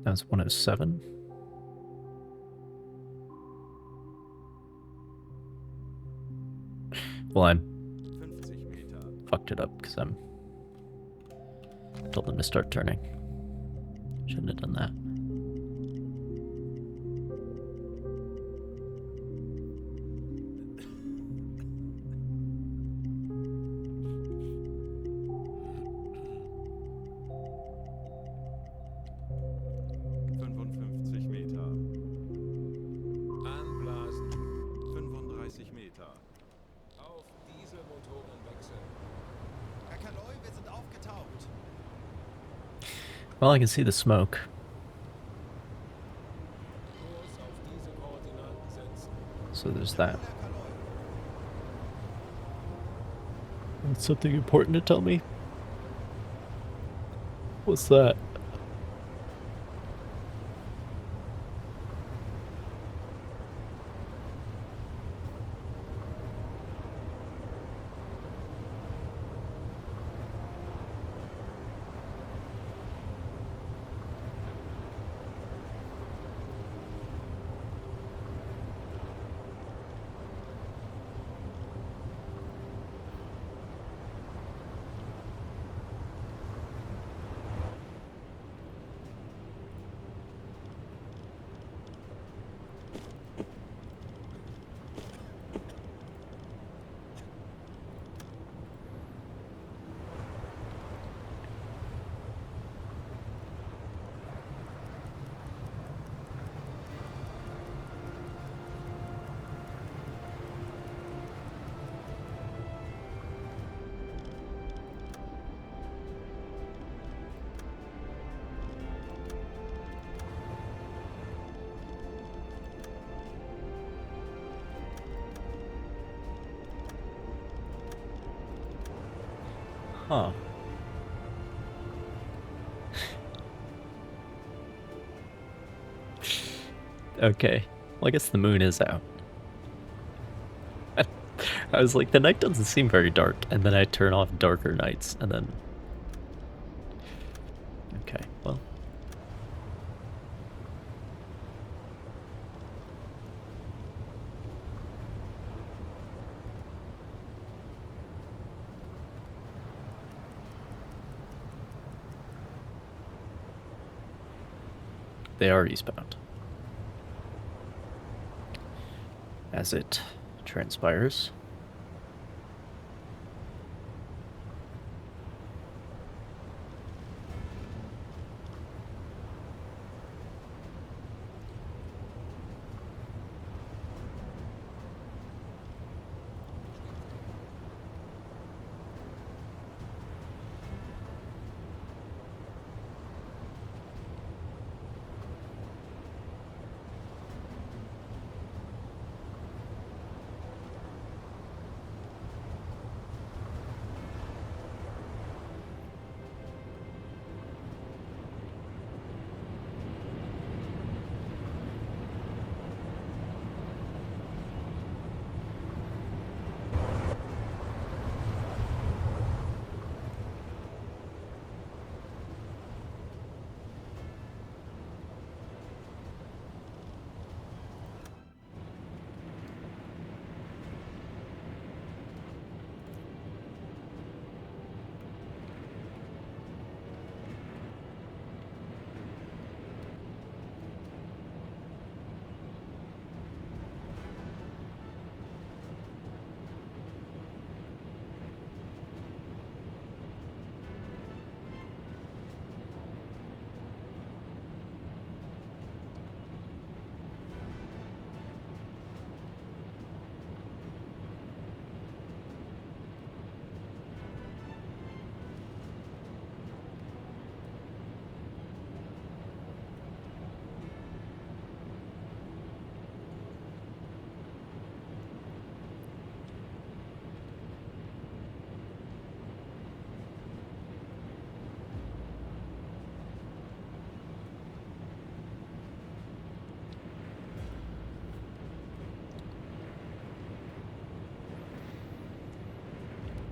That's 107. Well, I 50 Meter. fucked it up because I'm told them to start turning. Shouldn't have done that. Meter. Anblasen. 35 Meter. Auf Dieselmotoren wechseln. Herr Kaloi, wir sind aufgetaucht. Well, I can see the smoke. Kurs auf diese Koordinaten setzen. So there's that. Herr Kaloi. That's something important to tell me. What's that? Huh. Okay. Well, I guess the moon is out. I was like, the night doesn't seem very dark, and then I turn off darker nights, and then... Okay, well... They are eastbound. As it transpires.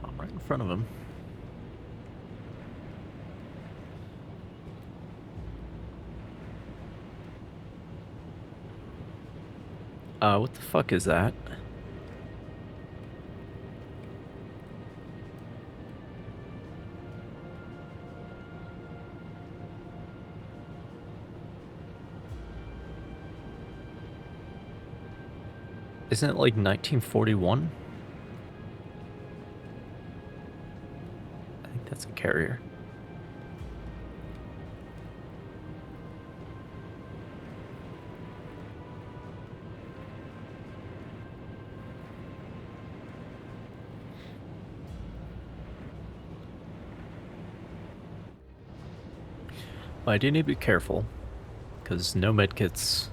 I'm right in front of him. What the fuck is that? Isn't it like 1941? I think that's a carrier. Well, I do need to be careful, because no medkits,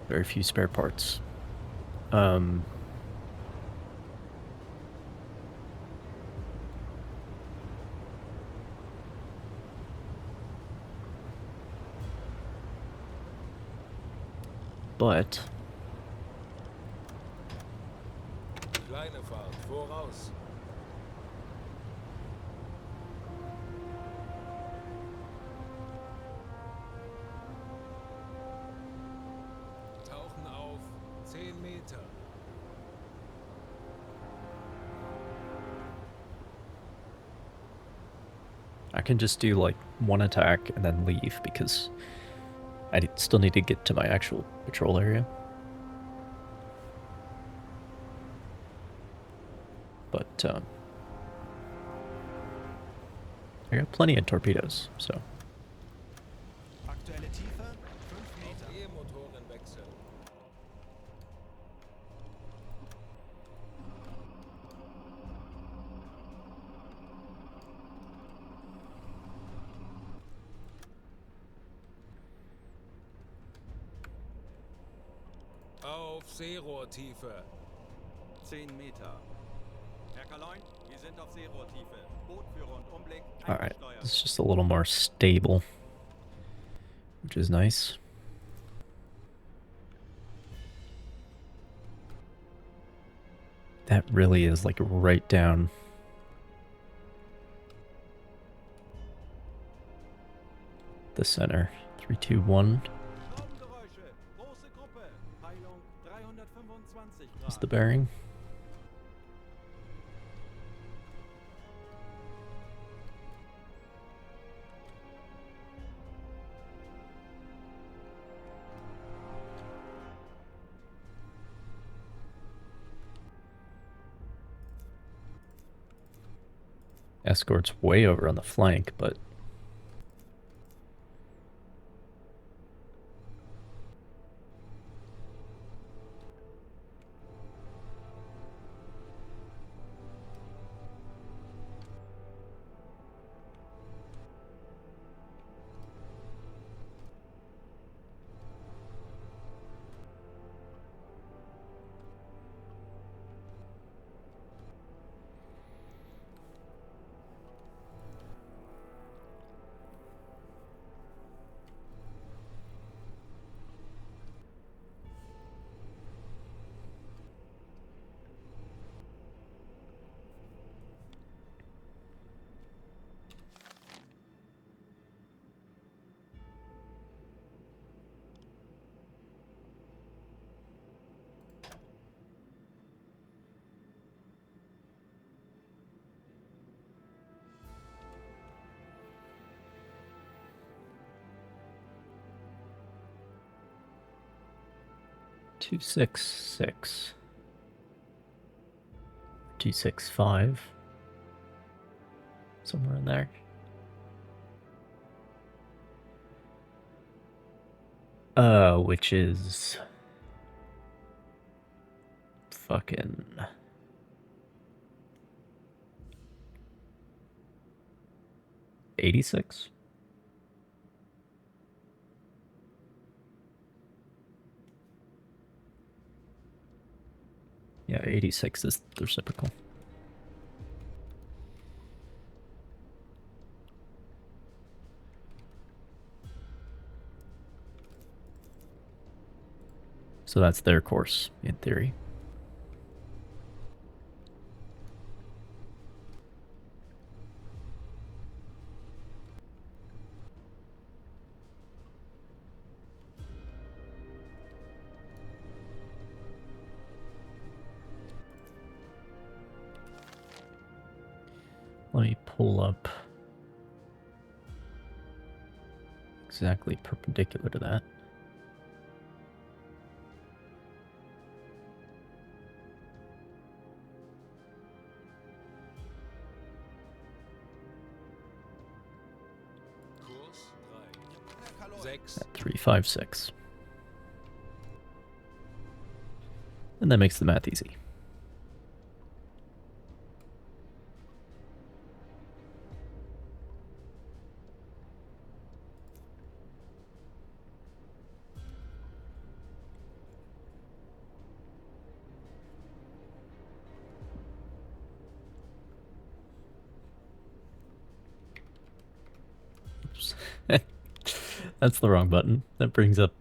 very few spare parts. But Kleine Fahrt, voraus. Tauchen auf, 10 Meter. I can just do like one attack and then leave, because I still need to get to my actual patrol area. But I got plenty of torpedoes, so. Aktuelle Tiefe 5 Auf Meter. E-Motoren wechseln. Auf Seerohrtiefe. 10 Meter. Herr Kaloin, wir sind auf Seerohrtiefe. Bootführer und Umblick Alright, eingesteuert. it's just a little more stable, which is nice. That really is like right down. The center. 3, 2, 1 Schraubengeräusche. Große Gruppe. Peilung 325 is Grad. the bearing. Escort's way over on the flank, but two, 6, 6. 2, 6, 5. Somewhere in there. Which is fucking 86. Yeah, 86 is the reciprocal. So that's their course, in theory. Let me pull up exactly perpendicular to that. Kurs 3. Herr Kaloin. 6. At 3, 5, 6. And that makes the math easy. Oops. That's the wrong button. That brings up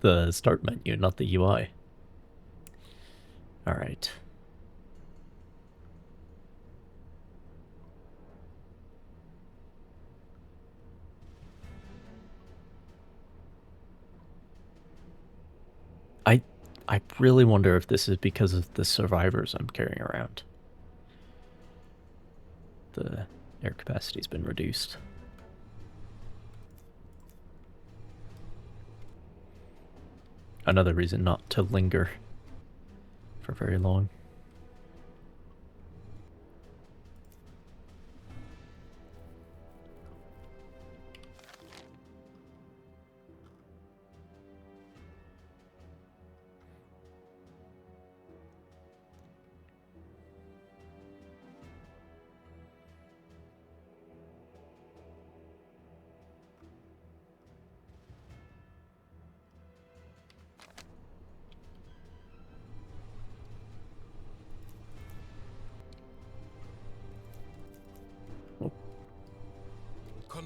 the start menu, not the UI. All right. I really wonder if this is because of the survivors I'm carrying around. The air capacity's been reduced. Another reason not to linger for very long.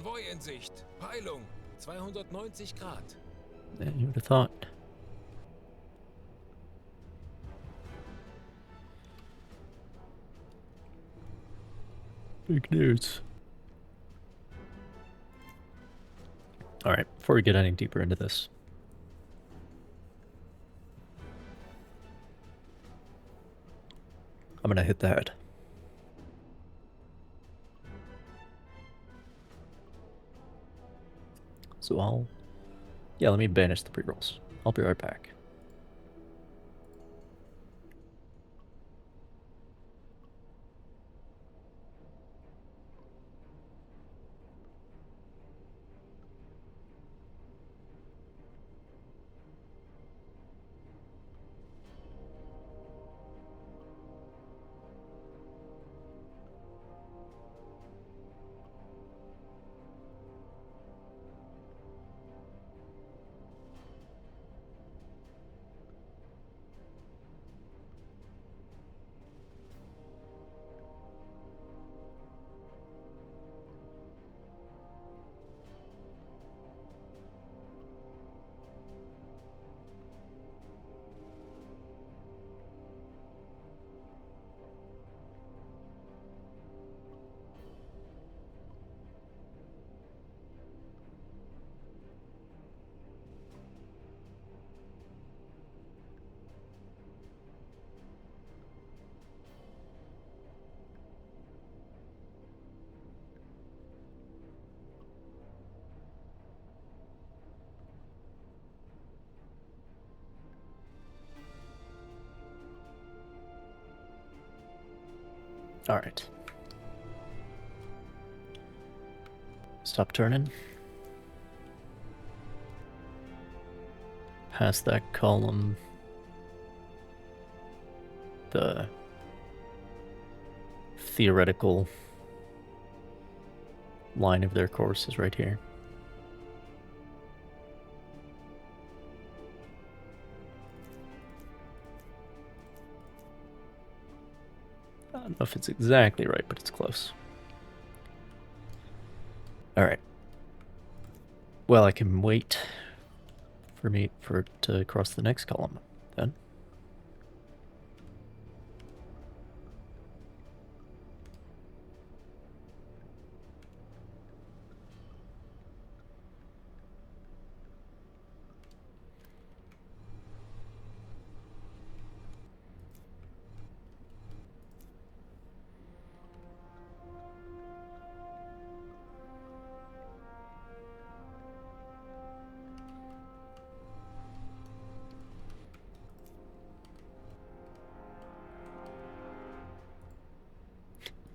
Konvoi in Sicht. Peilung 290 Grad. Yeah, you would have thought. Big news. Alright, before we get any deeper into this. I'm gonna hit that. So yeah, let me banish the pre-rolls. I'll be right back. Alright. Stop turning. Past that column. The theoretical line of their course is right here. I don't know if it's exactly right, but it's close. Alright. Well, I can wait for it to cross the next column, then.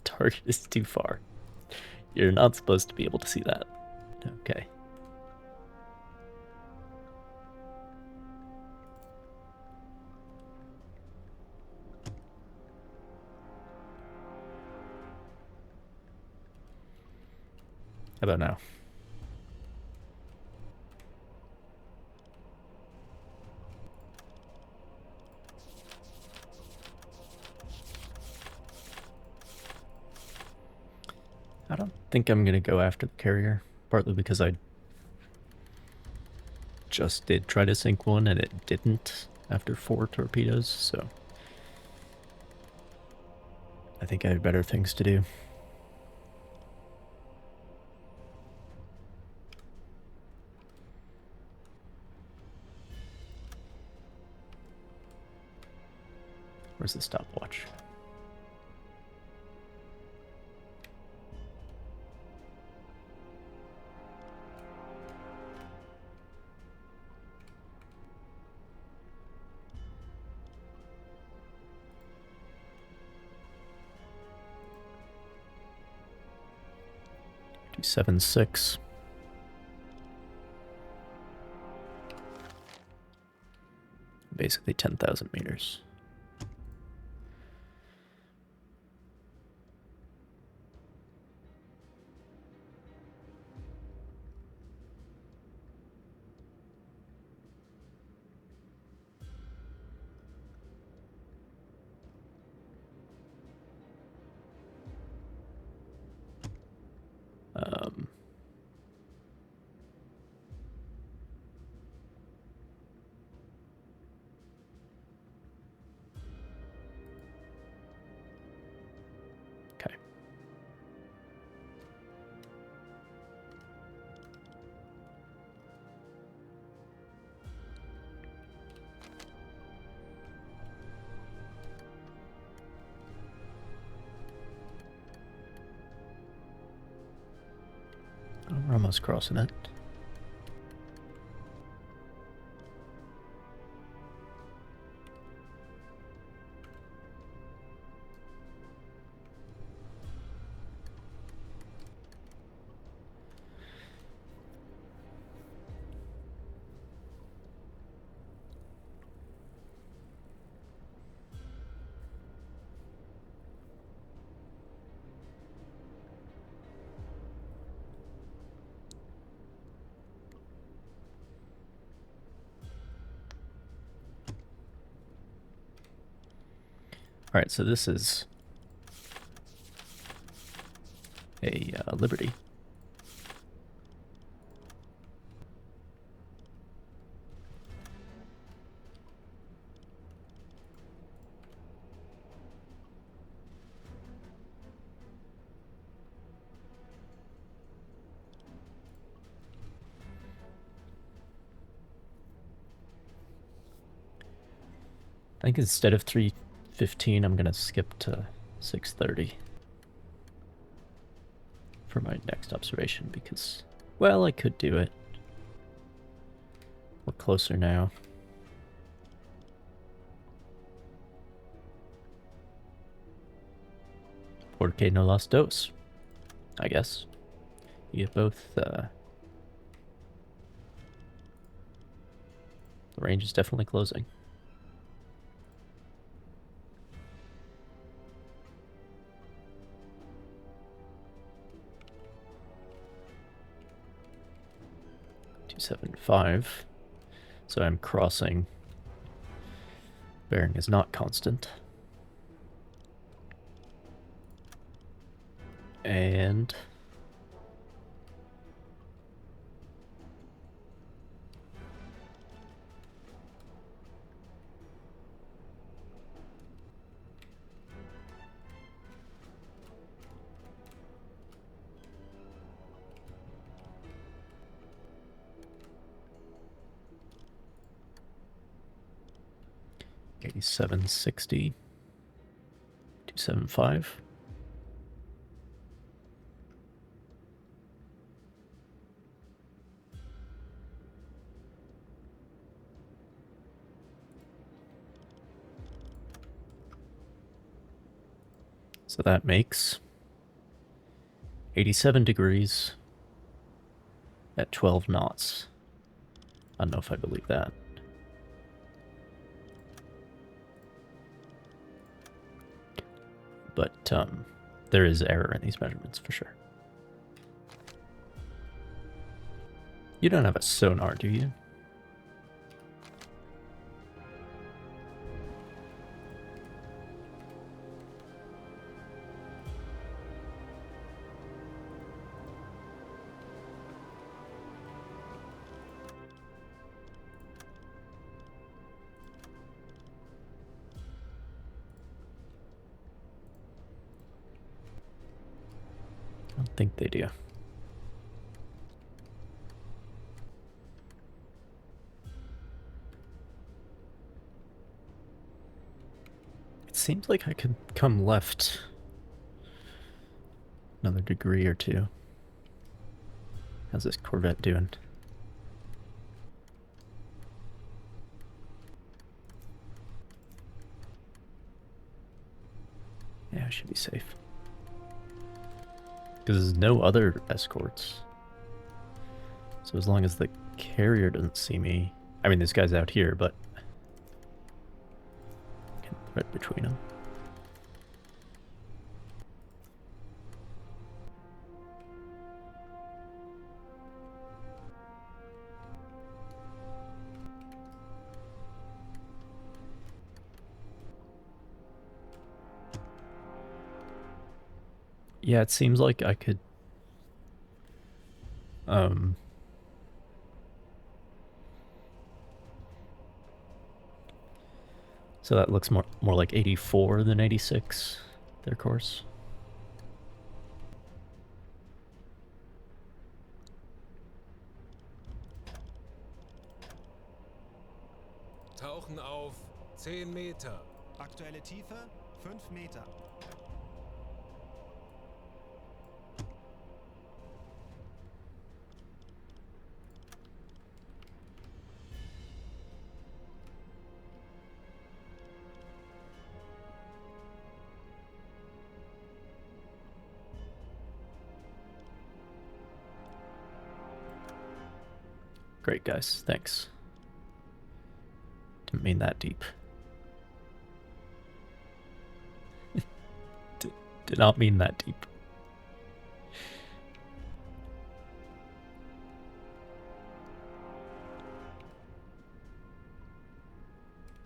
Target is too far. You're not supposed to be able to see that. Okay. How about now? I don't think I'm gonna go after the carrier, partly because I just did try to sink one and it didn't after 4 torpedoes, so I think I have better things to do. Where's the stopwatch? Do 7-6. Basically 10,000 meters. We're almost crossing it. Alright, so this is a Liberty. I think instead of 3:15, I'm gonna skip to 6:30 for my next observation because, well, I could do it. We're closer now. Porque no las dos, I guess. You get both. The range is definitely closing. .275. So I'm crossing. Bearing is not constant. And .8760. 275. So that makes 87 degrees at 12 knots. I don't know if I believe that. But there is error in these measurements for sure. You don't have a sonar, do you? I don't think they do. It seems like I could come left another degree or two. How's this Corvette doing? Yeah, I should be safe. Because there's no other escorts. So as long as the carrier doesn't see me... I mean, this guy's out here, but... I can thread between them. Yeah, it seems like I could... So that looks more like 84 than 86, their course. Tauchen auf 10 Meter. Aktuelle Tiefe 5 Meter. Great, guys. Thanks. Didn't mean that deep. Did not mean that deep.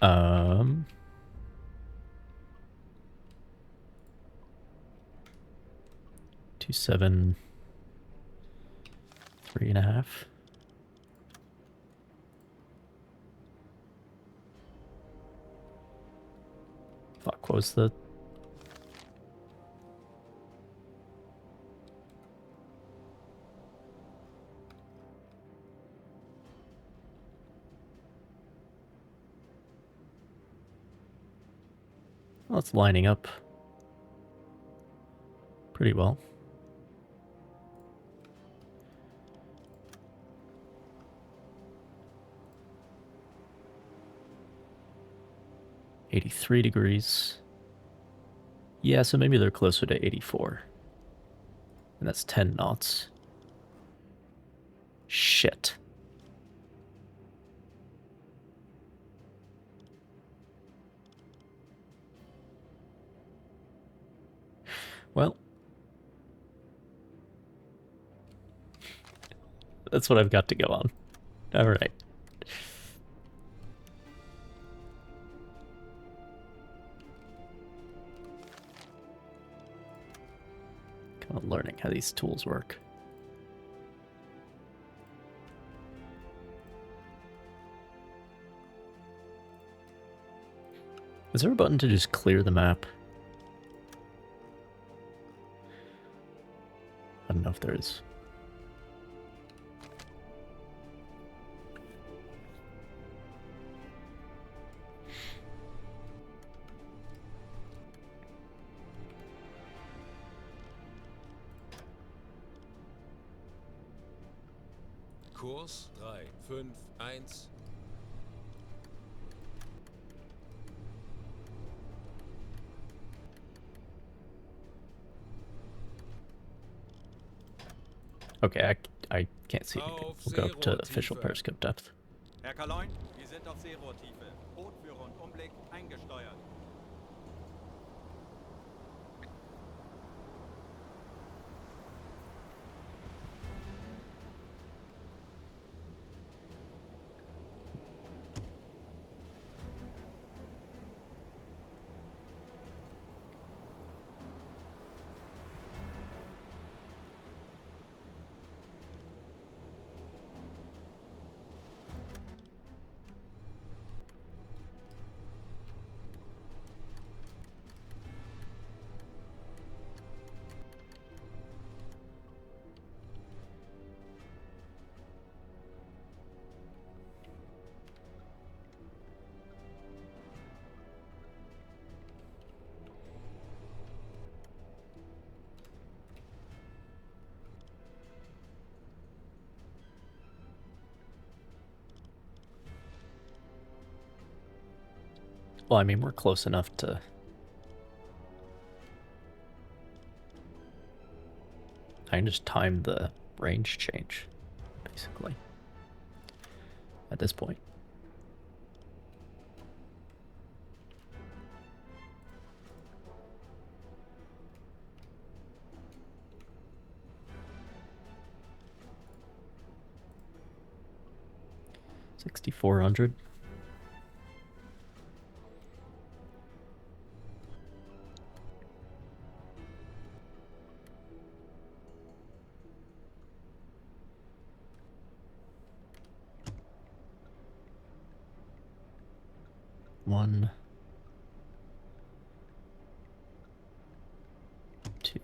Um... 2-7... 3.5. Fuck, what was the... Well, it's lining up pretty well. $83. Yeah, so maybe they're closer to 84. And that's 10 knots. Shit. Well, that's what I've got to go on. All right. Kind of learning how these tools work. Is there a button to just clear the map? I don't know if there is. Kurs 3, 5, 1. Okay, I can't see anything. Auf We'll go up to official Seerohrtiefe. periscope depth. Herr Kaloin, wir sind auf Seerohrtiefe. Bootführer und Umblick eingesteuert. Well, I mean, we're close enough to... I can just time the range change, basically, at this point. $6,400. One, two.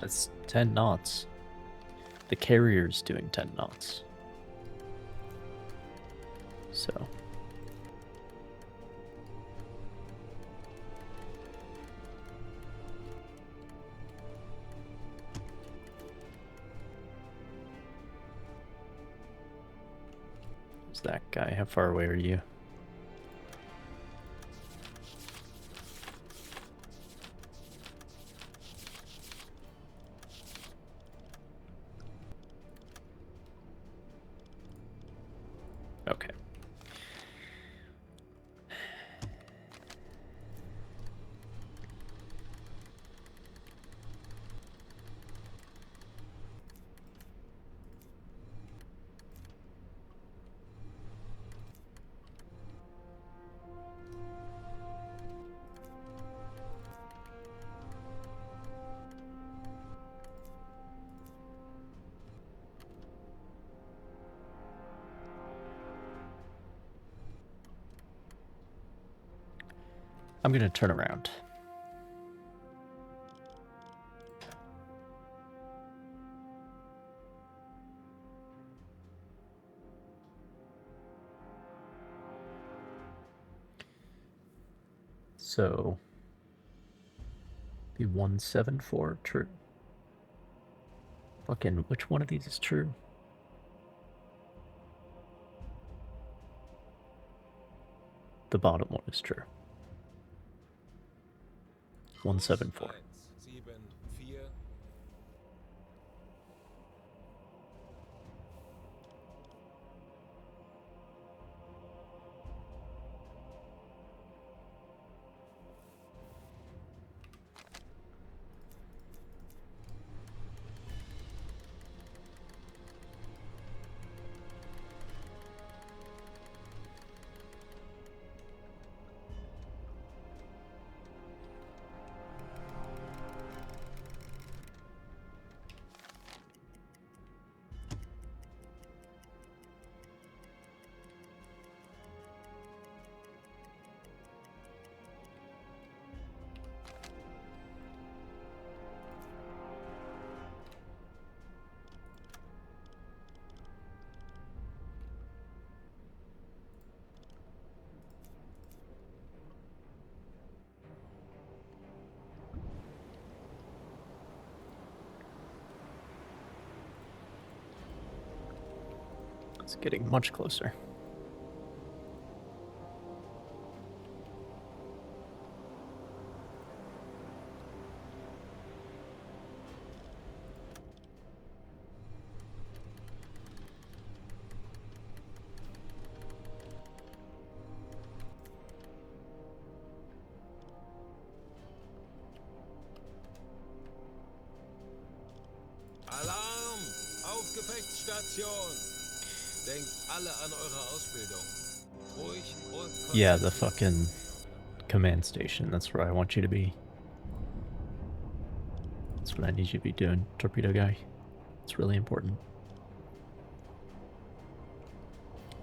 It's 10 knots. The carrier's doing 10 knots. So. Who's that guy? How far away are you? Okay. I'm gonna turn around. So, the 174 true. Fucking, which one of these is true? The bottom one is true. 174. 174. It's getting much closer. Alarm! Auf Gefechtsstation! Denkt alle an eure Ausbildung. Ruhig und Yeah, the konzentriert. fucking command station. That's where I want you to be. That's what I need you to be doing, torpedo guy. It's really important.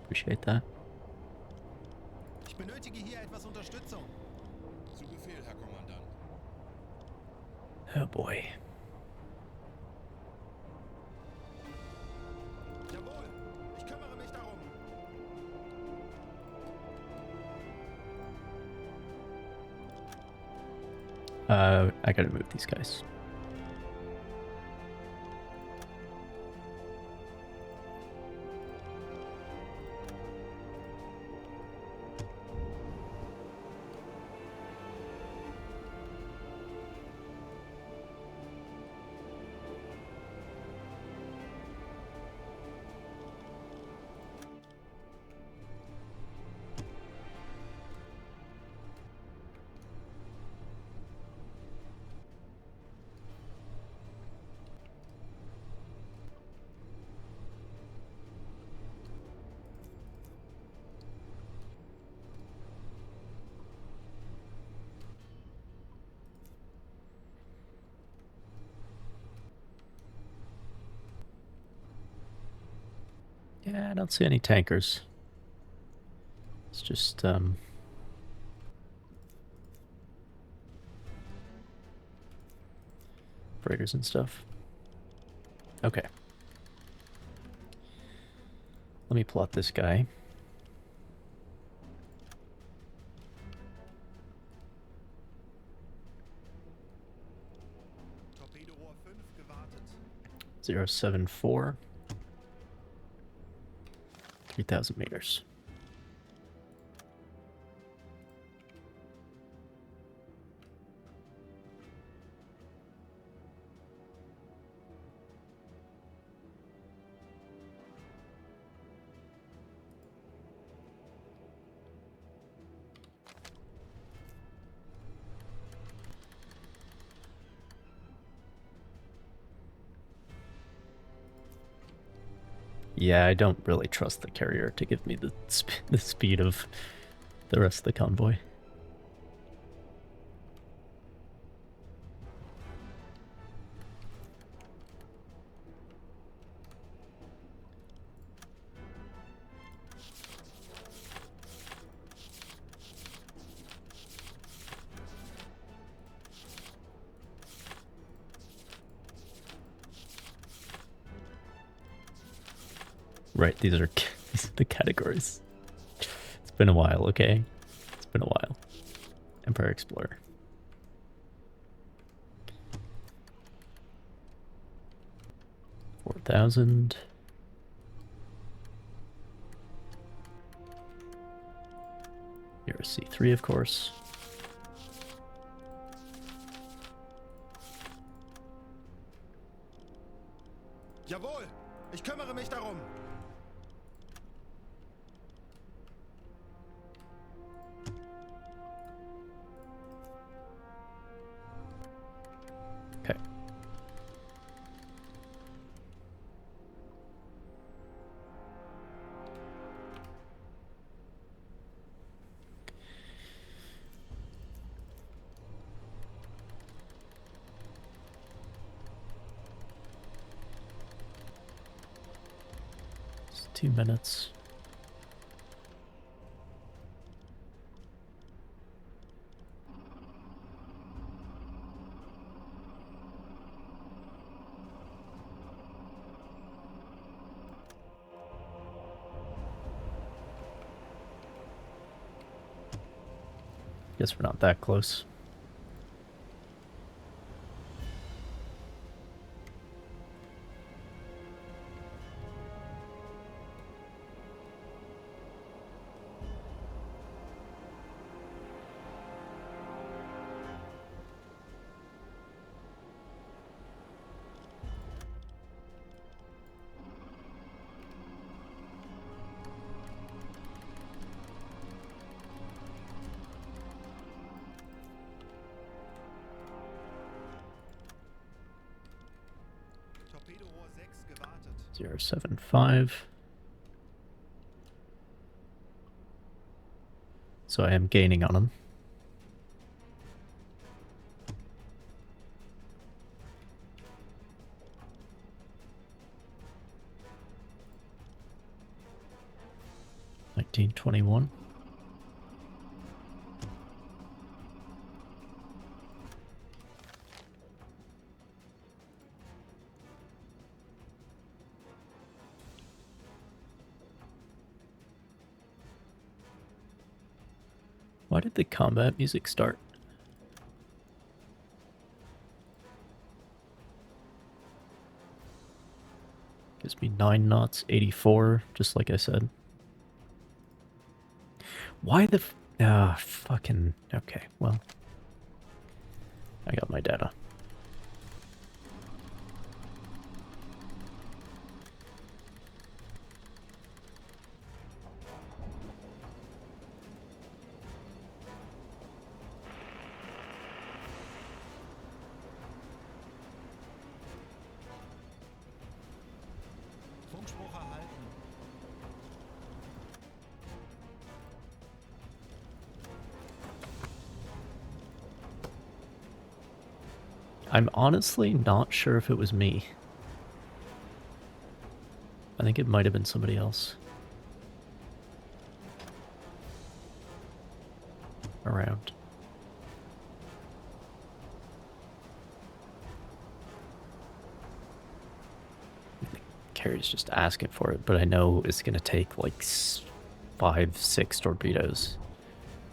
Appreciate that. Ich benötige hier etwas Unterstützung. Zu Befehl, Herr Kommandant. Oh boy. Jawohl, ich kümmere mich darum. I gotta move these guys. Yeah, I don't see any tankers. It's just, freighters and stuff. Okay. Let me plot this guy. Torpedorohr 5 gewartet. 074. 3,000 meters. Yeah, I don't really trust the carrier to give me the speed of the rest of the convoy. Right, these are the categories. It's been a while, okay? It's been a while. Empire Explorer. $4,000. You're a C3, of course. Jawohl, ich kümmere mich darum. Okay. It's 2 minutes. Guess we're not that close. Torpedorohr 6 gewartet. 075. So I am gaining on him. $19.21. Why did the combat music start? Gives me 9 knots, 84, just like I said. Why the fucking... Okay, well. I got my data. Funkspruch erhalten. I'm honestly not sure if it was me. I think it might have been somebody else. Around. carrier's just asking for it, but I know it's gonna take like 5, 6 torpedoes,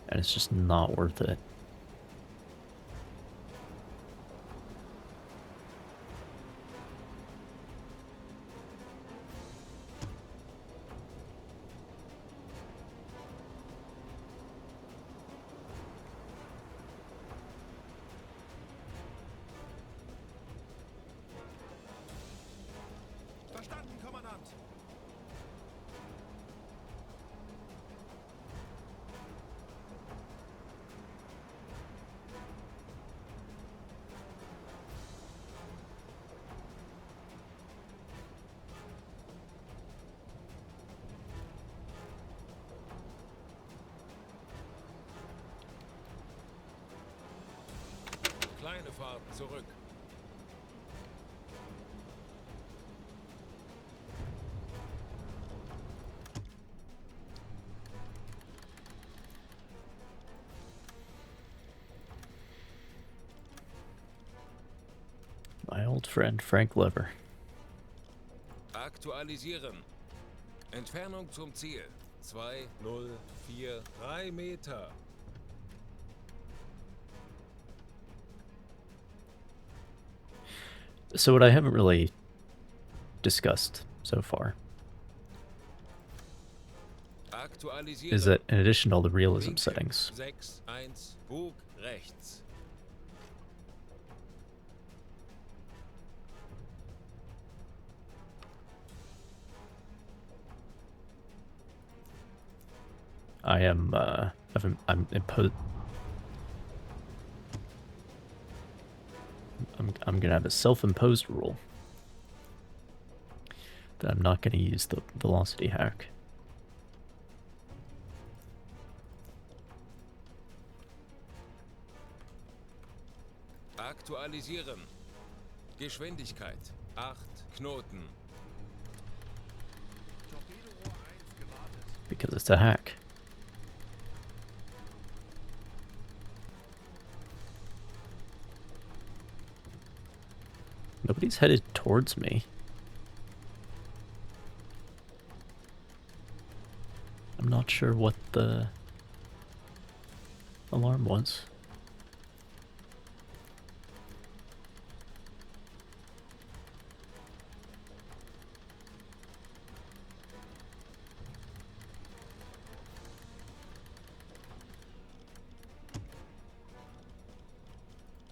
and it's just not worth it. Verstanden, Kommandant. Kleine Fahrten zurück. My old friend Frank Lever. Aktualisieren. Entfernung zum Ziel. 2043 Meter. So what I haven't really discussed so far Aktualisieren. is that in addition to all the realism Winkel settings, 6-1, Bug rechts. I'm gonna have a self-imposed rule that I'm not gonna use the velocity hack. Aktualisieren. Geschwindigkeit 8 Knoten. Torpedorohr 1 gewartet. Because it's a hack. Nobody's headed towards me. I'm not sure what the alarm was.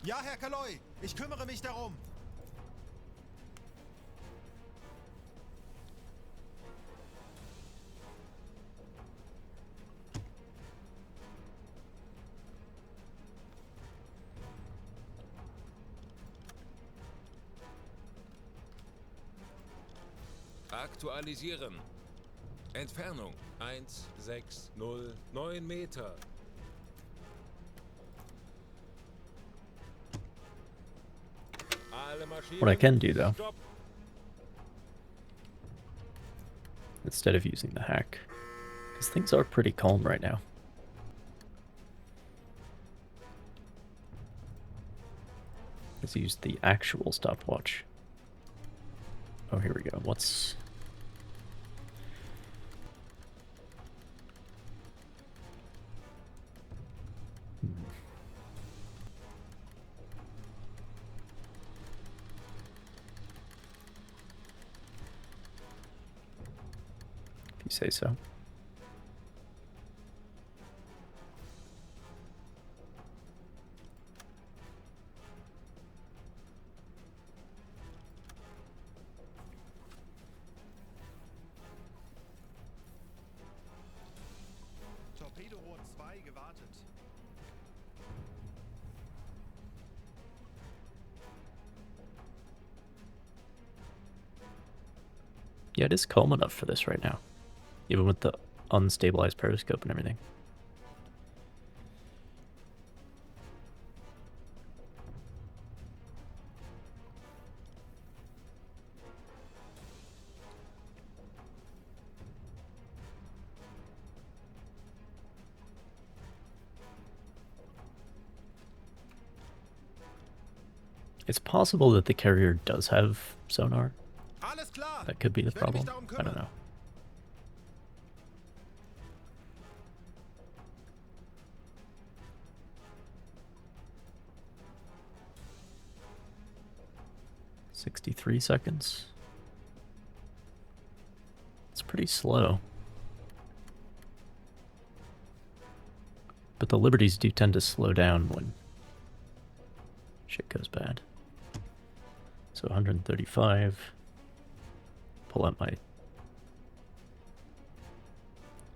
Ja, Herr Kaloy, ich kümmere mich darum. Aktualisieren. Entfernung 1609 Meter. Alle Maschinen. What I can do though, Stopp. instead of using the hack, because things are pretty calm right now. Let's use the actual stopwatch. Oh, here we go. What's... If you say so. Torpedorohr 2 gewartet. Yeah, it is calm enough for this right now, even with the unstabilized periscope and everything. It's possible that the carrier does have sonar, Alles klar. That could be the Ich werde mich problem. darum I don't kümmern. know. $63. It's pretty slow. But the Liberties do tend to slow down when shit goes bad. So 135. Pull out my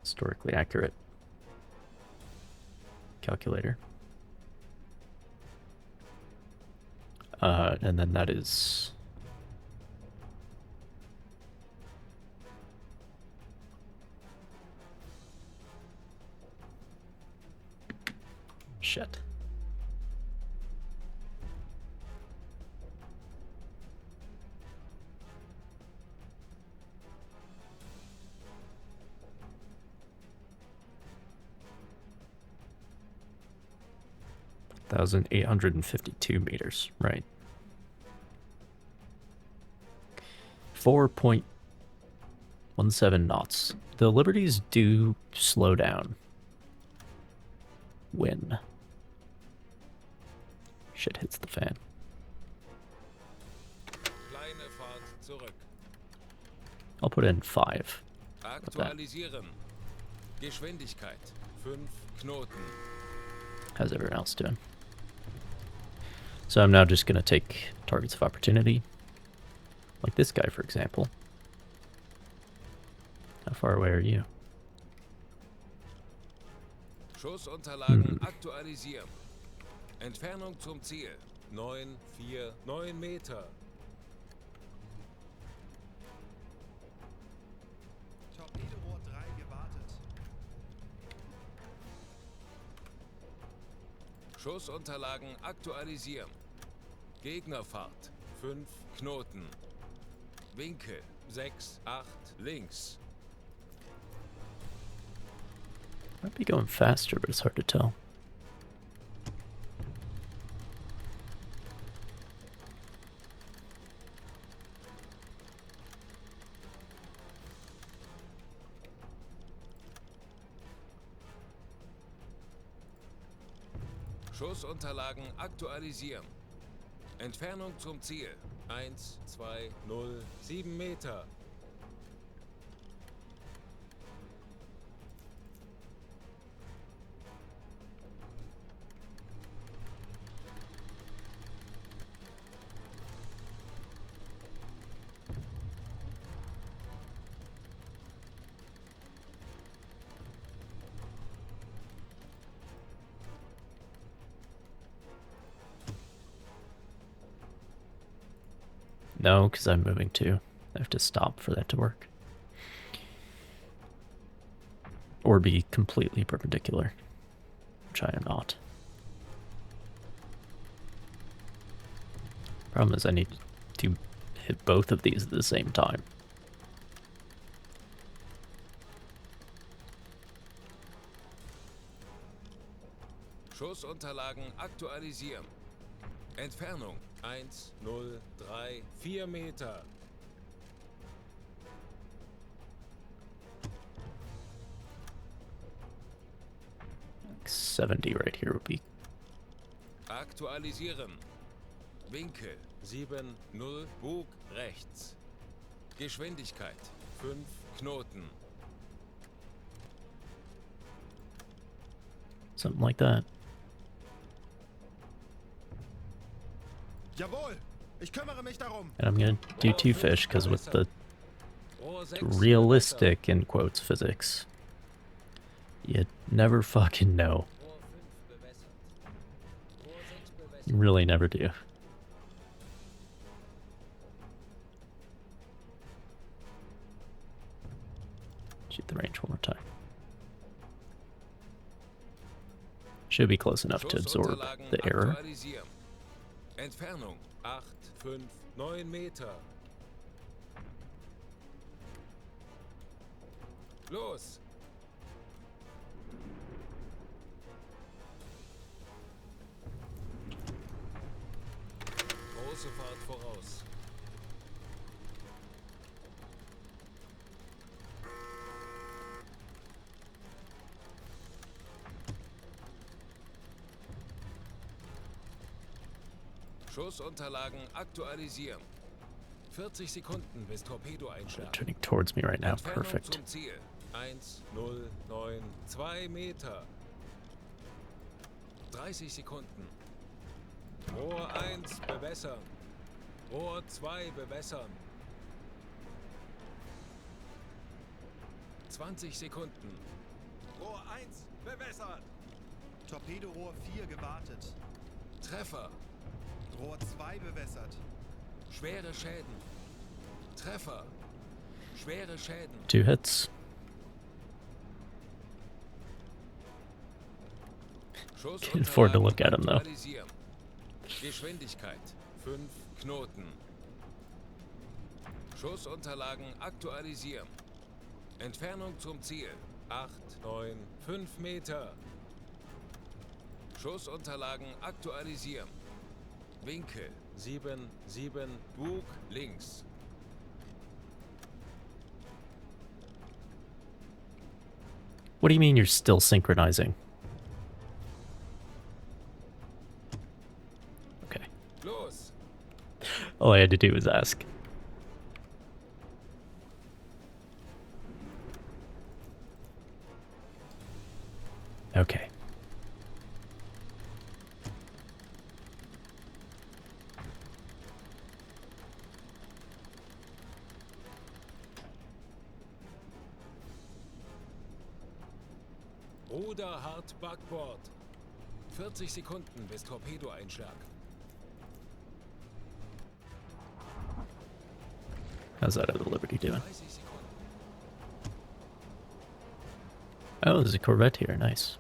historically accurate calculator. And then that is... Shit. $1,852 right. 4.17 knots. The Liberties do slow down when shit hits the fan. Kleine Fahrt zurück. I'll put in 5. Aktualisieren. Geschwindigkeit 5 Knoten. How's everyone else doing? So I'm now just going to take targets of opportunity. Like this guy, for example. How far away are you? Schussunterlagen aktualisieren. Entfernung zum Ziel 9 Meter. Torpedorohr 3 gewartet. Schussunterlagen aktualisieren. Gegnerfahrt 5 Knoten. Winkel 6, 8 links. Might be going faster, but it's hard to tell. Schussunterlagen aktualisieren. Entfernung zum Ziel 1, 2, 0, 7 Meter. No, because I'm moving too. I have to stop for that to work. Or be completely perpendicular, which I am not. Problem is I need to hit both of these at the same time. Schussunterlagen aktualisieren. Entfernung 1, 0, 3, 4 Meter. Like 70 right here would be... Aktualisieren. Winkel 7, 0, Bug rechts. Geschwindigkeit 5 Knoten. something like that. Jawohl, ich kümmere mich darum. And I'm gonna do 2 fish, because with the realistic, in quotes, physics, you never fucking know. You really never do. Shoot the range one more time. Should be close enough to absorb the error. Entfernung 8, 5, 9 Meter. Los! Große Fahrt voraus. Schussunterlagen aktualisieren. 40 Sekunden bis Torpedoeinschlag. Turning towards me right now. Entfernung Perfect. zum Ziel. 1092 Meter. 30 Sekunden. Rohr 1 bewässern. Rohr 2 bewässern. 20 Sekunden. Rohr 1 bewässert. Torpedorohr 4 gewartet. Treffer. Rohr 2 bewässert. Schwere Schäden. Treffer. Schwere Schäden. 2 hits. Can't afford to look at him though. Aktualisieren. Geschwindigkeit 5 Knoten. Schussunterlagen aktualisieren. Entfernung zum Ziel 895 Meter. Schussunterlagen aktualisieren. Winkel 77 Bug links. What do you mean you're still synchronizing? Okay. Los. All I had to do was ask. Okay. Ruder hart Backbord. 40 Sekunden bis Torpedoeinschlag. How's that other Liberty doing? 30 Sekunden. Oh, there's a Corvette here. Nice.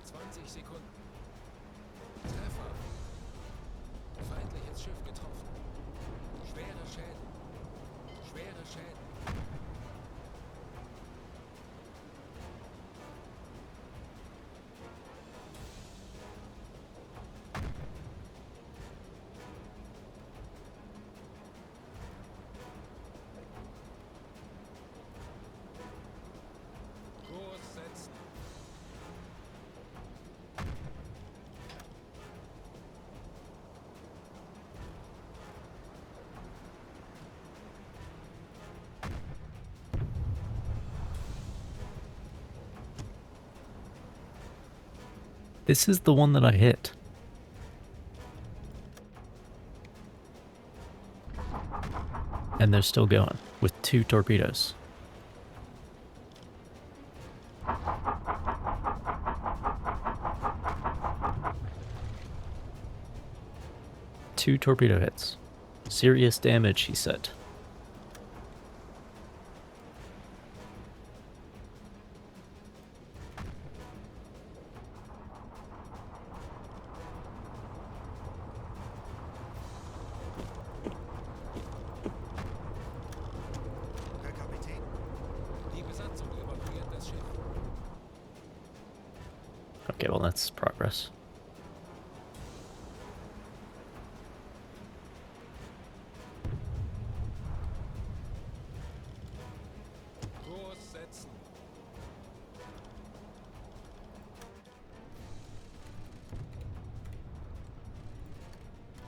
20 Sekunden. Treffer. Feindliches Schiff getroffen. Schwere Schäden. Schwere Schäden. Kurs setzen. This is the one that I hit. And they're still going with 2 torpedoes. Two torpedo hits. Serious damage, he said. Herr Kapitän, Die Besatzung evakuiert das Schiff. Okay, well that's progress. Kurs setzen.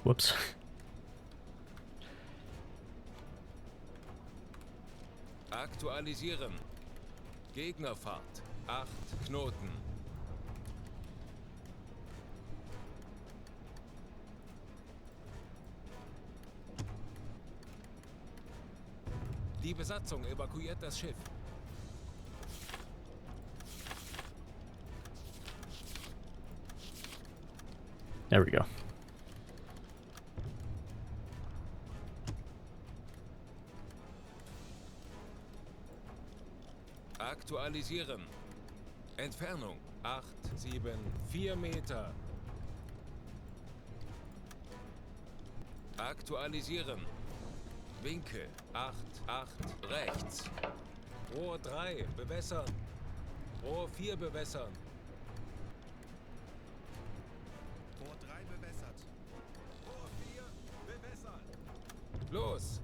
Whoops. Aktualisieren. Gegnerfahrt 8 Knoten. Die Besatzung evakuiert das Schiff. There we go. Aktualisieren. Entfernung 874 Meter. Aktualisieren. Winkel 8 rechts. Rohr 3 bewässern. Rohr 4 bewässern. Rohr 3 bewässert. Rohr 4 bewässern. Los!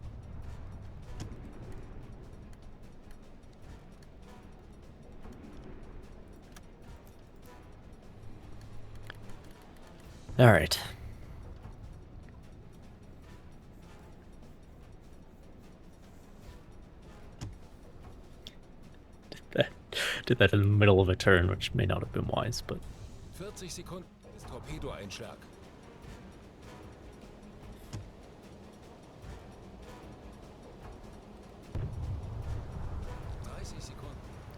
All right. Did that in the middle of a turn, which may not have been wise, but 40 Sekunden bis Torpedoeinschlag.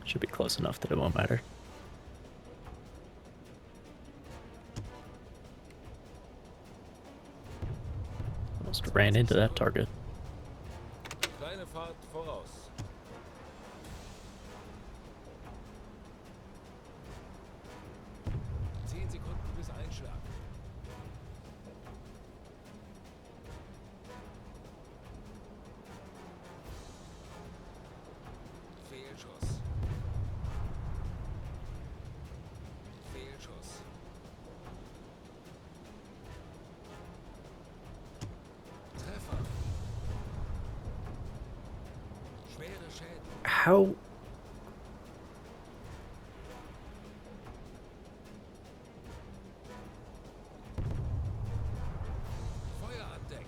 should be close enough that it won't matter. Almost ran into that target. Kleine Fahrt voraus. Sekunden bis Einschlag. Fehlschuss. Fehlschuss. Treffer. Schwere Schäden. How? Feuer an Deck.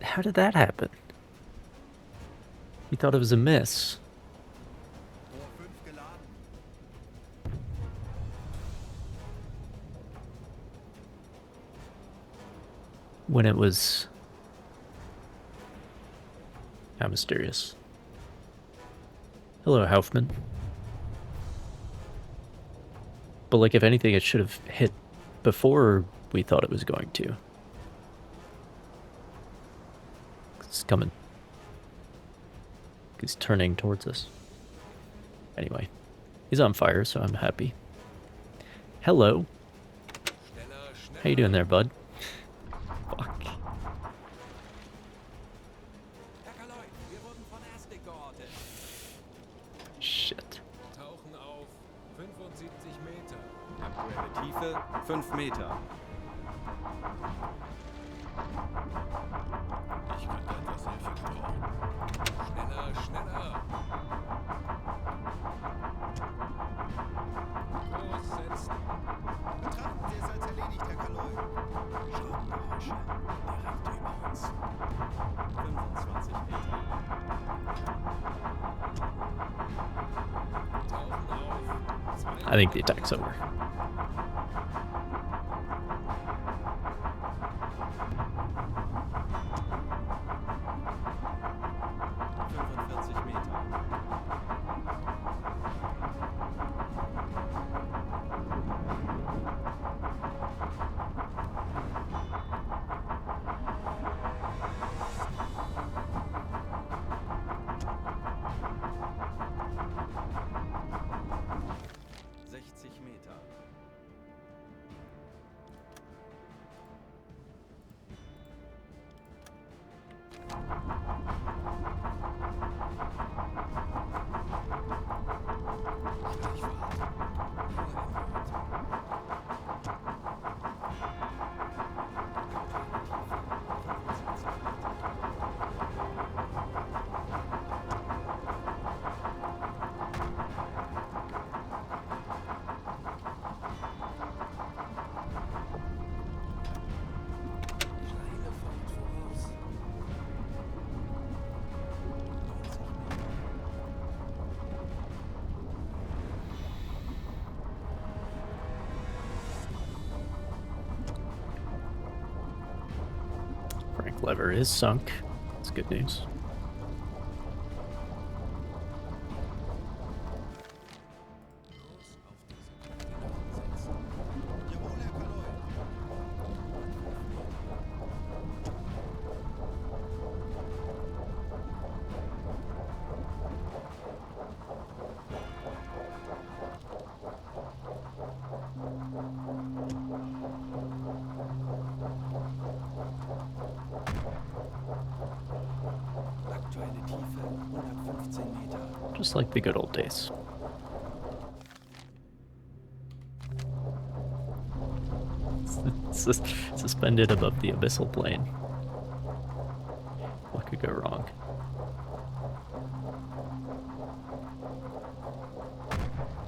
How did that happen? We thought it was a miss. Rohr 5 geladen. When it was... How mysterious. Hello, Haufman. But like, if anything, it should have hit before we thought it was going to. It's coming. He's turning towards us. Anyway, he's on fire, so I'm happy. Hello. How you doing there, bud? Fuck. Shit. Tauchen auf 75 Meter. Aktuelle Tiefe 5 Meter. Ich könnte etwas Hilfe gebrauchen. Schneller, schneller. Kurs setzen. Betrachten Sie es als erledigt, Herr Kaloi. Schraubengeräusche direkt über uns. 25 Meter. Tauchen auf. I think the attack's over. Frank lever is sunk. That's good news. Jawohl, Herr Kaloi. Aktuelle Tiefe 115 Meter. Just like the good old days. Suspended above the abyssal plane. What could go wrong?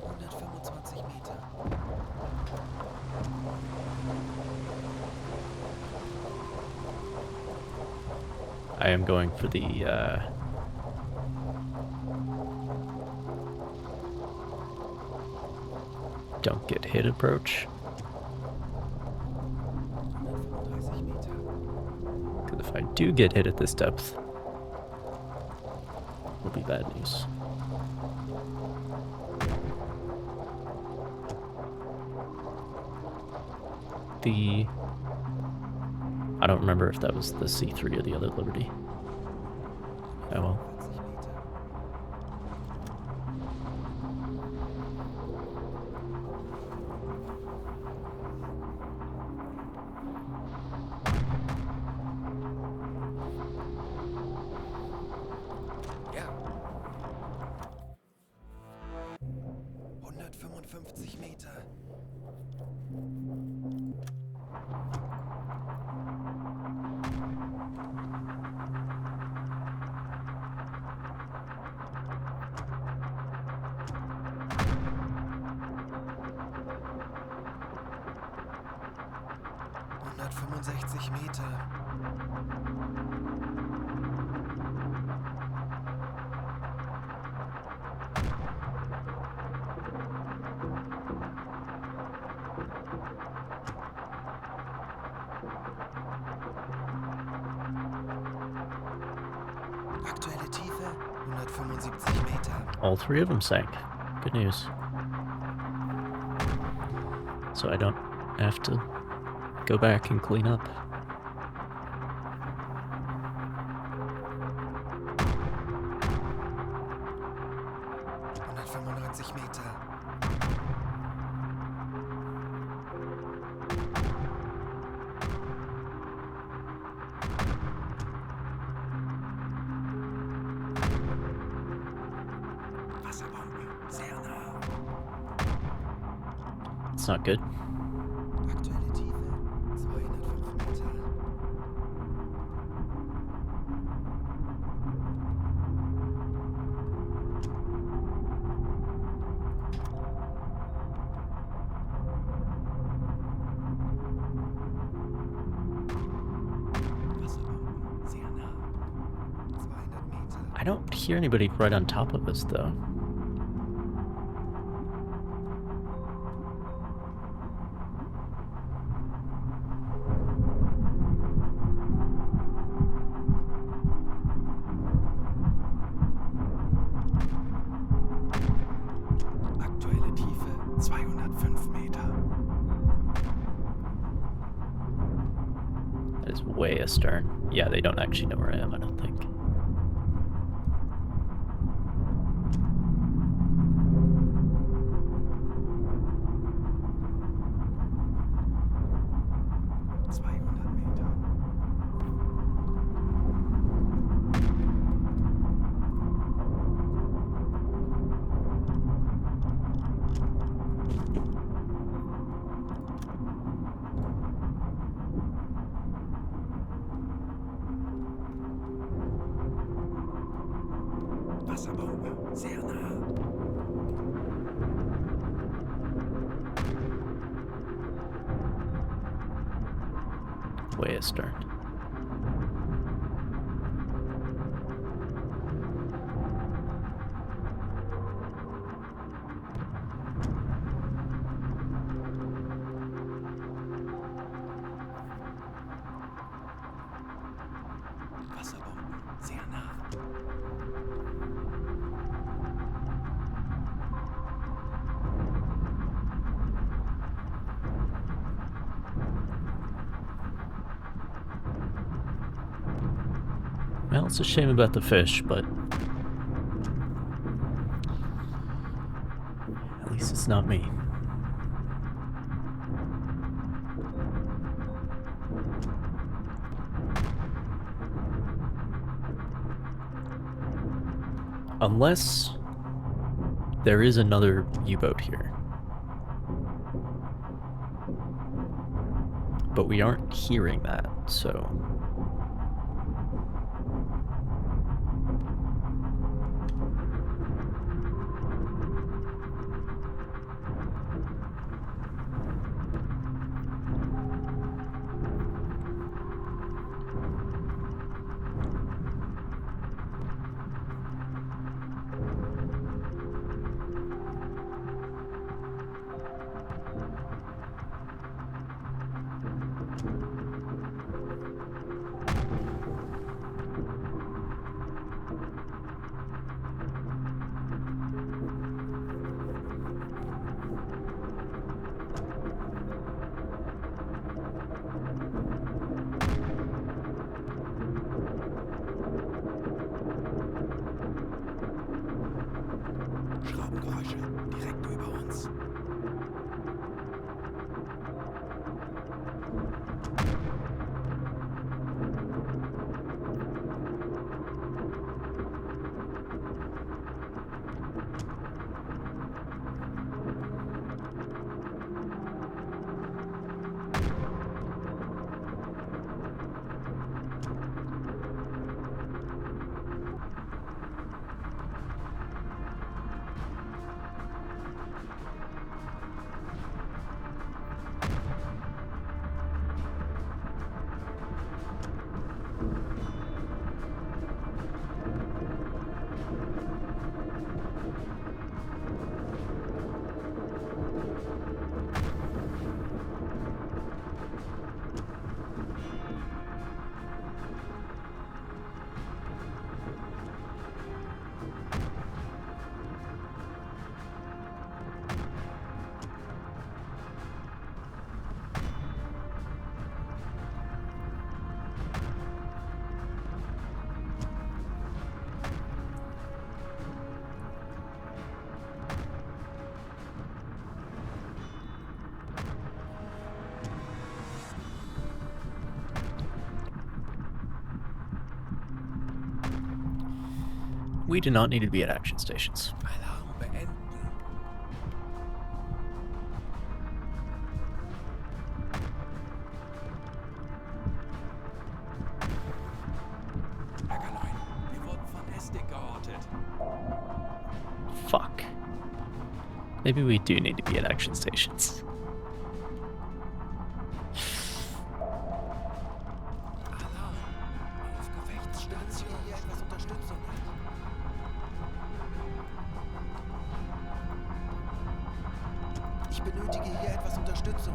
125 Meter. I am going for the don't get hit approach. 135 Meter. Because if I do get hit at this depth, it'll be bad news. I don't remember if that was the C3 or the other Liberty. Oh well. 40 Meter. Ja, 155 Meter. Meter. Aktuelle Tiefe 175 Meter. All three of them sank. Good news. So I don't have to go back and clean up. Meter. Wasserbomben, sehr nah. It's not good. Aktuelle Tiefe 205 Meter. Wasserbomben, sehr nah. 200 Meter. I don't hear anybody right on top of us, though. Aktuelle Tiefe 205 Meter. That is way astern. Yeah, they don't actually know where I am, I don't think. Wasserbombe, sehr nah. Way astern. Wasserbomben, sehr nah. Well, it's a shame about the fish, but at least it's not me. Unless there is another U-boat here. But we aren't hearing that, so... Schraubengeräusche direkt über uns. We do not need to be at action stations. Alarm beenden. Bäckerlein, wir wurden von Estig gehortet. Fuck. Maybe we do need to be at action stations. Alarm. Auf Gefechtsstation. Hier etwas Unterstützung. Ich benötige hier etwas Unterstützung.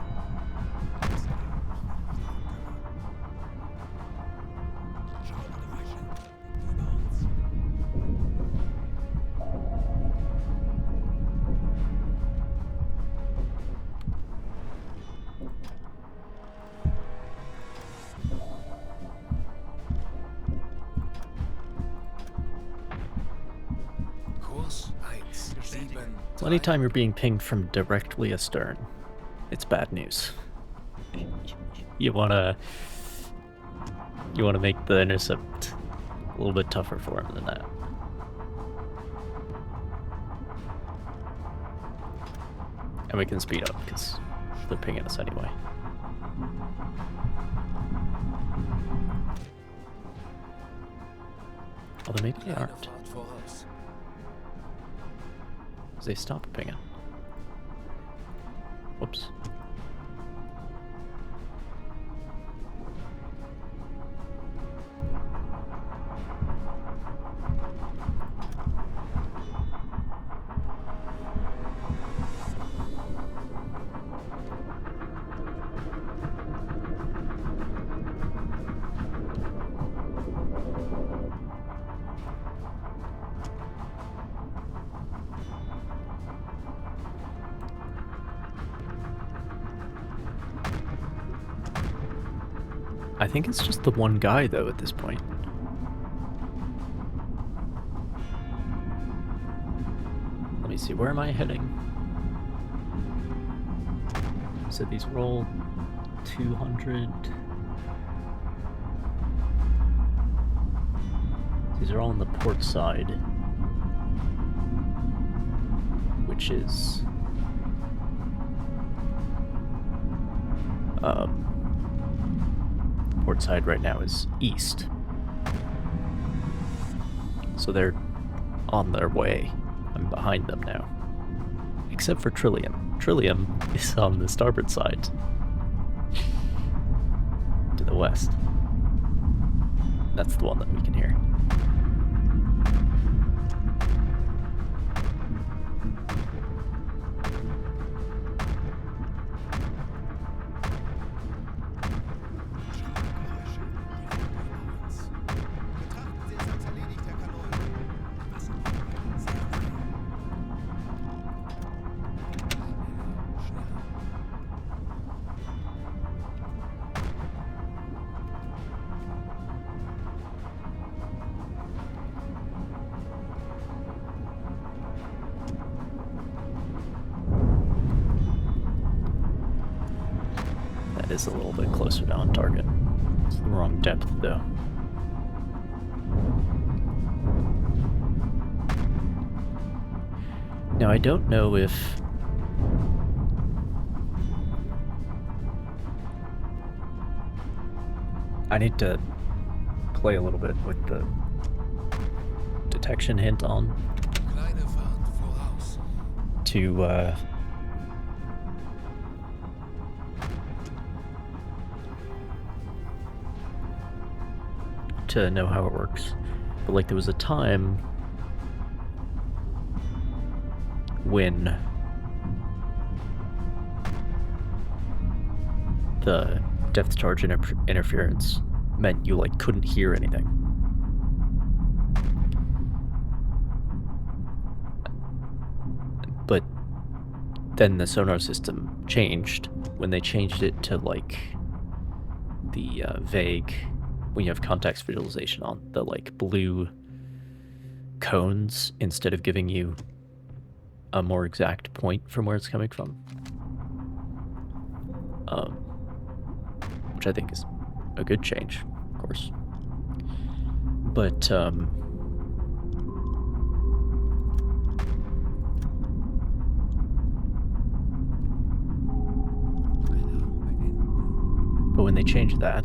Schraubengeräusche über uns. Kurs 1-7. So anytime you're being pinged from directly astern, it's bad news. You wanna make the intercept a little bit tougher for him than that. And we can speed up because they're pinging us anyway. Although maybe they Kleine aren't. Fahrt voraus. Because they stop pinging. Whoops. I think it's just the one guy, though, at this point. Let me see, where am I heading? So these roll 200. These are all on the port side, which is port side right now is east. So they're on their way. I'm behind them now. Except for Trillium. Trillium is on the starboard side. To the west. That's the one that we can hear. is a little bit closer to on target. It's the wrong depth, though. Now, I don't know if... I need to play a little bit with the detection hint on Kleine Fahrt voraus. To know how it works. But like there was a time when the depth charge interference meant you like couldn't hear anything. But then the sonar system changed when they changed it to like the vague, when you have context visualization on, the like blue cones instead of giving you a more exact point from where it's coming from. Which I think is a good change, of course. But when they changed that,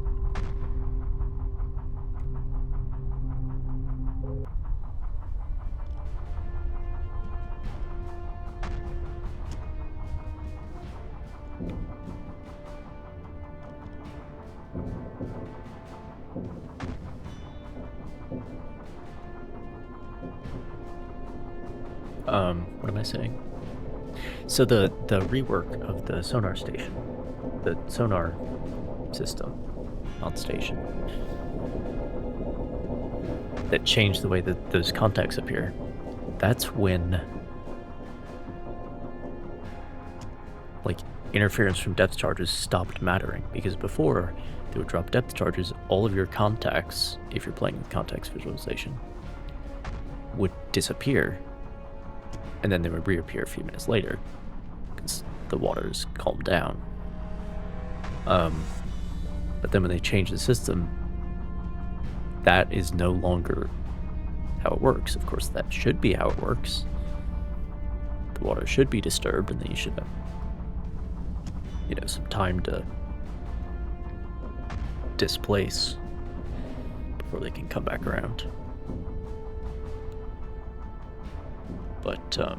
what am I saying? So the rework of the sonar station, the sonar system on station, that changed the way that those contacts appear, that's when like interference from depth charges stopped mattering, because before they would drop depth charges, all of your contacts, if you're playing with context visualization, would disappear, and then they would reappear a few minutes later because the water's calmed down. But then when they change the system, that is no longer how it works. Of course, that should be how it works. The water should be disturbed, and then you should have, you know, some time to displace before they can come back around. But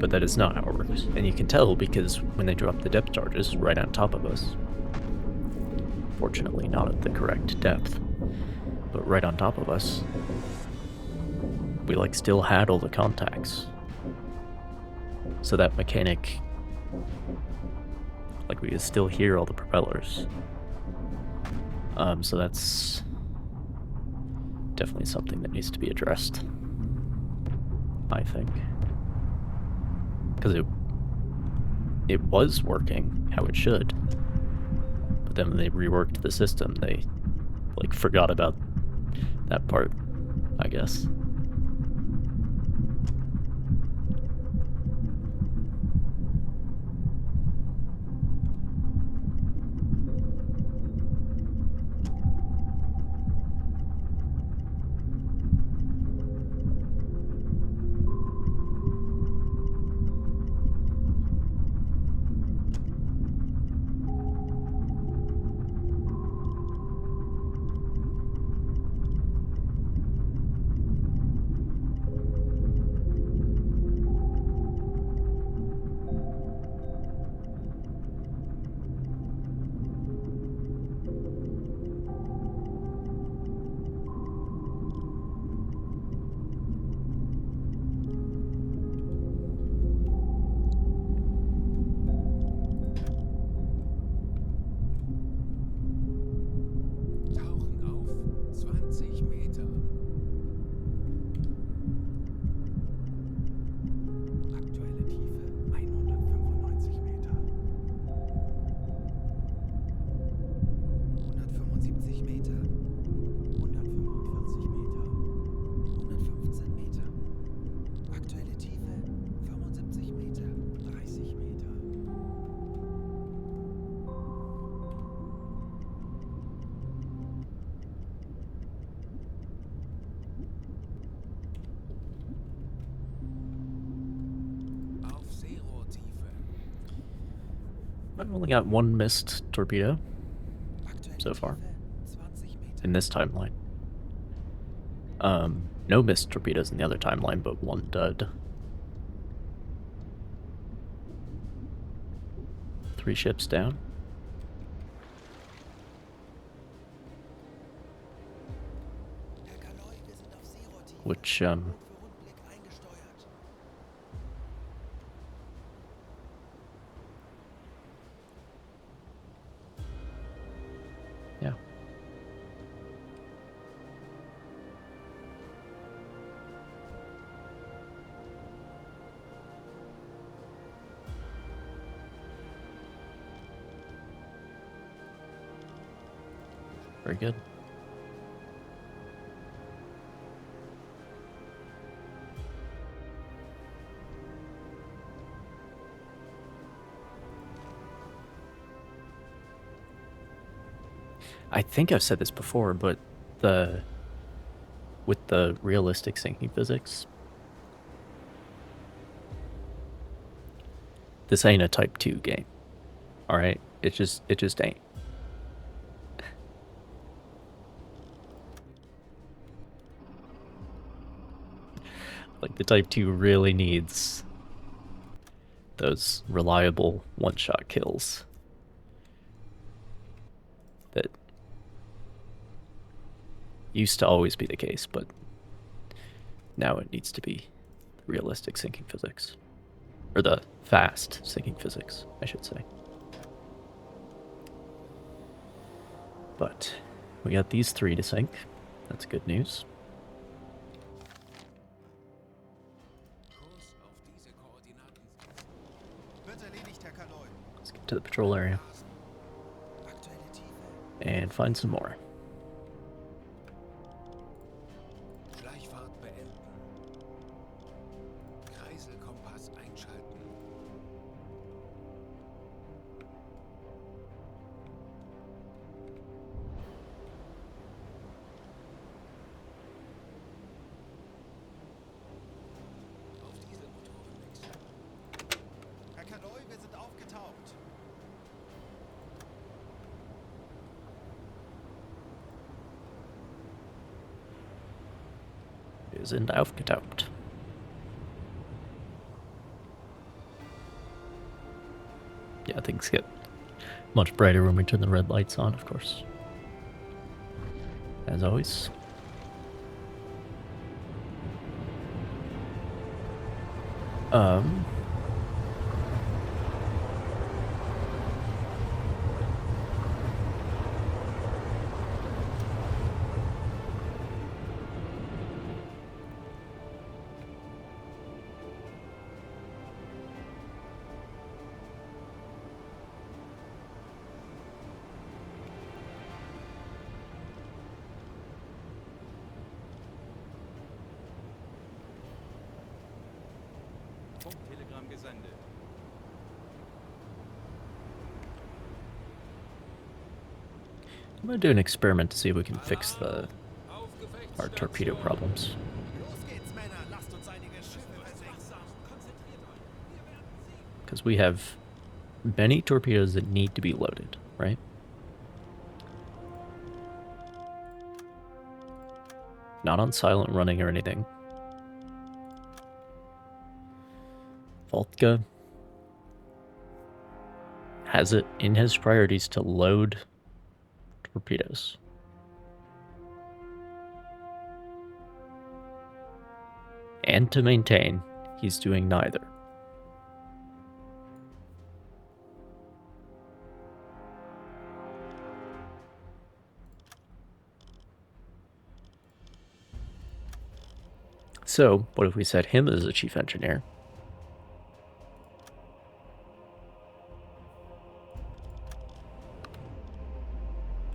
that is not how it works. And you can tell because when they drop the depth charges right on top of us, fortunately not at the correct depth, but right on top of us, we like still had all the contacts. So that mechanic, like we could still hear all the propellers. So that's definitely something that needs to be addressed, I think. Because it was working how it should, but then when they reworked the system, they like forgot about that part, I guess. I've only got one missed torpedo Aktuelle so far Tiefe 20 Meter. in this timeline. No missed torpedoes in the other timeline, but one dud. 3 ships down. Herr Kaloi, wir sind auf Seerotiefe. Which, Rot für Rundblick eingesteuert. yeah. Very good. I think I've said this before, but with the realistic sinking physics, this ain't a Type 2 game. Alright? It just ain't. Like, the Type 2 really needs those reliable one-shot kills that used to always be the case, but now it needs to be realistic sinking physics. Or the fast sinking physics, I should say. But we got these 3 to sink. That's good news. Kurs auf diese Koordinaten setzen. Wird erledigt, Herr Kaloi. Let's get to the patrol area Aktuelle Tiefe. and find some more. Schleichfahrt beenden. Kreiselkompass einschalten. Auf Dieselmotoren wechseln. Herr Kaloi, wir sind aufgetaucht. Wir sind aufgetaucht. Yeah, things get much brighter when we turn the red lights on, of course. As always. Funktelegramm gesendet. I'm gonna do an experiment to see if we can fix our Aufgefechtsstation. torpedo problems. Los geht's, Männer. Lasst uns einige Schiffe versenken. Konzentriert euch. Wir werden siegen. Because we have many torpedoes that need to be loaded, right? Not on silent running or anything. Voltka has it in his priorities to load torpedoes. And to maintain, he's doing neither. So, what if we set him as a chief engineer?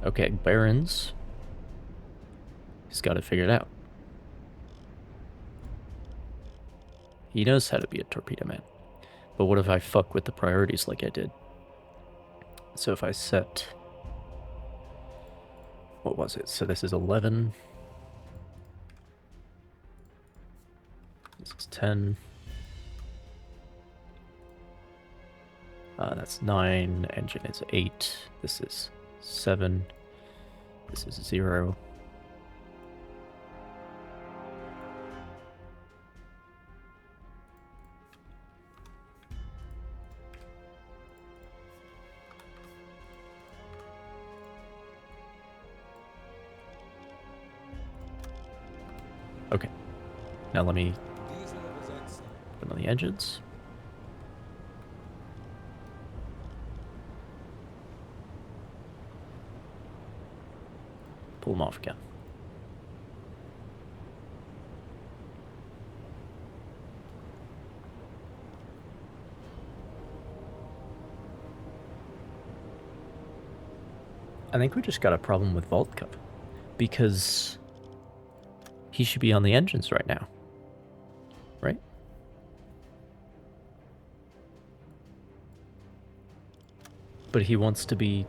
Okay, Barons. He's got it figured out. He knows how to be a torpedo man. But what if I fuck with the priorities like I did? So if I set... What was it? So this is 11. This is 10. That's 9. Engine is 8. This is 7. This is 0. Okay. Now let me Diesel besetzen. put on the engines. Pull them off again. I think we just got a problem with Vault Cup, because he should be on the engines right now, right? But he wants to be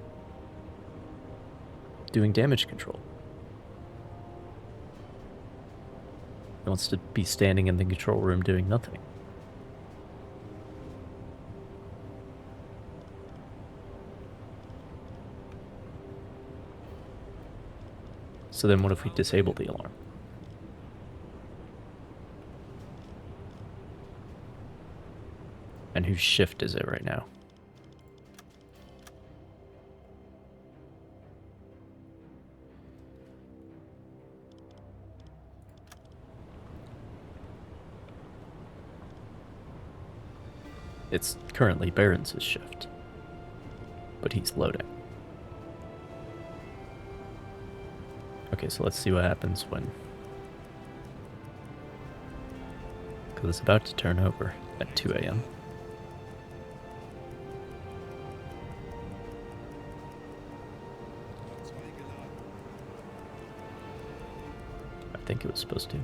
doing damage control. He wants to be standing in the control room doing nothing. So then what if we disable the alarm? And whose shift is it right now? It's currently Barons' shift, but he's loading. Okay, so let's see what happens when... because it's about to turn over at 2 a.m. I think it was supposed to.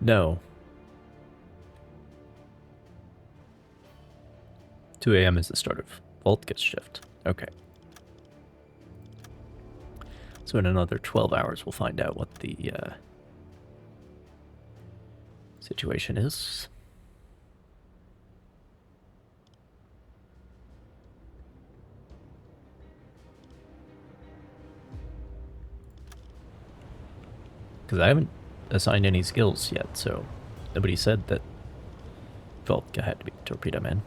No. 2 a.m. is the start of Voltka's shift. Okay. So in another 12 hours, we'll find out what the situation is. Because I haven't assigned any skills yet, so nobody said that Voltka had to be Torpedo Man.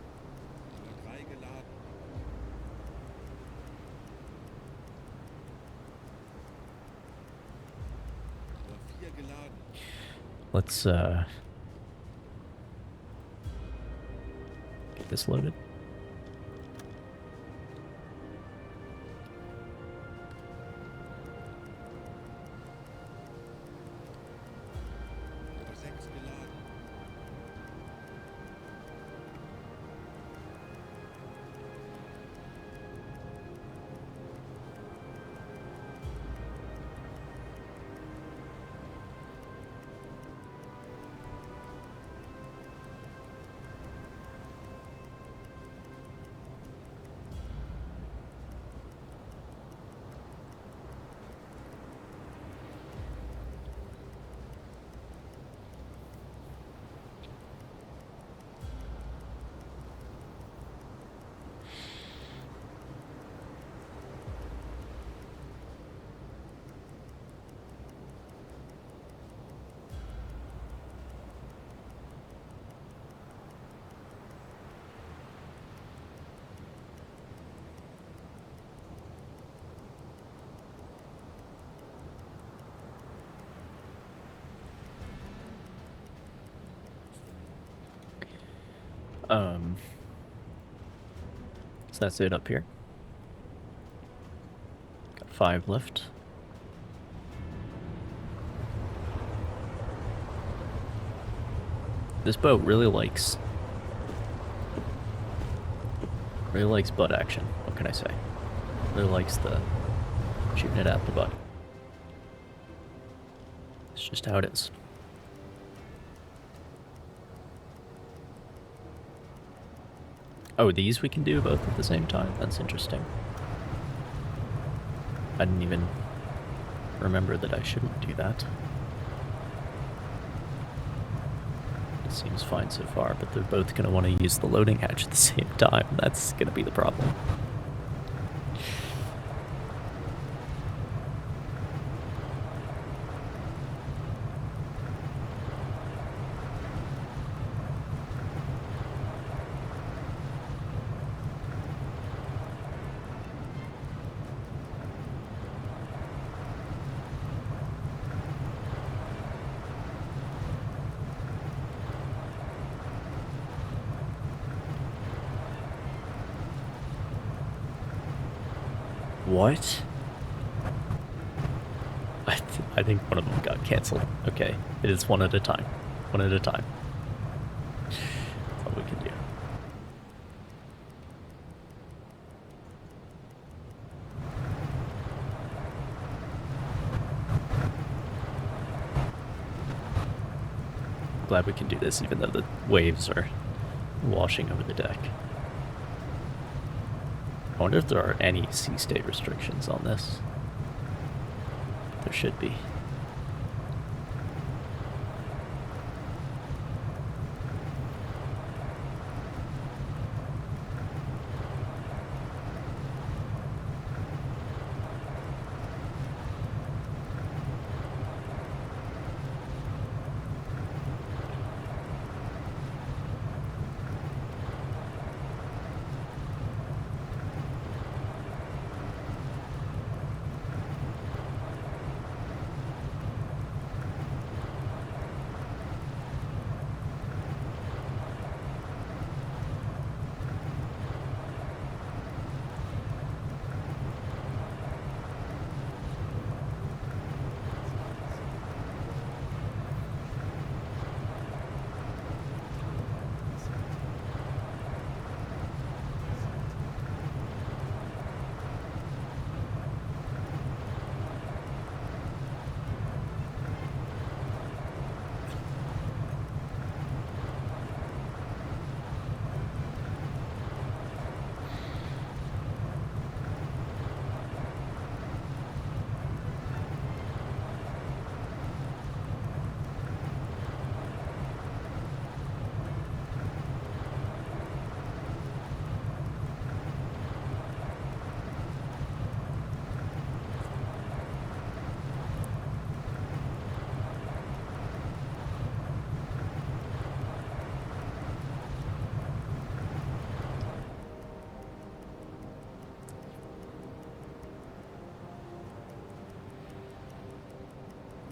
Let's get this loaded. So that's it up here. Got 5 left. This boat really likes butt action. What can I say? Really likes the shooting it at the butt. It's just how it is. Oh, these we can do both at the same time? That's interesting. I didn't even remember that I shouldn't do that. It seems fine so far, but they're both going to want to use the loading hatch at the same time. That's going to be the problem. What? I think one of them got canceled. Okay, it is one at a time. One at a time. That's all we can do. Glad we can do this even though the waves are washing over the deck. I wonder if there are any sea state restrictions on this. There should be.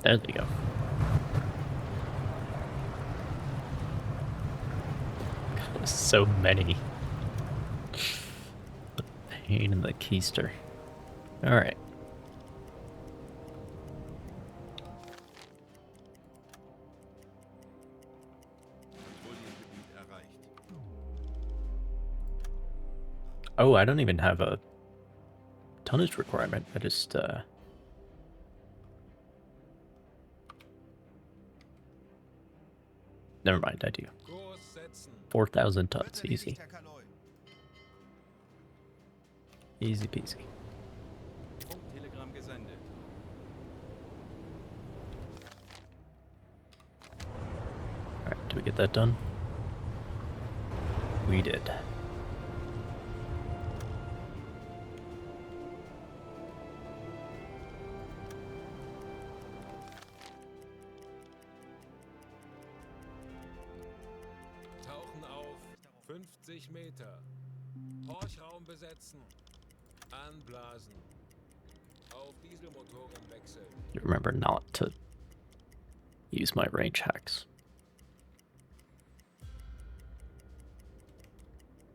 There they go. God, so many. The pain in the keister. Alright. Oh, I don't even have a tonnage requirement. I just, never mind, I do. 4,000 tons, Wird easy. erledigt, Herr Kaloi. Easy peasy. Funktelegramm gesendet. Alright, did we get that done? We did. Tauchen auf 50 Meter. Horchraum besetzen. Anblasen. Auf Dieselmotoren wechseln. You remember not to use my range hacks.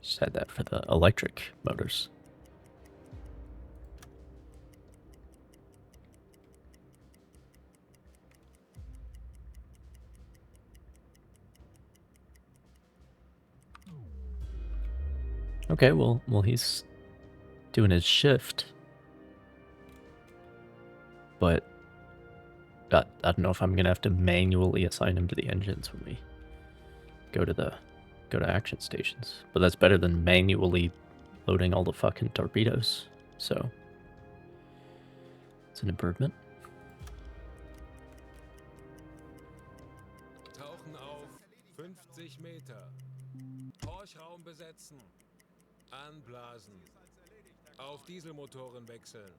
Just had that for the electric motors. Okay, well he's doing his shift, but I don't know if I'm gonna have to manually assign him to the engines when we go to action stations. But that's better than manually loading all the fucking torpedoes. So It's an improvement. Tauchen auf 50 Meter. Horchraum besetzen. Anblasen. Auf Dieselmotoren wechseln.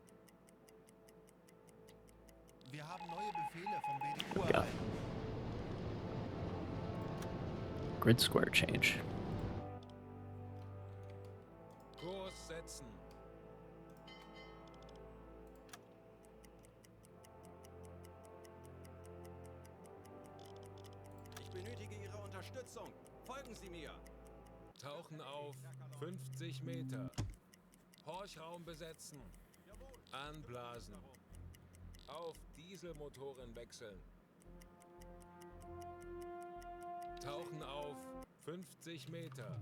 Wir haben neue Befehle vom BDU Ja. erhalten. Grid square change. Kurs setzen. Ich benötige Ihre Unterstützung. Folgen Sie mir. Tauchen auf 50 Meter. Horchraum besetzen. Anblasen. Auf Dieselmotoren wechseln. Tauchen auf 50 Meter.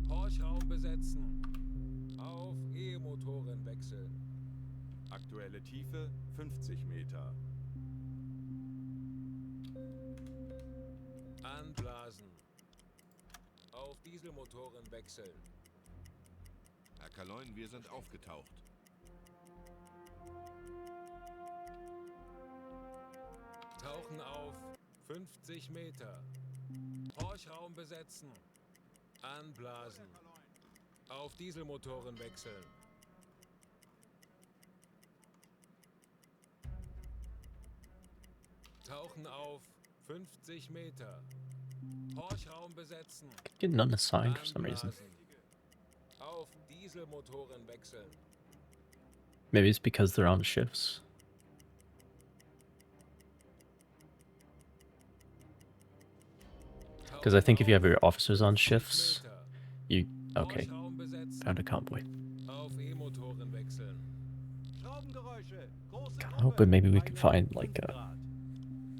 Horchraum besetzen. Auf E-Motoren wechseln. Aktuelle Tiefe 50 Meter. Anblasen. Auf Dieselmotoren wechseln. Herr Kaloin, wir sind aufgetaucht. Tauchen auf 50 Meter. Horchraum besetzen. Anblasen. Auf Dieselmotoren wechseln. Tauchen auf 50 Meter. Horchraum besetzen. Get none assigned for some reason. Anblasen. Auf Dieselmotoren wechseln. Maybe it's because they're on shifts. Because I think if you have your officers on shifts, you... Okay, Horchraum besetzen. found a convoy. Auf E-Motoren wechseln. Schraubengeräusche. Große God, Gruppe. hoping maybe we Bei could Wind find 5 like a Grad.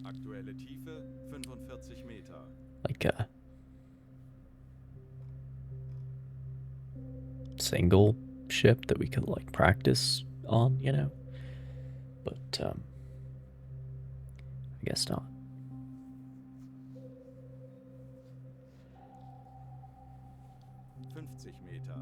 Aktuelle Tiefe 45 Meter. single ship that we could like practice on, you know. But I guess not. Meter.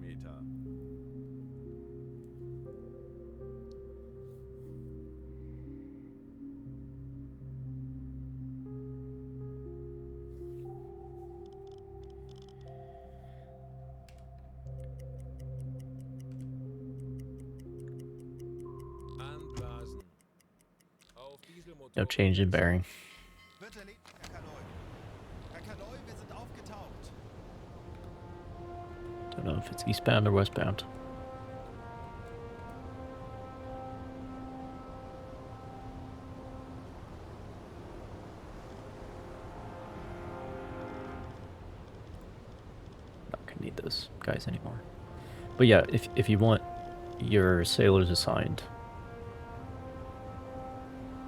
Meter. Meter. Anblasen. Auf Dieselmotor. No change in bearing. Wird erledigt, Herr Kaloy. Herr Kaloy, wir sind aufgetaucht. Don't know if it's eastbound or westbound. Not gonna need those guys anymore. But yeah, if you want your sailors assigned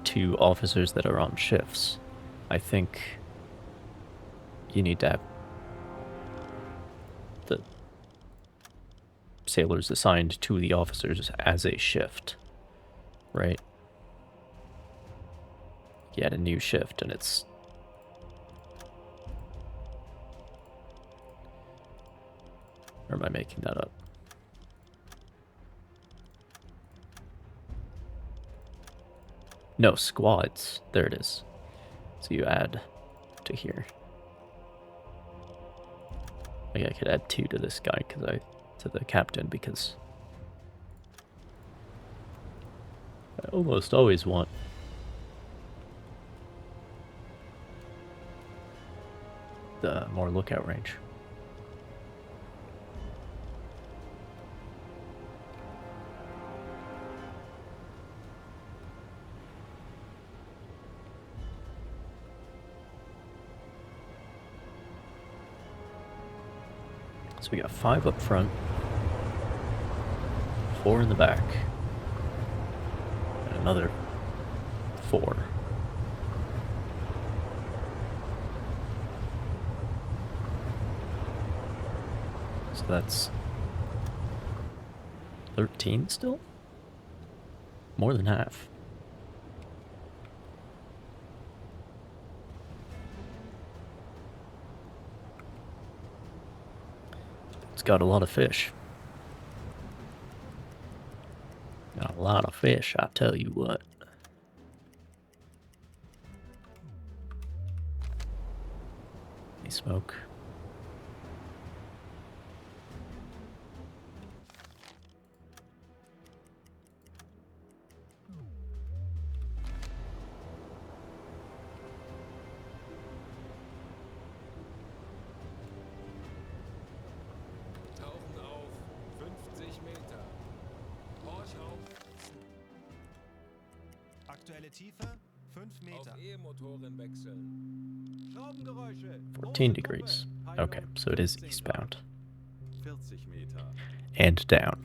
to officers that are on shifts, I think you need to have the sailors assigned to the officers as a shift, right? You add a new shift and it's... Or am I making that up? No, squads. There it is. So you add to here. Like I could add 2 to this guy to the captain because I almost always want the more lookout range. So we got 5 up front, 4 in the back, and another 4. So that's 13 still? More than half. It's got a lot of fish. Got a lot of fish, I tell you what. Any smoke? Tauchen auf 50 Meter. Horchraum Aktuelle Tiefe 5 Meter. auf E-Motoren wechseln. Schraubengeräusche. 14 degrees. Okay, so it is eastbound. 40 Meter. And down.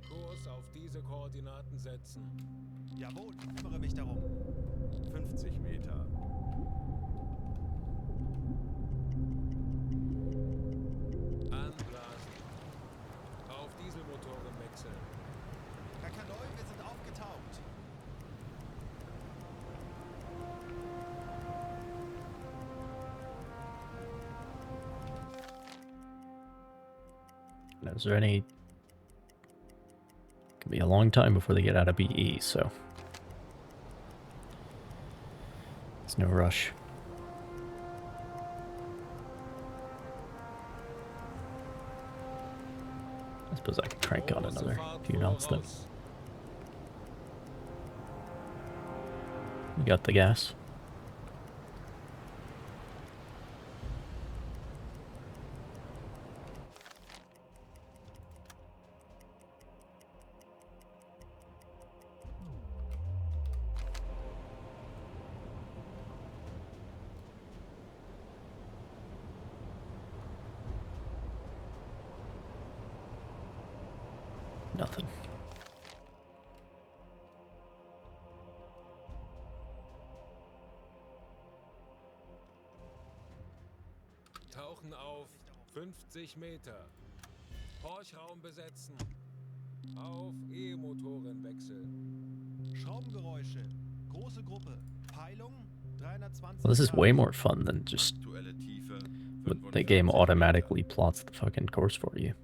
Kurs auf diese Koordinaten setzen. Jawohl, kümmere mich darum. 50 Meter. Anblasen. Auf Dieselmotoren wechseln. Herr Kanoi, wir sind aufgetaucht. Now, is there any... Could be a long time before they get out of BE, so... It's no rush. I suppose I could crank on another few knots then. We got the gas. Nothing. Tauchen auf 50 Meter. Horchraum besetzen. Auf E-Motoren wechseln. Schraubengeräusche. Große Gruppe. Peilung 320 Well, this is way Grad. more fun than just Aktuelle Tiefe the game 45 automatically Meter. plots the fucking course for you.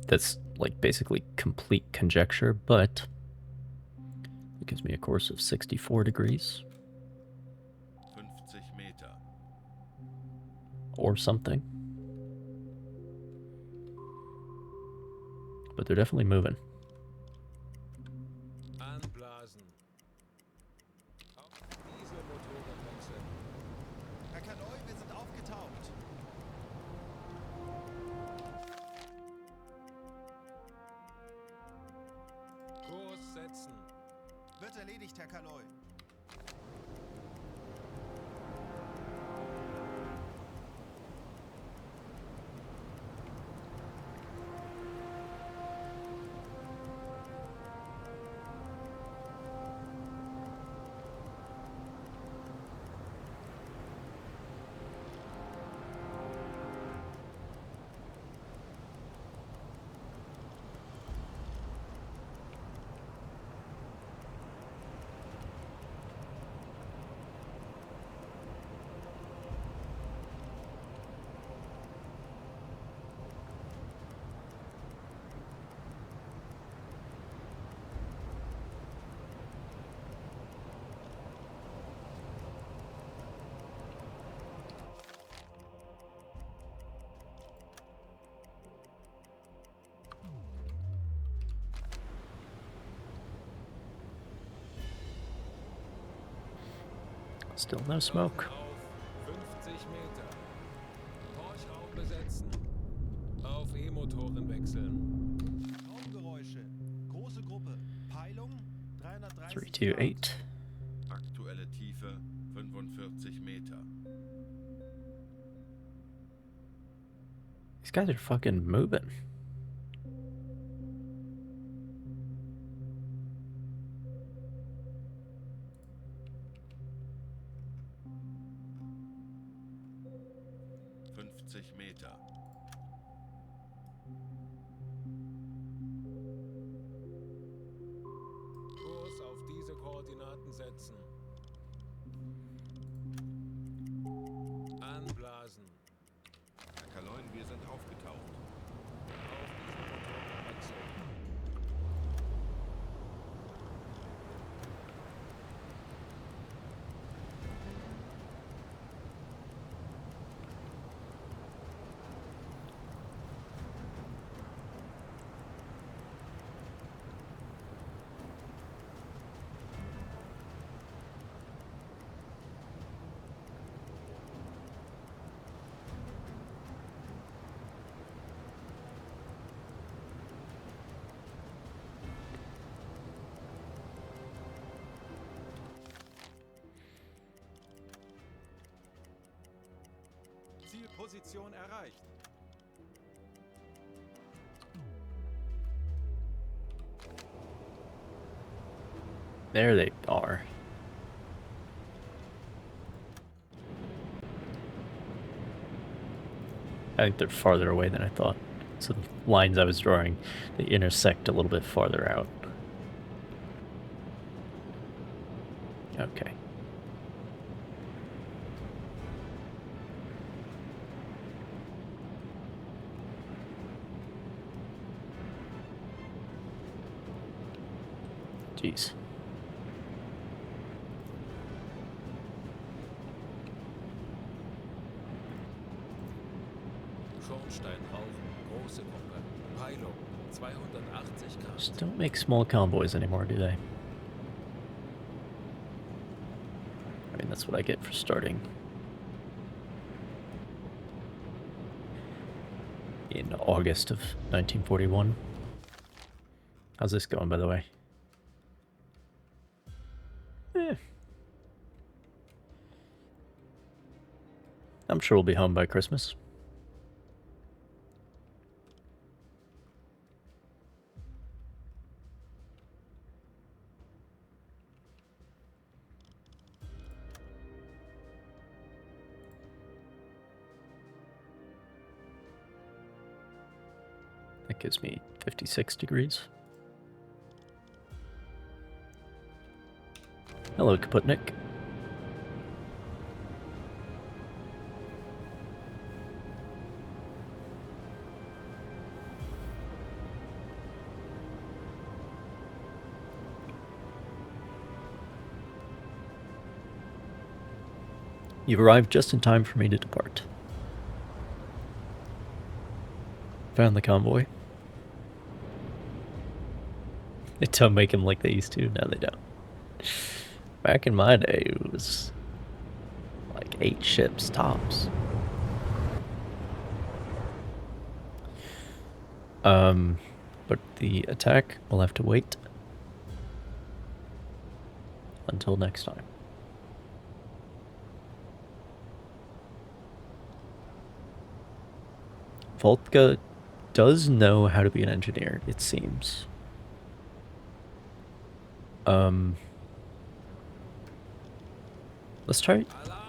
That's like basically complete conjecture, but it gives me a course of 64 degrees 50 Meter. or something. But they're definitely moving. Anblasen. Auf Dieselmotoren wechseln. Herr Kanoi, wir sind aufgetaucht. Kurs setzen. Wird erledigt, Herr Kanoi. Still no smoke. Auf Motoren wechseln. Raumgeräusche. Große Gruppe. Peilung 330 328. Aktuelle Tiefe 45 Meter. These guys are fucking moving. Meter. Kurs auf diese Koordinaten setzen. Anblasen. Herr Kaloin, wir sind aufgetaucht. Auf diesen Motoren wechseln. Zielposition erreicht. There they are. I think they're farther away than I thought. So the lines I was drawing, they intersect a little bit farther out. Okay. Jeez. Schornsteinrauch, große Gruppe. Peilung 280 Grad. Just don't make small convoys anymore, do they? I mean, that's what I get for starting in August of 1941. How's this going, by the way? I'm sure we'll be home by Christmas. That gives me 56 degrees. Hello, Kaputnik. You've arrived just in time for me to depart. Found the convoy. They don't make them like they used to. No, they don't. Back in my day, it was like 8 ships tops. But the attack will have to wait until next time. Voltka does know how to be an engineer, it seems. Let's try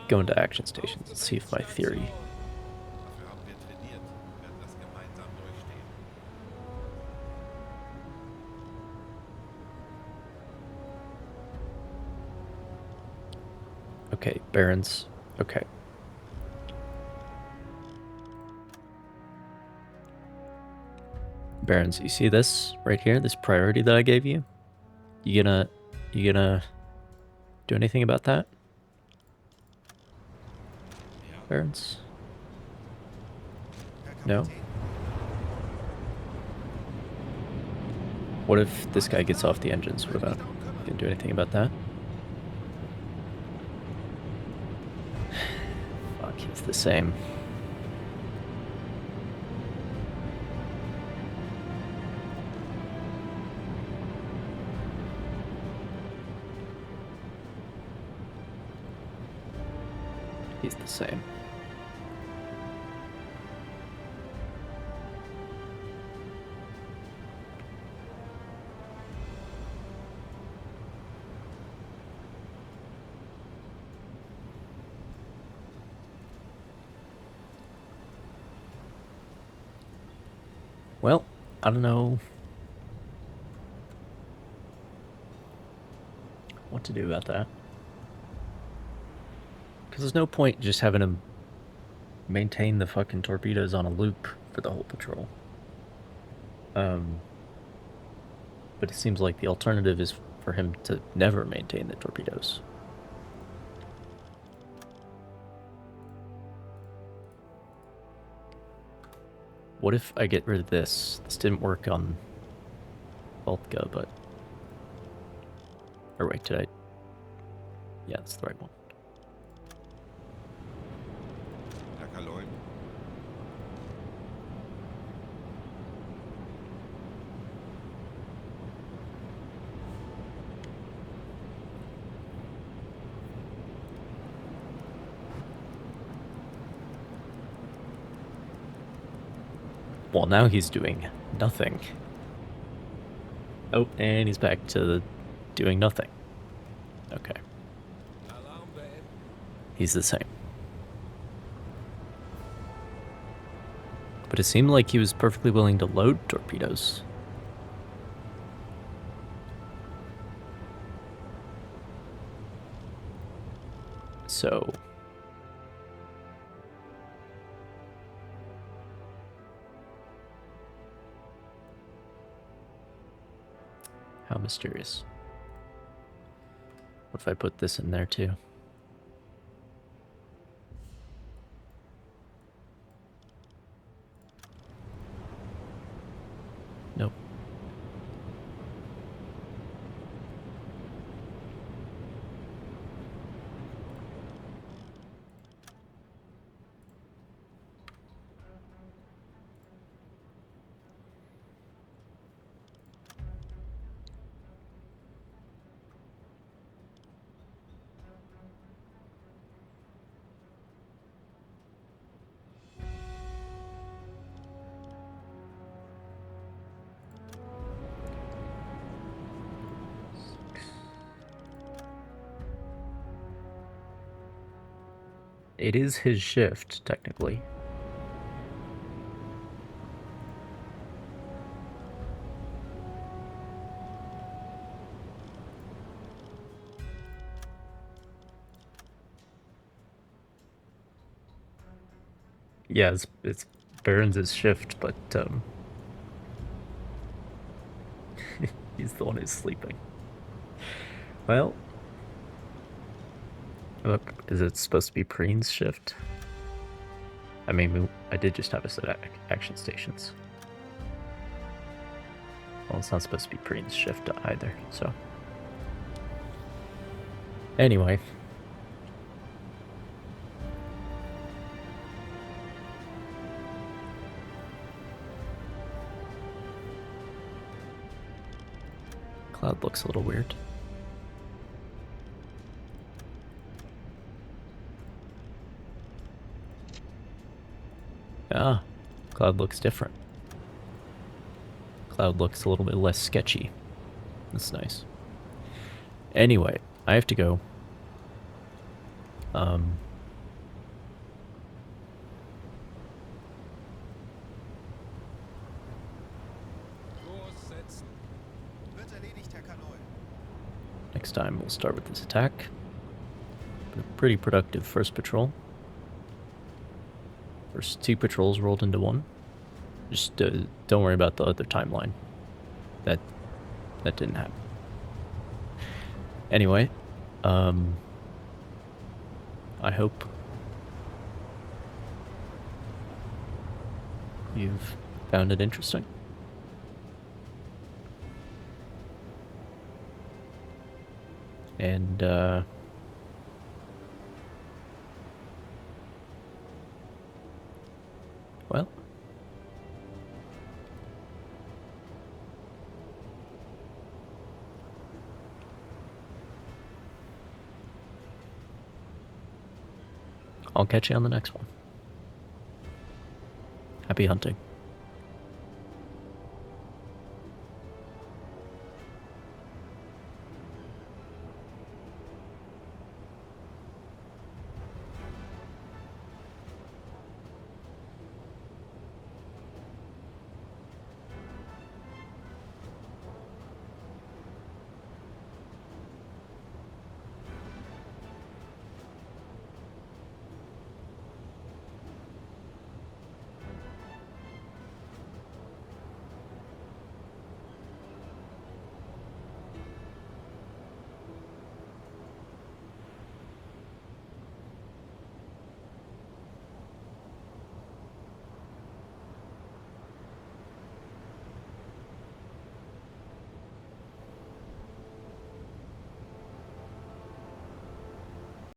going to action stations and see if my theory... Dafür haben wir trainiert und werden das gemeinsam durchstehen. Okay, Barons. Okay. Barons, you see this right here? This priority that I gave you? You gonna do anything about that? Barons? No? What if this guy gets off the engines? What about? You gonna do anything about that? Fuck, it's the same. He's the same. Well, I don't know what to do about that. Because there's no point just having him maintain the fucking torpedoes on a loop for the whole patrol. But it seems like the alternative is for him to never maintain the torpedoes. What if I get rid of this? This didn't work on Voltka, but... Or wait, did I... Yeah, that's the right one. Herr Kaloin, Well, now he's doing nothing. Oh, and he's back to doing nothing. Okay. Alarm beenden. He's the same. But it seemed like he was perfectly willing to load torpedoes. So... How mysterious. What if I put this in there too? Nope. It is his shift, technically. Yeah, it's Burns' shift, but he's the one who's sleeping. Well, look, is it supposed to be Preen's shift? I mean, I did just have a set of action stations. Well, it's not supposed to be Preen's shift either, so... Anyway. Cloud looks a little weird. Ah, Cloud looks different. Cloud looks a little bit less sketchy. That's nice. Anyway, I have to go. Kurs setzen. Wird erledigt, Herr Kaloy. Next time we'll start with this attack. A pretty productive first patrol. First 2 patrols rolled into one. Just don't worry about the other timeline. That didn't happen. Anyway, I hope you've found it interesting. And well, I'll catch you on the next one. Happy hunting.